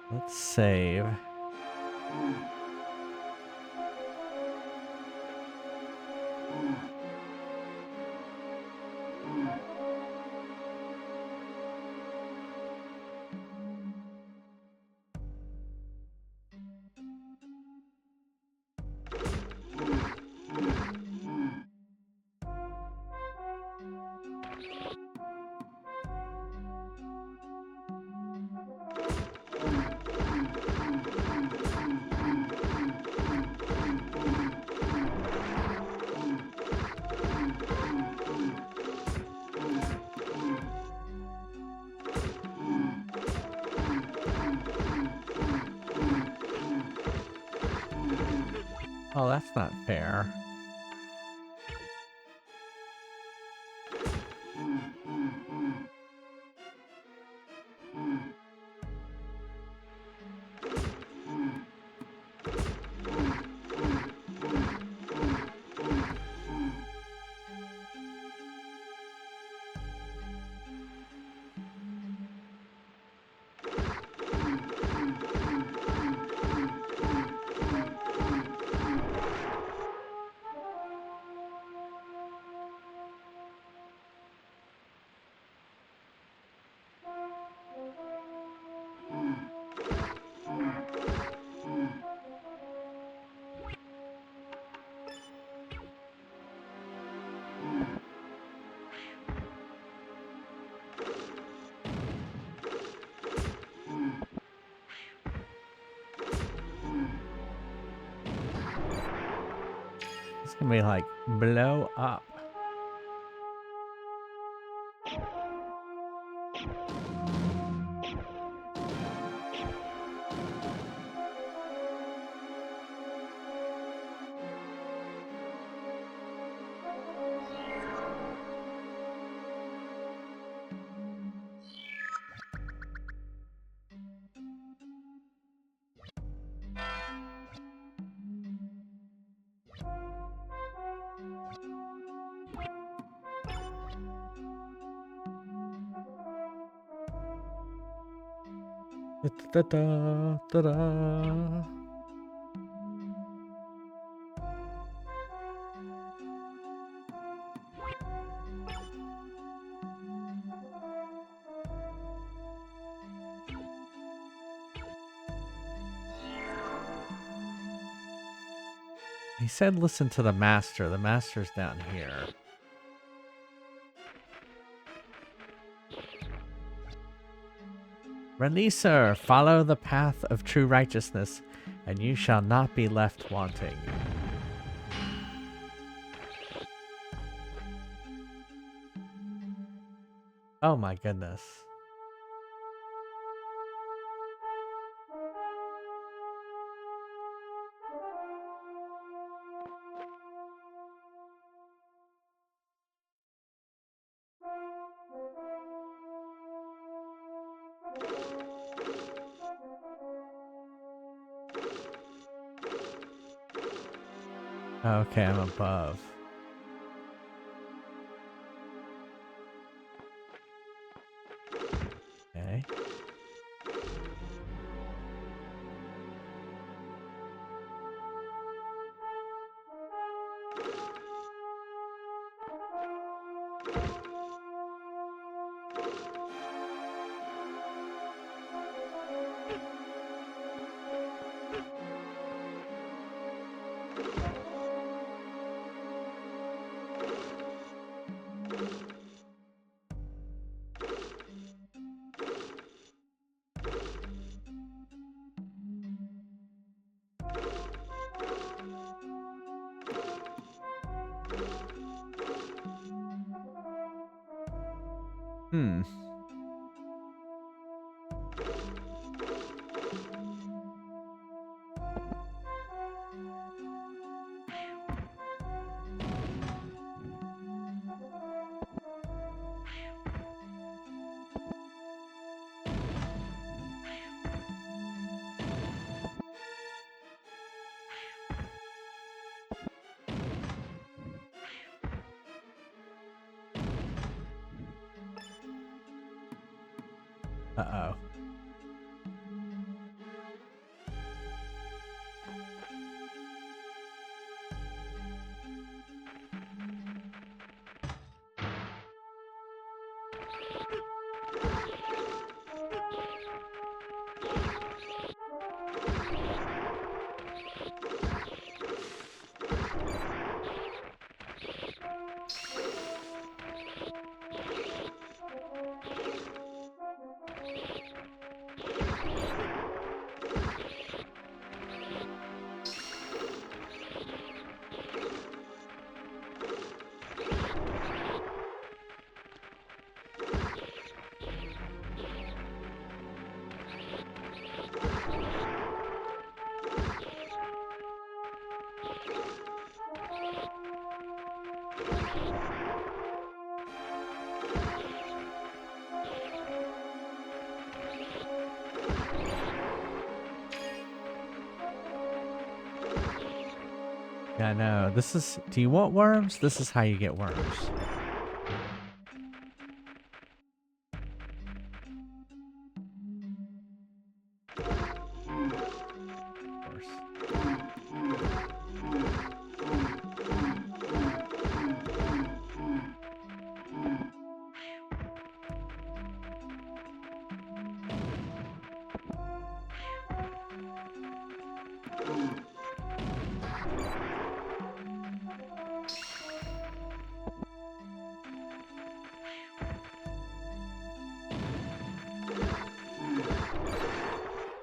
Let's save. Oh, that's not fair. It's gonna be like blow up. Da-da, da-da. He said listen to the master. The master's down here. Releaser, follow the path of true righteousness, and you shall not be left wanting. Oh my goodness. Okay, I'm above. Okay. Hmm. Uh-oh. Yeah, I know. This is... Do you want worms? This is how you get worms. Of course.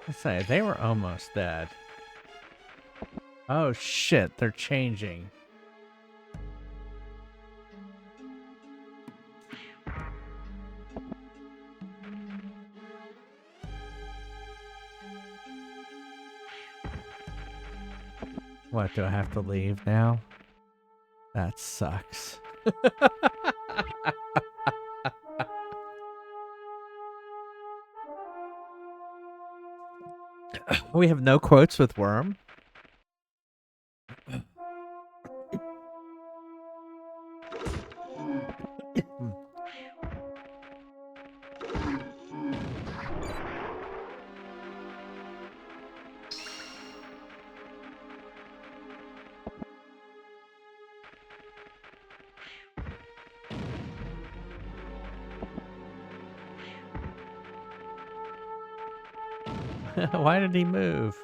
I say, they were almost dead. Oh shit, they're changing. What, do I have to leave now? That sucks. We have no quotes with Worm. Why did he move?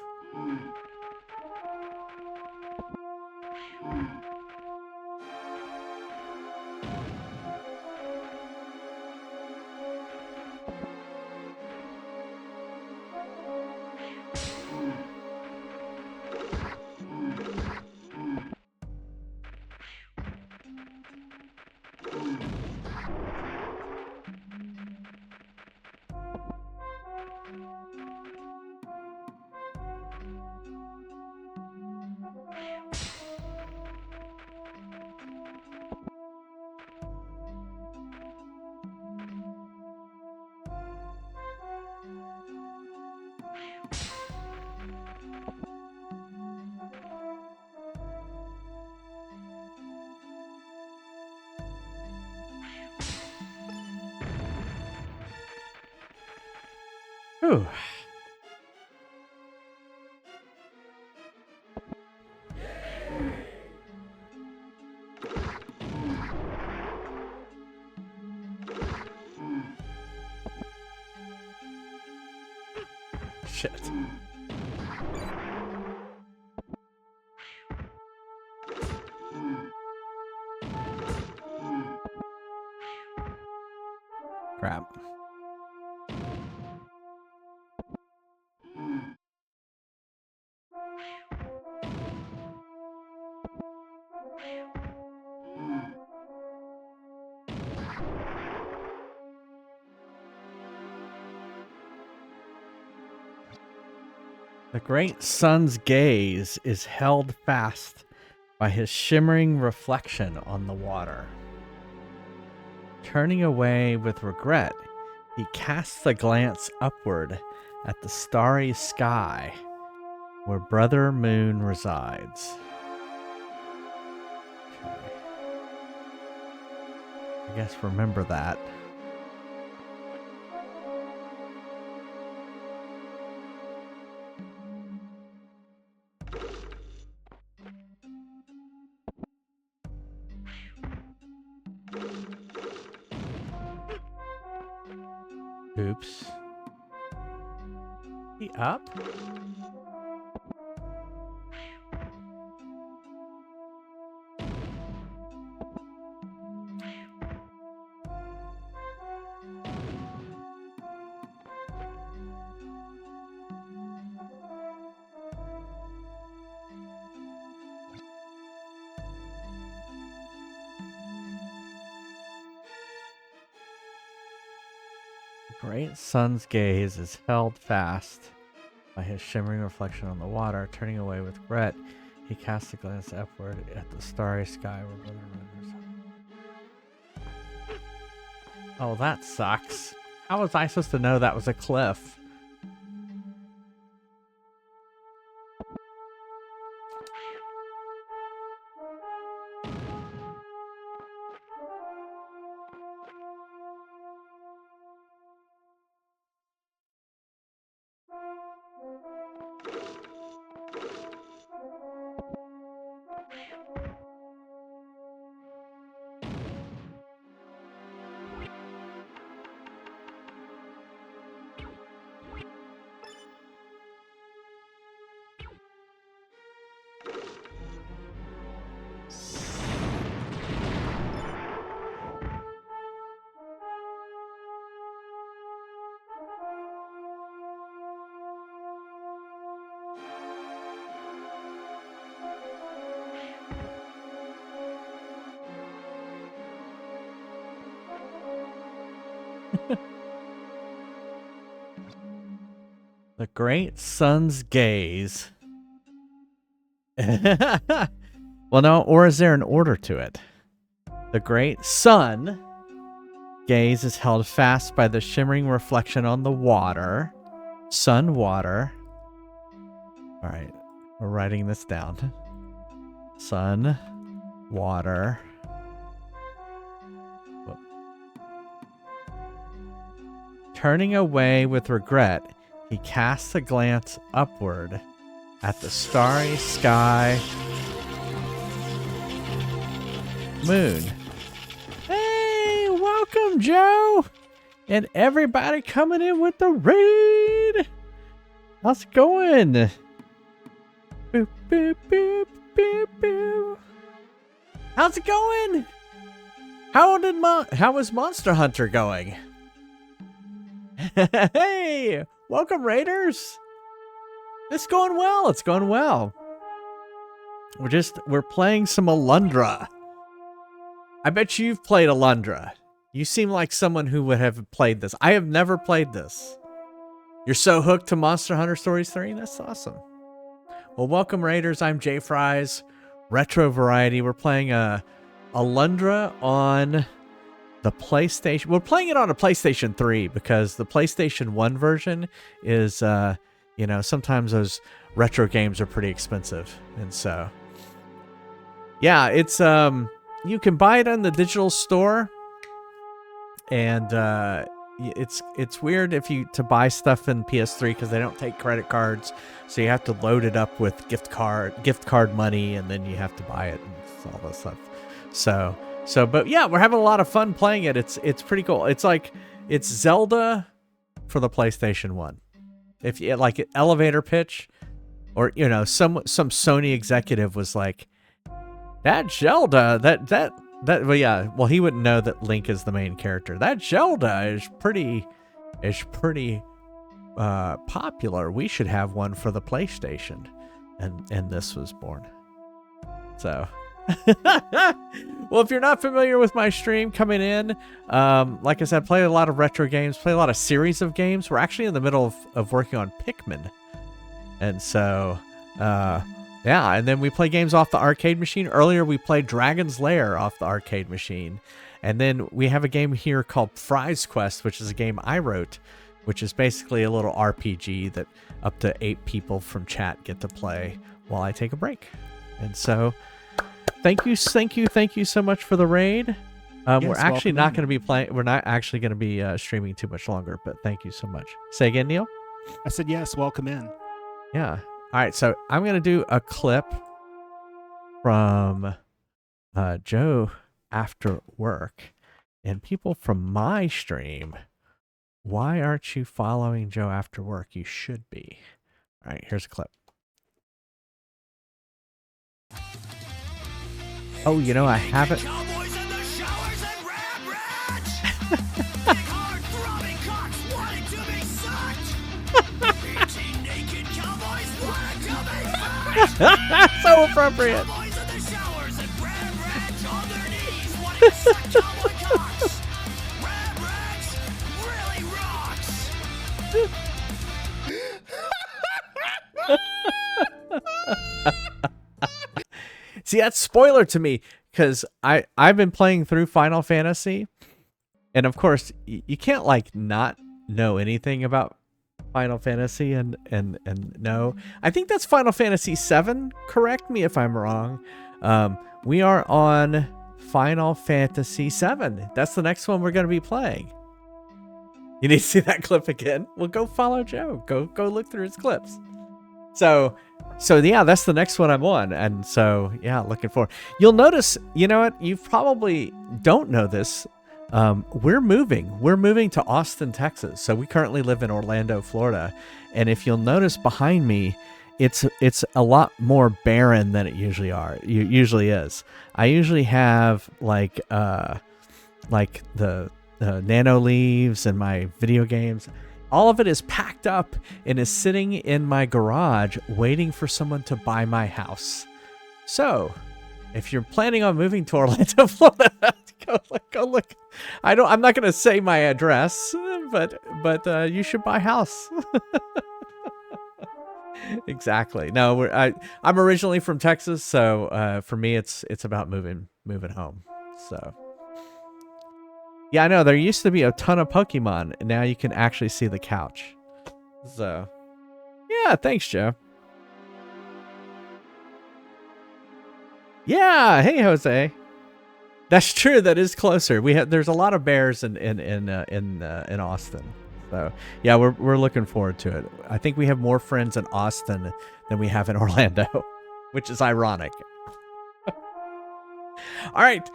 Whew. Shit. Crap. The great sun's gaze is held fast by his shimmering reflection on the water. Turning away with regret, he casts a glance upward at the starry sky where Brother Moon resides. Okay. I guess remember that. Oops. He up? The great sun's gaze is held fast by his shimmering reflection on the water. Turning away with regret, he casts a glance upward at the starry sky where Brother Moon resides. Oh, that sucks. How was I supposed to know that was a cliff? The great sun's gaze. Well, no, or is there an order to it? The great sun gaze is held fast by the shimmering reflection on the water. Sun, water. All right, we're writing this down. Sun, water. Whoop. Turning away with regret, he casts a glance upward at the starry sky. Moon. Hey, welcome, Joe! And everybody coming in with the raid! How's it going? Boop, boop, boop, boop, boop. How's it going? How is Monster Hunter going? Hey, welcome Raiders. It's going well. It's going well. We're playing some Alundra. I bet you've played Alundra. You seem like someone who would have played this. I have never played this. You're so hooked to Monster Hunter Stories 3? That's awesome. Well, welcome Raiders. I'm Jay Fries, Retro Variety. We're playing Alundra on the PlayStation. We're playing it on a PlayStation 3 because the PlayStation 1 version is, you know, sometimes those retro games are pretty expensive. And so, yeah, it's, you can buy it on the digital store. And, it's weird to buy stuff in PS3 because they don't take credit cards, so you have to load it up with gift card money, and then you have to buy it and all that stuff. So, but yeah, we're having a lot of fun playing it. It's pretty cool. It's Zelda for the PlayStation 1. If you like an elevator pitch, or you know, some Sony executive was like, that Zelda, well, yeah, well, he wouldn't know that Link is the main character. That Zelda is pretty popular. We should have one for the PlayStation, and this was born. So, well, if you're not familiar with my stream coming in, like I said, play a lot of retro games, play a lot of series of games. We're actually in the middle of working on Pikmin, and so, yeah, and then we play games off the arcade machine. Earlier, we played Dragon's Lair off the arcade machine. And then we have a game here called Fry's Quest, which is a game I wrote, which is basically a little RPG that up to 8 people from chat get to play while I take a break. And so, thank you so much for the raid. We're actually not going to be playing. We're not actually going to be streaming too much longer, but thank you so much. Say again, Neil? I said yes, welcome in. Yeah. All right, so I'm going to do a clip from Joe after work. And people from my stream, why aren't you following Joe after work? You should be. All right, here's a clip. Oh, you know, I haven't. Cowboys in the showers and rat rats! Big hard throbbing cocks wanting to be sucked! 18 naked cowboys wanting to be fucked! So appropriate. Cowboys in the showers and rat rats on their knees wanting to suck cowboy cocks! Rat rats really rocks! See, that's spoiler to me because I've been playing through Final Fantasy, and of course you can't like not know anything about Final Fantasy and no. I think that's Final Fantasy 7. Correct me if I'm wrong. We are on Final Fantasy 7. That's the next one we're going to be playing. You need to see that clip again? Well, go follow Joe. Go look through his clips. So yeah, that's the next one I'm on. And so, yeah, looking forward. You'll notice, you know what? You probably don't know this. We're moving to Austin, Texas. So we currently live in Orlando, Florida. And if you'll notice behind me, it's a lot more barren than it usually is. I usually have like the nano leaves and my video games. All of it is packed up and is sitting in my garage waiting for someone to buy my house. So, if you're planning on moving to Orlando, Florida, go look. I'm not going to say my address, but you should buy a house. Exactly. No, I'm originally from Texas, so for me it's about moving home. So. Yeah, I know. There used to be a ton of Pokemon, and now you can actually see the couch. So, yeah, thanks, Joe. Yeah, hey, Jose. That's true. That is closer. There's a lot of bears in Austin. So, yeah, we're looking forward to it. I think we have more friends in Austin than we have in Orlando, which is ironic. All right.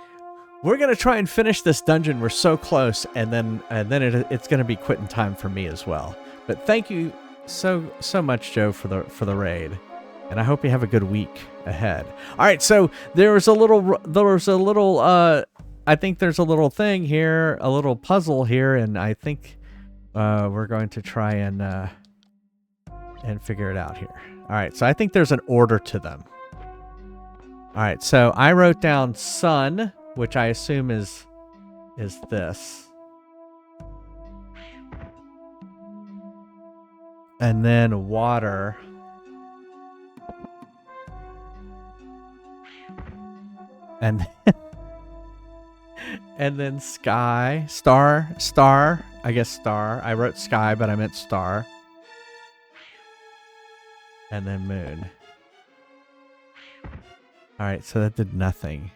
We're going to try and finish this dungeon. We're so close, and then it's going to be quitting time for me as well. But thank you so much, Joe, for the raid, and I hope you have a good week ahead. All right, so there's a little I think there's a little thing here, a little puzzle here, and I think we're going to try and figure it out here. All right, so I think there's an order to them. All right, so I wrote down sun, which I assume is this. And then water. And and then sky, star, I guess star. I wrote sky, but I meant star. And then moon. All right, so that did nothing.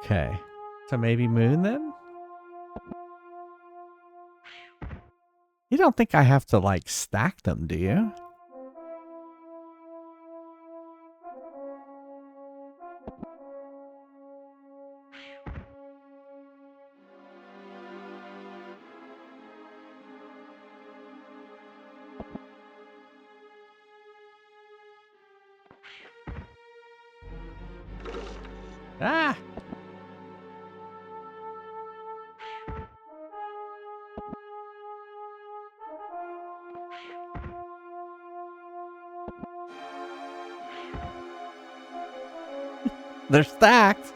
Okay, so maybe moon then? You don't think I have to, like, stack them, do you? Ah! They're stacked.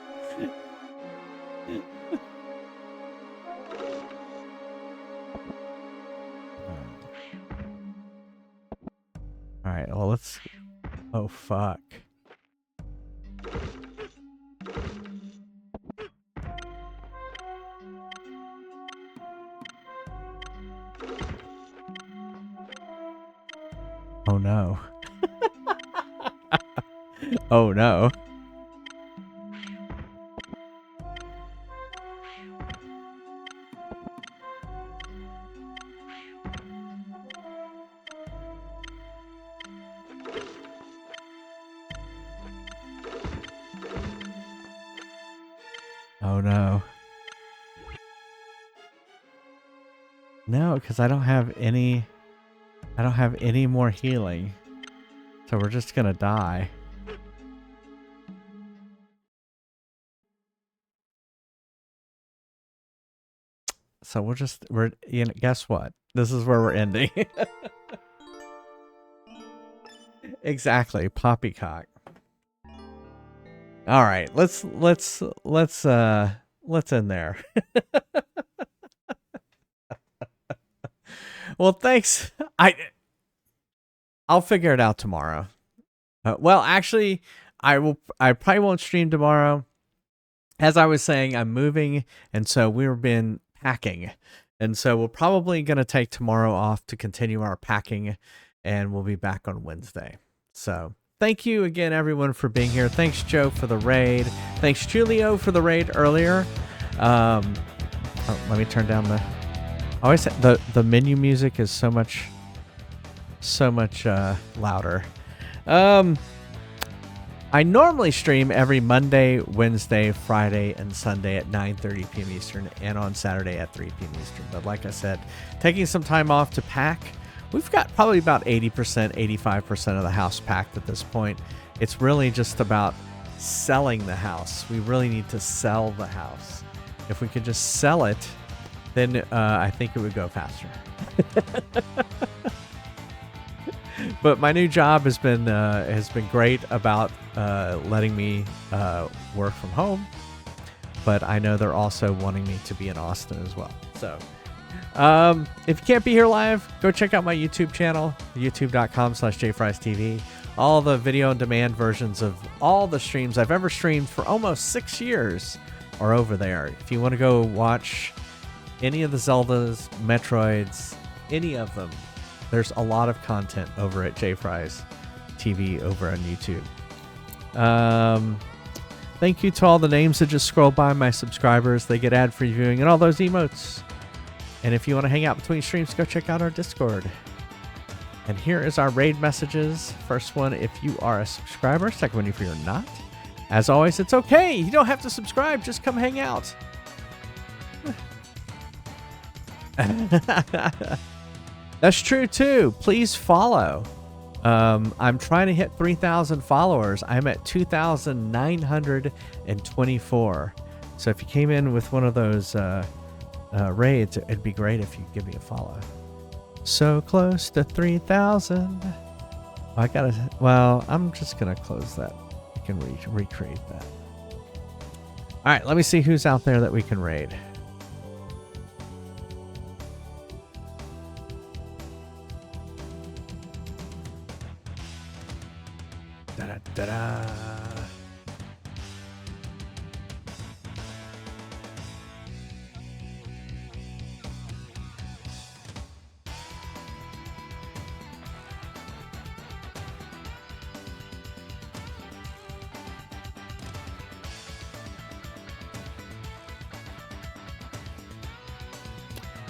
All right, well, let's... Oh, fuck. Oh, no. Oh, no. Oh no. No, because I don't have any more healing. So we're just gonna die. So you know, guess what? This is where we're ending. Exactly, poppycock. All right, let's end there. Well, thanks. I'll figure it out tomorrow. Well, actually, I probably won't stream tomorrow. As I was saying, I'm moving, and so we've been packing, and so we're probably gonna take tomorrow off to continue our packing, and we'll be back on Wednesday. So. Thank you again, everyone, for being here. Thanks, Joe, for the raid. Thanks, Julio, for the raid earlier. Oh, let me turn down the... I always say the menu music is so much louder. I normally stream every Monday, Wednesday, Friday, and Sunday at 9:30 p.m. Eastern, and on Saturday at 3 p.m. Eastern. But like I said, taking some time off to pack. We've got probably about 80%, 85% of the house packed at this point. It's really just about selling the house. We really need to sell the house. If we could just sell it, then I think it would go faster. But my new job has been great about letting me work from home. But I know they're also wanting me to be in Austin as well. So. If you can't be here live, go check out my YouTube channel, youtube.com/jfriestv. All the video on demand versions of all the streams I've ever streamed for almost 6 years are over there. If you want to go watch any of the Zeldas, Metroids, any of them, there's a lot of content over at JFries TV over on YouTube. Thank you to all the names that just scroll by, my subscribers. They get ad-free viewing and all those emotes. And if you want to hang out between streams, go check out our Discord. And here is our raid messages. First one, if you are a subscriber. Second one, if you're not. As always, it's okay. You don't have to subscribe. Just come hang out. That's true, too. Please follow. I'm trying to hit 3,000 followers. I'm at 2,924. So if you came in with one of those raids, it'd be great if you give me a follow. So close to 3,000. Well, I'm just going to close that. You can recreate that. All right, let me see who's out there that we can raid. Da-da-da-da.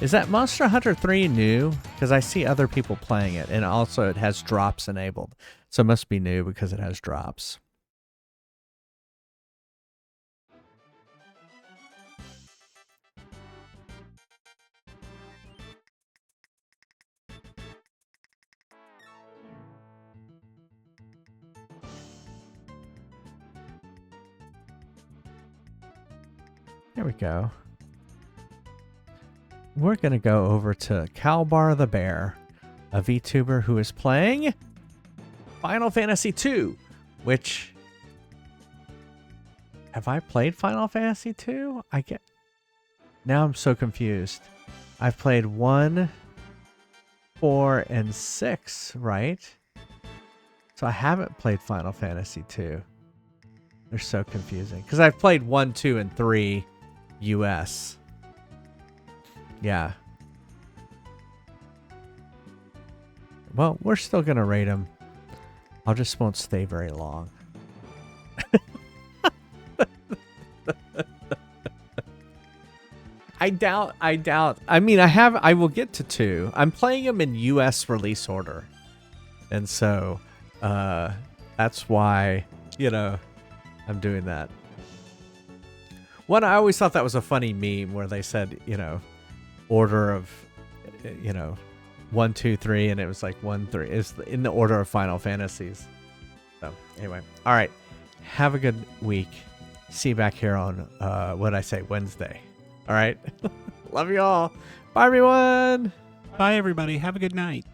Is that Monster Hunter 3 new? Because I see other people playing it, and also it has drops enabled. So it must be new because it has drops. There we go. We're going to go over to Calbar the Bear, a VTuber who is playing Final Fantasy II, which... Have I played Final Fantasy II? Now I'm so confused. I've played 1, 4, and 6, right? So I haven't played Final Fantasy II. They're so confusing. Because I've played 1, 2, and 3 US. Yeah. Well, we're still going to rate them. I just won't stay very long. I doubt. I mean, I will get to 2. I'm playing them in US release order. And so, that's why, I'm doing that. One, I always thought that was a funny meme where they said, order of 1, 2, 3, and it was like 1, 3 is in the order of Final Fantasies. So anyway, all right, have a good week. See you back here on Wednesday. All right. Love you all. Bye everyone. Bye everybody. Have a good night.